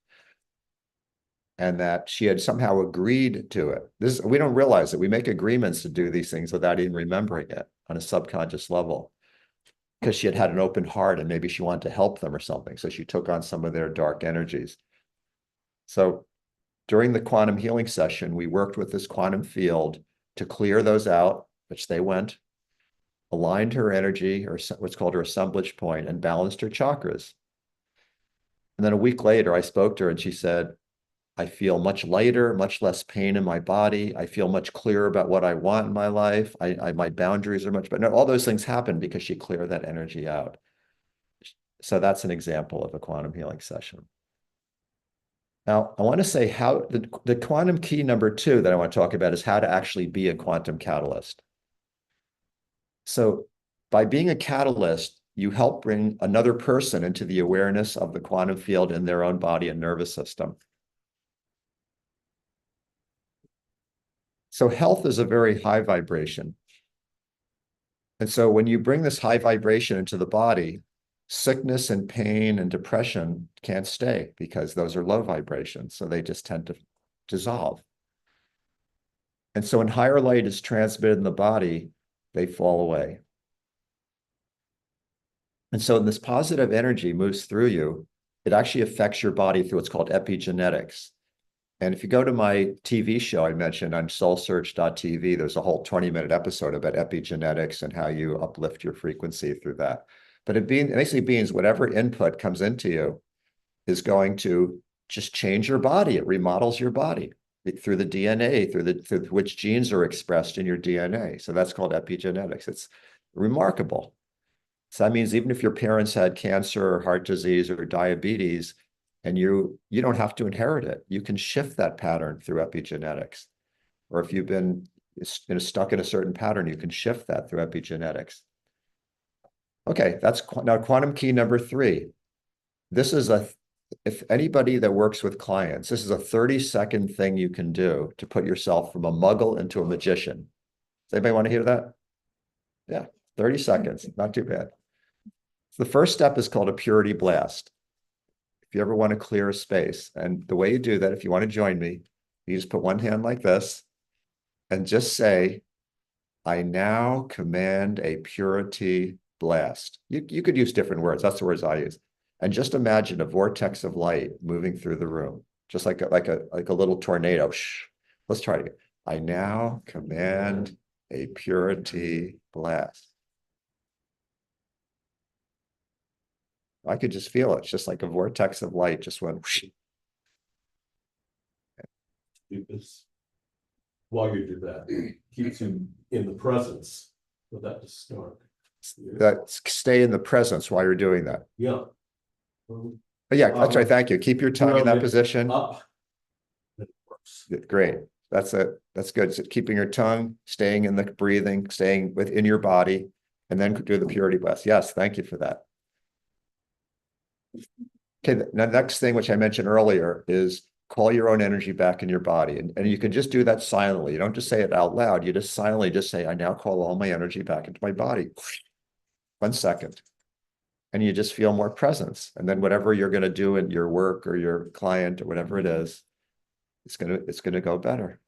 [SPEAKER 9] And that she had somehow agreed to it. We don't realize it. We make agreements to do these things without even remembering it on a subconscious level, because she had an open heart and maybe she wanted to help them or something. So she took on some of their dark energies. So during the quantum healing session, we worked with this quantum field to clear those out, which they went, aligned her energy, or what's called her assemblage point, and balanced her chakras. And then a week later, I spoke to her and she said, I feel much lighter, much less pain in my body. I feel much clearer about what I want in my life. My boundaries are much better. All those things happen because she cleared that energy out. So that's an example of a quantum healing session. Now, I want to say how the quantum key number 2 that I want to talk about is how to actually be a quantum catalyst. So by being a catalyst, you help bring another person into the awareness of the quantum field in their own body and nervous system. So health is a very high vibration. And so when you bring this high vibration into the body, sickness and pain and depression can't stay because those are low vibrations. So they just tend to dissolve. And so when higher light is transmitted in the body, they fall away. And so this positive energy moves through you. It actually affects your body through what's called epigenetics. And if you go to my TV show I mentioned on soulsearch.tv, there's a whole 20-minute episode about epigenetics and how you uplift your frequency through that. But it basically means whatever input comes into you is going to just change your body. It remodels your body through the DNA, through which genes are expressed in your DNA. So that's called epigenetics. It's remarkable. So that means even if your parents had cancer or heart disease or diabetes, and you don't have to inherit it. You can shift that pattern through epigenetics. Or if you've been is stuck in a certain pattern, you can shift that through epigenetics. Okay, that's now quantum key number 3. This is if anybody that works with clients, this is a 30-second thing you can do to put yourself from a muggle into a magician. Does anybody want to hear that? Yeah, 30 seconds, not too bad. So the first step is called a purity blast. If you ever want to clear a space, and the way you do that, if you want to join me, you just put one hand like this and just say, I now command a purity blast. You could use different words. That's the words I use. And just imagine a vortex of light moving through the room, just like a little tornado. Shh. Let's try it again. I now command a purity blast. I could just feel it. It's just like a vortex of light just went. Whoosh.
[SPEAKER 11] Because while you do that, keeps you in the presence of that to start.
[SPEAKER 9] Stay in the presence while you're doing that.
[SPEAKER 11] Yeah.
[SPEAKER 9] But yeah, that's right. Thank you. Keep your tongue in that position.
[SPEAKER 11] Up. It works.
[SPEAKER 9] Great. That's it. That's good. So keeping your tongue, staying in the breathing, staying within your body, and then do the purity blast. Yes, thank you for that. Okay, the next thing, which I mentioned earlier, is call your own energy back in your body. And you can just do that silently. You don't just say it out loud. You just silently just say, I now call all my energy back into my body. 1 second. And you just feel more presence. And then whatever you're going to do in your work or your client or whatever it is, it's gonna go better.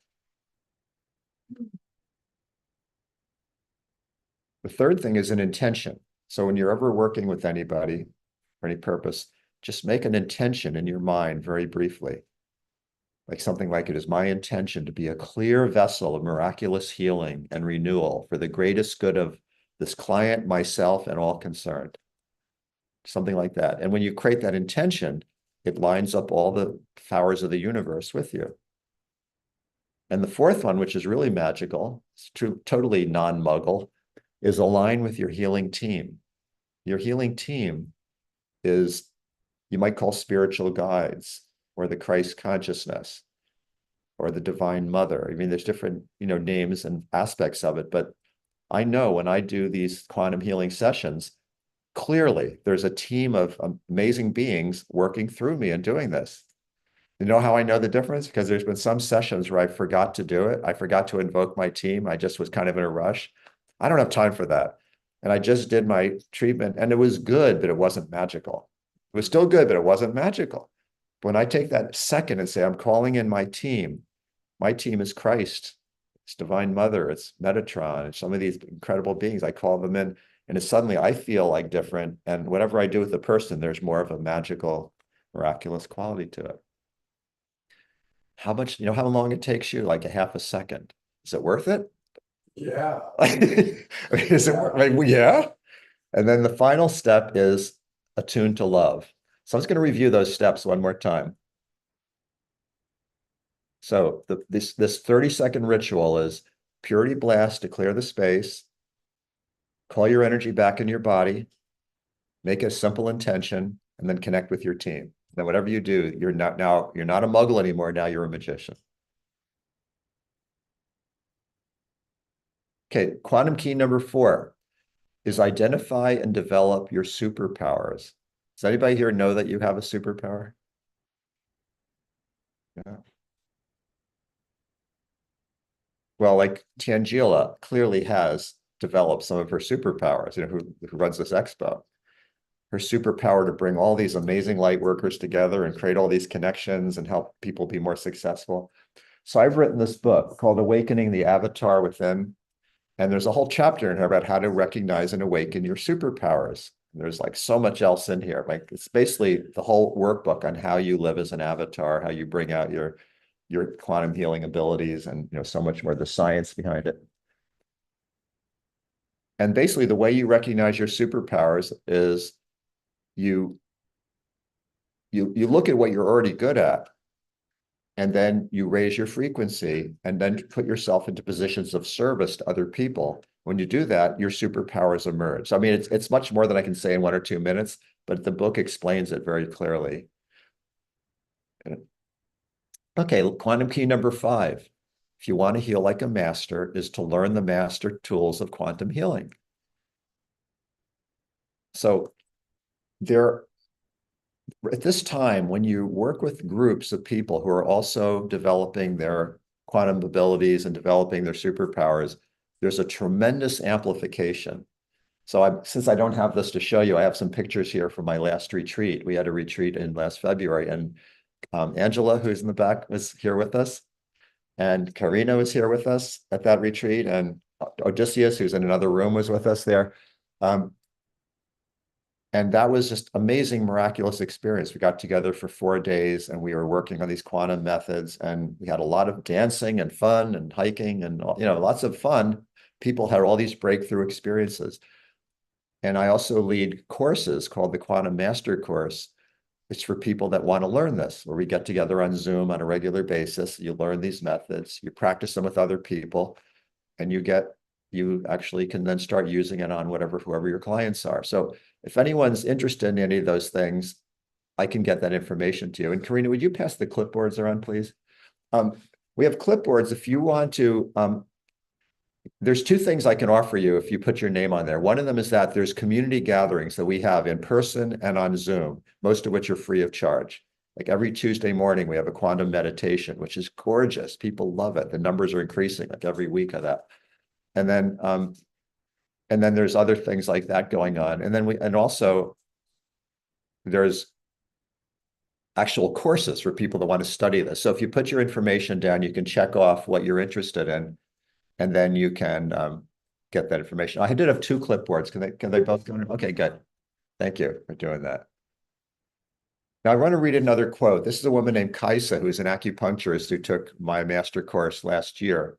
[SPEAKER 9] The third thing is an intention. So when you're ever working with anybody for any purpose, just make an intention in your mind very briefly. Like something like, it is my intention to be a clear vessel of miraculous healing and renewal for the greatest good of this client, myself, and all concerned. Something like that. And when you create that intention, it lines up all the powers of the universe with you. And the fourth one, which is really magical, it's totally non-muggle, is align with your healing team. Your healing team is, you might call spiritual guides, or the Christ consciousness, or the Divine Mother. I mean, there's different, names and aspects of it, but I know when I do these quantum healing sessions, clearly there's a team of amazing beings working through me and doing this. You know how I know the difference? Because there's been some sessions where I forgot to do it. I forgot to invoke my team. I just was kind of in a rush. I don't have time for that. And I just did my treatment and it was good, but it wasn't magical. It was still good, but it wasn't magical. When I take that second and say, I'm calling in my team is Christ, it's Divine Mother, it's Metatron, it's some of these incredible beings. I call them in, and it's suddenly I feel like different. And whatever I do with the person, there's more of a magical, miraculous quality to it. How much, how long it takes you? Like a half a second. Is it worth it?
[SPEAKER 11] Yeah.
[SPEAKER 9] Is it, yeah. And then the final step is attune to love. So I'm just going to review those steps one more time. So this 30-second ritual is purity blast to clear the space, call your energy back in your body, make a simple intention, and then connect with your team. Then whatever you do, you're not a muggle anymore. Now you're a magician. Okay, quantum key number 4 is identify and develop your superpowers. Does anybody here know that you have a superpower? Yeah. Well, like Tangela clearly has developed some of her superpowers, who runs this expo. Her superpower to bring all these amazing light workers together and create all these connections and help people be more successful. So I've written this book called Awakening the Avatar Within. And there's a whole chapter in here about how to recognize and awaken your superpowers. And there's like so much else in here. Like it's basically the whole workbook on how you live as an avatar, how you bring out your quantum healing abilities, and so much more the science behind it. And basically the way you recognize your superpowers is you look at what you're already good at, and then you raise your frequency and then put yourself into positions of service to other people. When you do that, your superpowers emerge. So, I mean, it's much more than I can say in 1 or 2 minutes, but the book explains it very clearly. Okay, quantum key number 5. if you want to heal like a master, is to learn the master tools of quantum healing. So there, at this time, when you work with groups of people who are also developing their quantum abilities and developing their superpowers, there's a tremendous amplification. So since I don't have this to show you, I have some pictures here from my last retreat. We had a retreat in last February, and Angela, who's in the back, was here with us. And Karina was here with us at that retreat. And Odysseus, who's in another room, was with us there. And that was just amazing, miraculous experience. We got together for 4 days and we were working on these quantum methods, and we had a lot of dancing and fun and hiking and, lots of fun. People had all these breakthrough experiences. And I also lead courses called the Quantum Master Course. It's for people that want to learn this, where we get together on Zoom on a regular basis. You learn these methods, you practice them with other people, and you actually can then start using it on whoever your clients are. So if anyone's interested in any of those things, I can get that information to you. And Karina, would you pass the clipboards around, please? We have clipboards. If you want to, there's 2 things I can offer you if you put your name on there. One of them is that there's community gatherings that we have in person and on Zoom, most of which are free of charge. Like every Tuesday morning, we have a quantum meditation, which is gorgeous. People love it. The numbers are increasing like every week of that. And then there's other things like that going on. And also there's actual courses for people that want to study this. So if you put your information down, you can check off what you're interested in, and then you can get that information. I did have 2 clipboards. Can they both go in? Okay, good. Thank you for doing that. Now I want to read another quote. This is a woman named Kaisa, who's an acupuncturist who took my master course last year.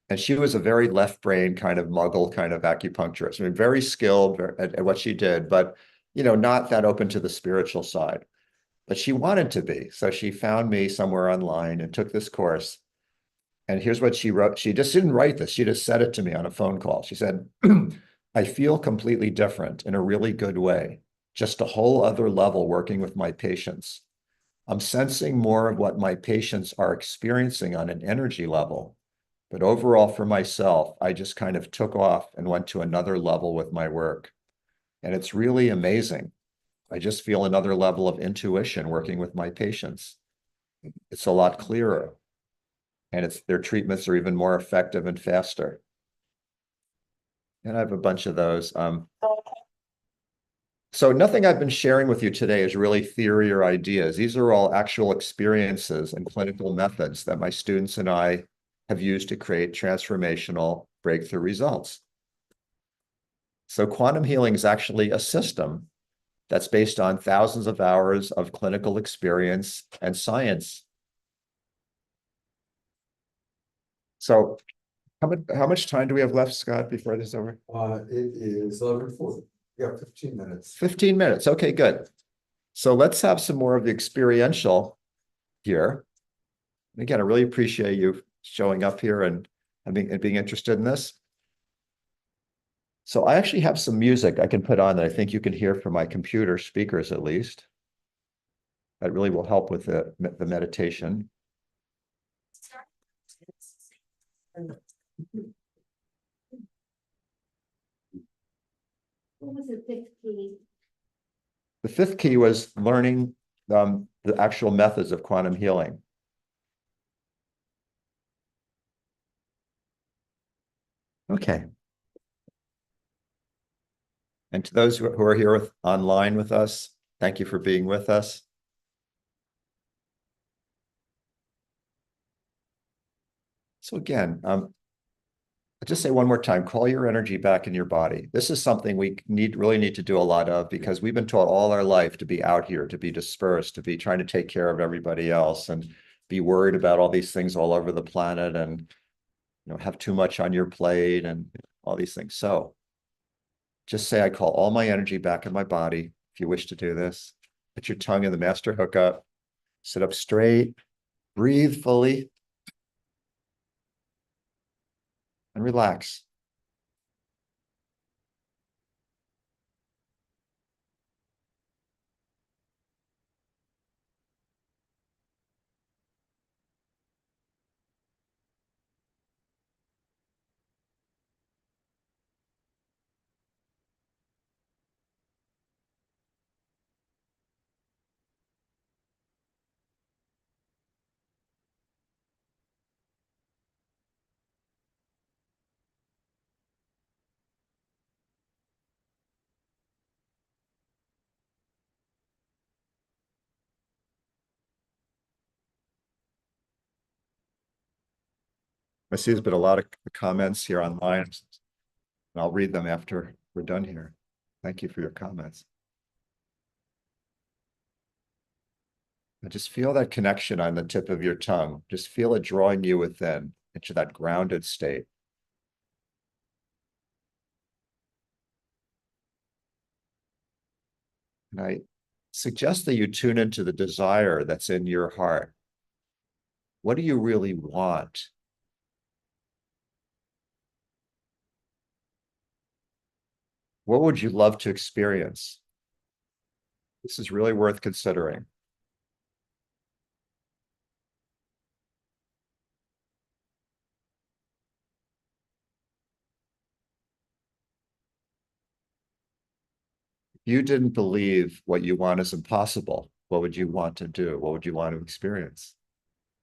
[SPEAKER 9] And she was a very left brain kind of muggle kind of acupuncturist. I mean, very skilled at what she did, but not that open to the spiritual side. But she wanted to be. So she found me somewhere online and took this course. And here's what she wrote. She just didn't write this. She just said it to me on a phone call. She said, I feel completely different in a really good way. Just a whole other level working with my patients. I'm sensing more of what my patients are experiencing on an energy level. But overall, for myself, I just kind of took off and went to another level with my work. And it's really amazing. I just feel another level of intuition working with my patients. It's a lot clearer. And their treatments are even more effective and faster. And I have a bunch of those. So nothing I've been sharing with you today is really theory or ideas. These are all actual experiences and clinical methods that my students and I have used to create transformational breakthrough results. So quantum healing is actually a system that's based on thousands of hours of clinical experience and science. So how much time do we have left, Scott, before this is over?
[SPEAKER 11] It is 11:40. Yeah, 15 minutes.
[SPEAKER 9] 15 minutes. Okay, good. So let's have some more of the experiential here. And again, I really appreciate you showing up here and being interested in this. So I actually have some music I can put on that I think you can hear from my computer speakers at least. That really will help with the meditation.
[SPEAKER 10] What was the 5th key?
[SPEAKER 9] The 5th key was learning the actual methods of quantum healing. Okay. And to those who are here online with us, thank you for being with us. So again, I'll just say one more time, call your energy back in your body. This is something we really need to do a lot of, because we've been taught all our life to be out here, to be dispersed, to be trying to take care of everybody else and be worried about all these things all over the planet and have too much on your plate and all these things. So just say, I call all my energy back in my body. If you wish to do this, put your tongue in the master hookup, sit up straight, breathe fully, and relax. I see there's been a lot of comments here online. And I'll read them after we're done here. Thank you for your comments. And just feel that connection on the tip of your tongue. Just feel it drawing you within into that grounded state. And I suggest that you tune into the desire that's in your heart. What do you really want? What would you love to experience? This is really worth considering. If you didn't believe what you want is impossible, what would you want to do? What would you want to experience?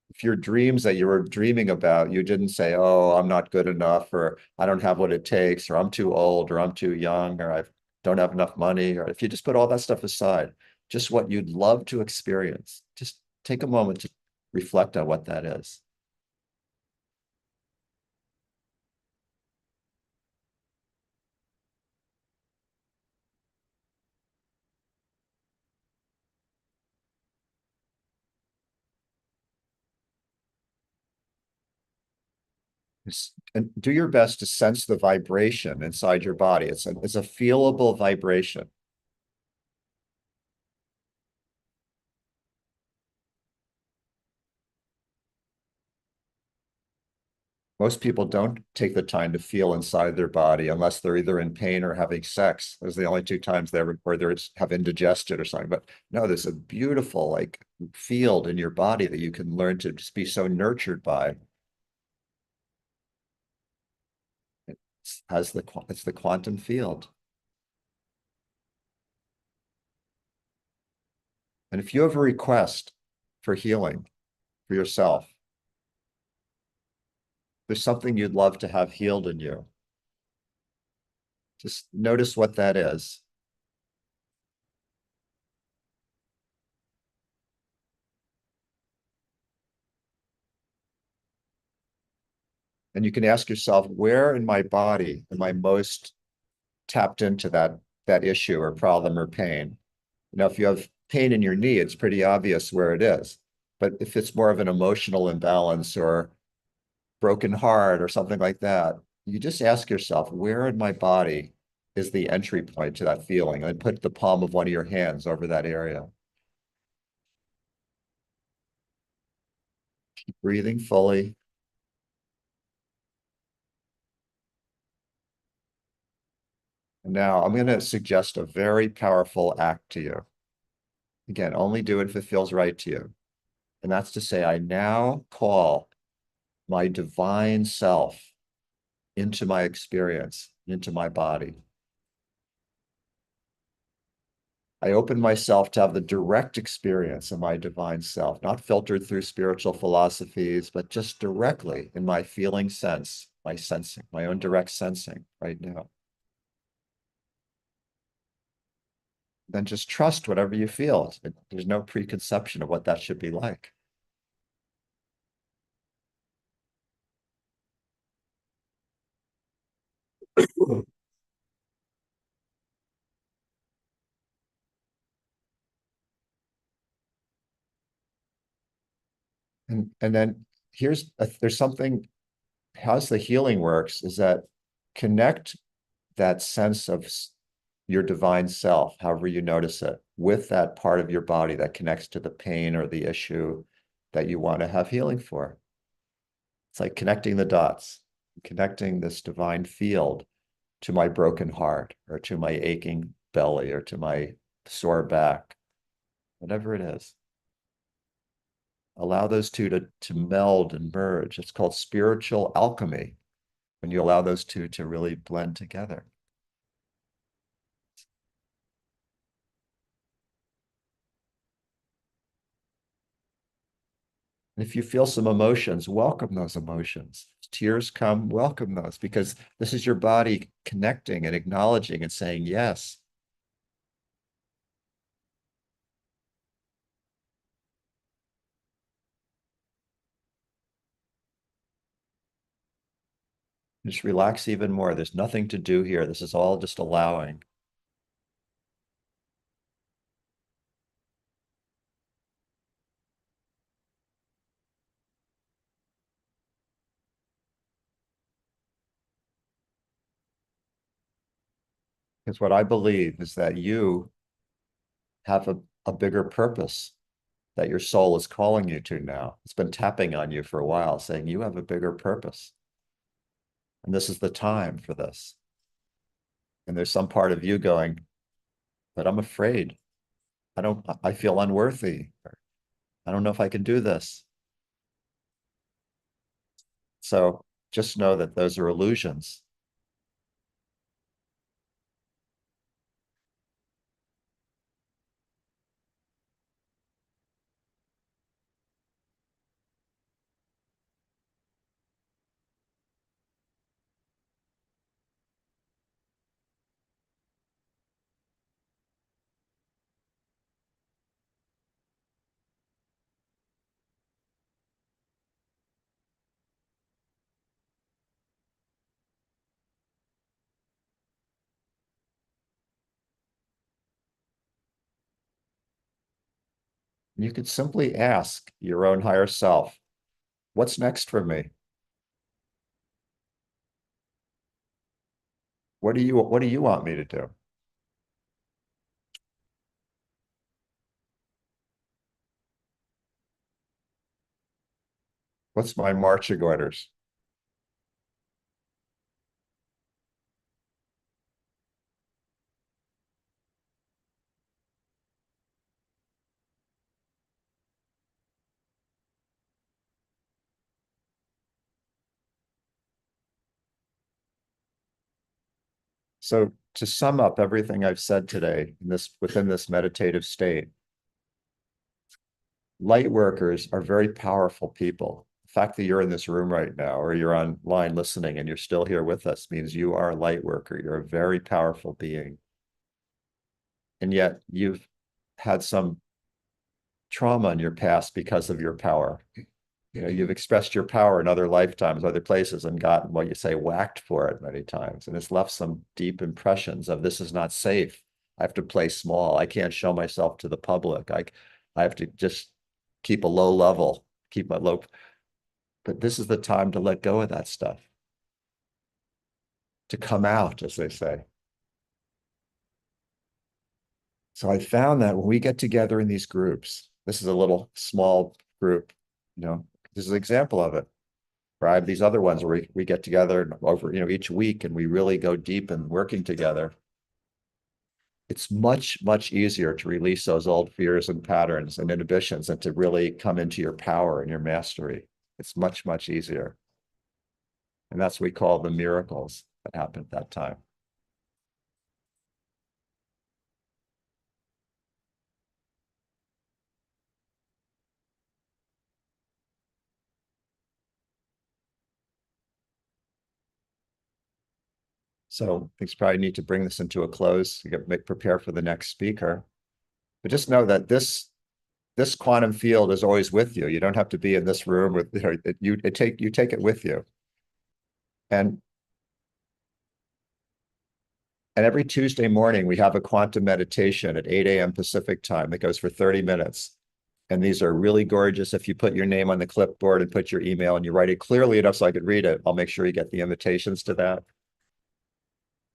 [SPEAKER 9] If your dreams that you were dreaming about, you didn't say, oh, I'm not good enough, or I don't have what it takes, or I'm too old, or I'm too young, or I don't have enough money, or if you just put all that stuff aside, just what you'd love to experience, just take a moment to reflect on what that is. And do your best to sense the vibration inside your body. It's a feelable vibration. Most people don't take the time to feel inside their body unless they're either in pain or having sex. Those are the only two times they ever, or they have indigestion or something. But no, there's a beautiful like field in your body that you can learn to just be so nurtured by. It's the quantum field. And if you have a request for healing for yourself, there's something you'd love to have healed in you. Just notice what that is. And you can ask yourself, where in my body am I most tapped into that issue or problem or pain? You know, if you have pain in your knee, it's pretty obvious where it is. But if it's more of an emotional imbalance or broken heart or something like that, you just ask yourself, where in my body is the entry point to that feeling? And put the palm of one of your hands over that area. Keep breathing fully. And now I'm going to suggest a very powerful act to you. Again, only do it if it feels right to you. And that's to say, I now call my divine self into my experience, into my body. I open myself to have the direct experience of my divine self, not filtered through spiritual philosophies, but just directly in my feeling sense, my sensing, my own direct sensing right now. Then just trust whatever you feel. There's no preconception of what that should be like. And then there's something, how's the healing works is that connect that sense of your divine self, however you notice it, with that part of your body that connects to the pain or the issue that you want to have healing for. It's like connecting the dots, connecting this divine field to my broken heart or to my aching belly or to my sore back, whatever it is. Allow those two to meld and merge. It's called spiritual alchemy when you allow those two to really blend together. And if you feel some emotions, welcome those emotions. If tears come, welcome those, because this is your body connecting and acknowledging and saying yes. Just relax even more. There's nothing to do here. This is all just allowing. Because what I believe is that you have a bigger purpose that your soul is calling you to now. It's been tapping on you for a while, saying you have a bigger purpose. And this is the time for this. And there's some part of you going, but I'm afraid. I feel unworthy. I don't know if I can do this. So just know that those are illusions. You could simply ask your own higher self, what's next for me? What do you want me to do? What's my marching orders? So to sum up everything I've said today within this meditative state, light workers are very powerful people. The fact that you're in this room right now, or you're online listening and you're still here with us, means you are a light worker. You're a very powerful being. And yet you've had some trauma in your past because of your power. You know, you've expressed your power in other lifetimes, other places, and gotten what you say whacked for it many times. And it's left some deep impressions of this is not safe. I have to play small. I can't show myself to the public. I have to just keep a low level, keep my low. But this is the time to let go of that stuff, to come out, as they say. So I found that when we get together in these groups, this is a little small group, this is an example of it. Where I have these other ones where we get together over, each week and we really go deep in working together. It's much, much easier to release those old fears and patterns and inhibitions and to really come into your power and your mastery. It's much, much easier. And that's what we call the miracles that happened at that time. So I probably need to bring this into a close to prepare for the next speaker. But just know that this quantum field is always with you. You don't have to be in this room with you take it with you. And every Tuesday morning we have a quantum meditation at 8 a.m. Pacific time that goes for 30 minutes. And these are really gorgeous. If you put your name on the clipboard and put your email and you write it clearly enough so I could read it, I'll make sure you get the invitations to that.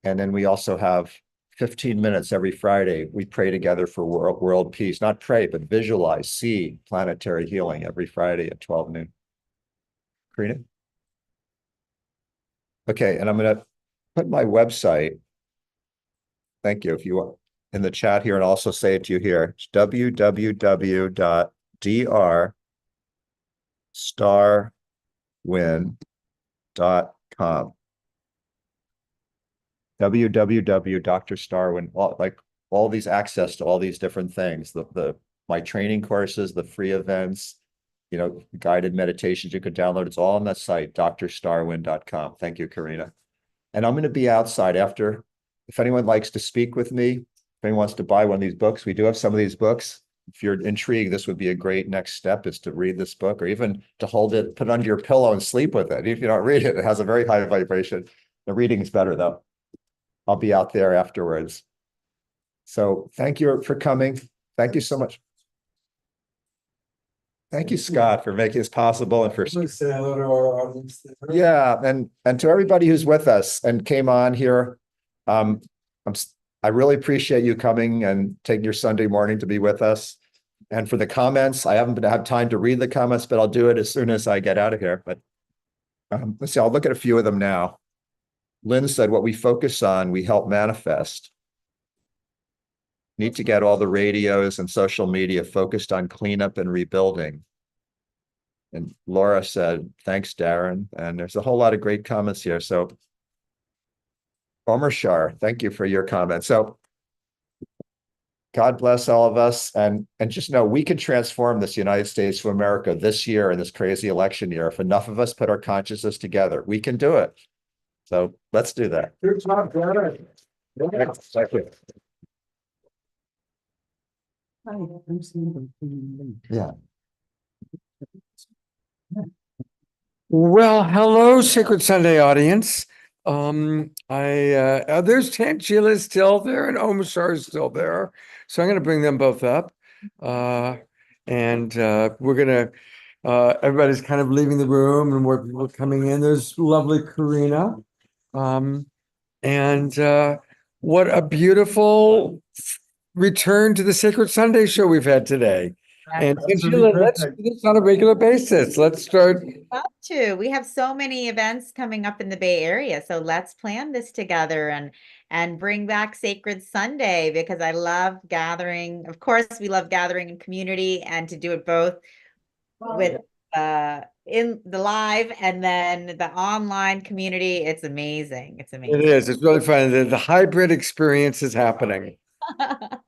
[SPEAKER 9] And then we also have 15 minutes every Friday. We pray together for world peace, not pray, but visualize, see planetary healing every Friday at 12 noon. Karina? Okay, and I'm going to put my website. Thank you. If you want in the chat here, and also say it to you here. It's www.drstarwin.com. www.drstarwin, all these access to all these different things, my training courses, the free events, guided meditations you could download. It's all on that site, drstarwin.com. Thank you, Karina. And I'm going to be outside after. If anyone likes to speak with me, if anyone wants to buy one of these books, we do have some of these books. if you're intrigued, this would be a great next step, is to read this book, or even to hold it, put it under your pillow and sleep with it. If you don't read it, it has a very high vibration. The reading is better though. I'll be out there afterwards. So thank you for coming. Thank you so much. Thank you, Scott, for making this possible and for
[SPEAKER 11] Say hello to our audience.
[SPEAKER 9] yeah, and to everybody who's with us and came on here. I really appreciate you coming and taking your Sunday morning to be with us. And for the comments, I haven't had time to read the comments, but I'll do it as soon as I get out of here. But let's see, I'll look at a few of them now. Lynn said, what we focus on, we help manifest. Need to get all the radios and social media focused on cleanup and rebuilding. And Laura said, thanks, Darren. And there's a whole lot of great comments here. So Omer Shar, thank you for your comment. So God bless all of us. And just know we can transform this United States of America this year in this crazy election year. If enough of us put our consciousness together, we can do it. So let's do that.
[SPEAKER 11] Good job, Darren.
[SPEAKER 9] Thank you. Yeah.
[SPEAKER 4] Well, hello, Sacred Sunday audience. There's Tangela still there and Omashar is still there. So I'm going to bring them both up. We're going to, everybody's kind of leaving the room and more people coming in. There's lovely Karina. What a beautiful return to the Sacred Sunday show we've had today. And Tangela, let's do this on a regular basis. Let's start.
[SPEAKER 3] Love to. We have so many events coming up in the Bay Area, so let's plan this together and bring back Sacred Sunday, because I love gathering. Of course, we love gathering in community, and to do it both with in the live and then the online community. It's amazing. It's amazing.
[SPEAKER 4] It is. It's really fun. The hybrid experience is happening.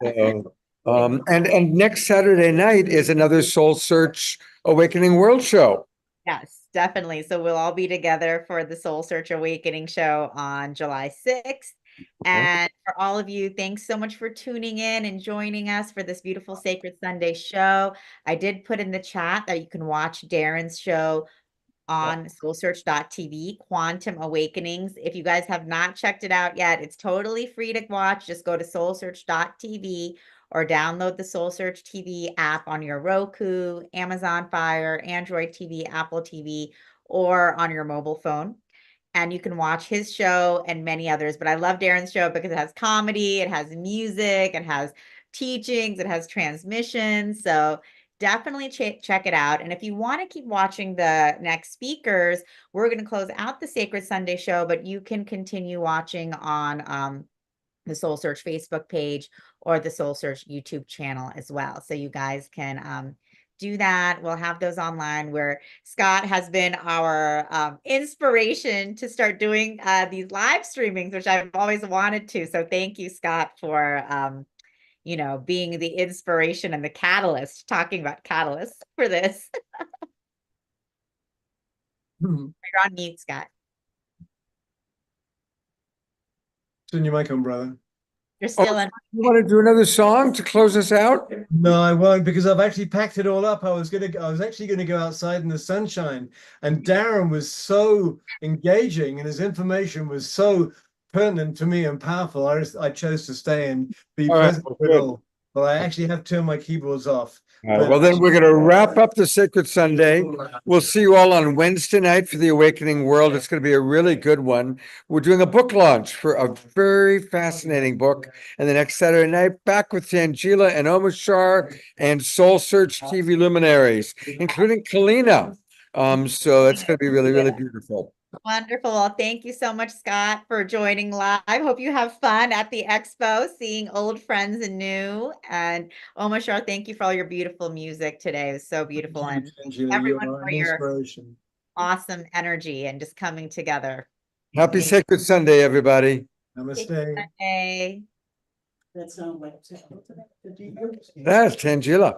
[SPEAKER 4] So, and next Saturday night is another Soul Search Awakening World show.
[SPEAKER 3] Yes, definitely. So we'll all be together for the Soul Search Awakening show on July 6th. And for all of you, thanks so much for tuning in and joining us for this beautiful Sacred Sunday show. I did put in the chat that you can watch Darren's show on soulsearch.tv, Quantum Awakenings. If you guys have not checked it out yet, it's totally free to watch. Just go to soulsearch.tv or download the Soul Search TV app on your Roku, Amazon Fire, Android TV, Apple TV, or on your mobile phone. And you can watch his show and many others. But I love Darren's show because it has comedy, it has music, it has teachings, it has transmissions. So definitely check it out. And if you want to keep watching the next speakers, we're going to close out the Sacred Sunday show, but you can continue watching on the Soul Search Facebook page or the Soul Search YouTube channel as well. So you guys can do that. We'll have those online, where Scott has been our inspiration to start doing these live streamings, which I've always wanted to. So thank you, Scott, for being the inspiration and the catalyst, talking about catalysts for this. You're on mute, Scott.
[SPEAKER 1] Turn your mic on, brother.
[SPEAKER 3] You're still in.
[SPEAKER 4] You want to do another song to close us out?
[SPEAKER 1] No, I won't, because I've actually packed it all up. I was actually gonna go outside in the sunshine, and Darren was so engaging and his information was so pertinent to me and powerful. I chose to stay and be present with it all. But I actually have turned my keyboards off.
[SPEAKER 4] Well, then we're going to wrap up the Sacred Sunday. We'll see you all on Wednesday night for the Awakening World. It's going to be a really good one. We're doing a book launch for a very fascinating book. And the next Saturday night, back with Tangela and Omashar and Soul Search TV luminaries, including Kalina. So that's going to be really, really beautiful.
[SPEAKER 3] Wonderful. Well, thank you so much, Scott, for joining live. Hope you have fun at the expo, seeing old friends and new. And Omashar, thank you for all your beautiful music today. It was so beautiful. And everyone for your awesome energy and just coming together.
[SPEAKER 4] Happy Sacred Sunday, everybody.
[SPEAKER 1] Namaste.
[SPEAKER 3] Sunday.
[SPEAKER 12] That's not like.
[SPEAKER 4] That's Tangela.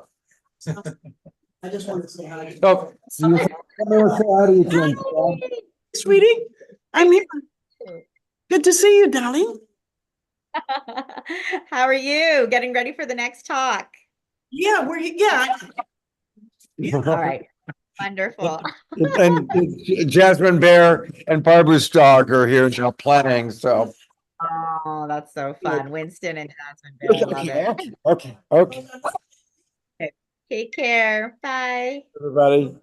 [SPEAKER 12] I just wanted to say hi.
[SPEAKER 4] Oh,
[SPEAKER 12] Sweetie, I'm here. Good to see you, darling.
[SPEAKER 3] How are you? Getting ready for the next talk?
[SPEAKER 12] Yeah, yeah.
[SPEAKER 3] All right, wonderful.
[SPEAKER 4] And Jasmine Bear and Barbara's dog are here now planning, so.
[SPEAKER 3] Oh, that's so fun. Winston and Jasmine Bear, I love it.
[SPEAKER 4] Okay,
[SPEAKER 3] Take care. Bye.
[SPEAKER 4] everybody.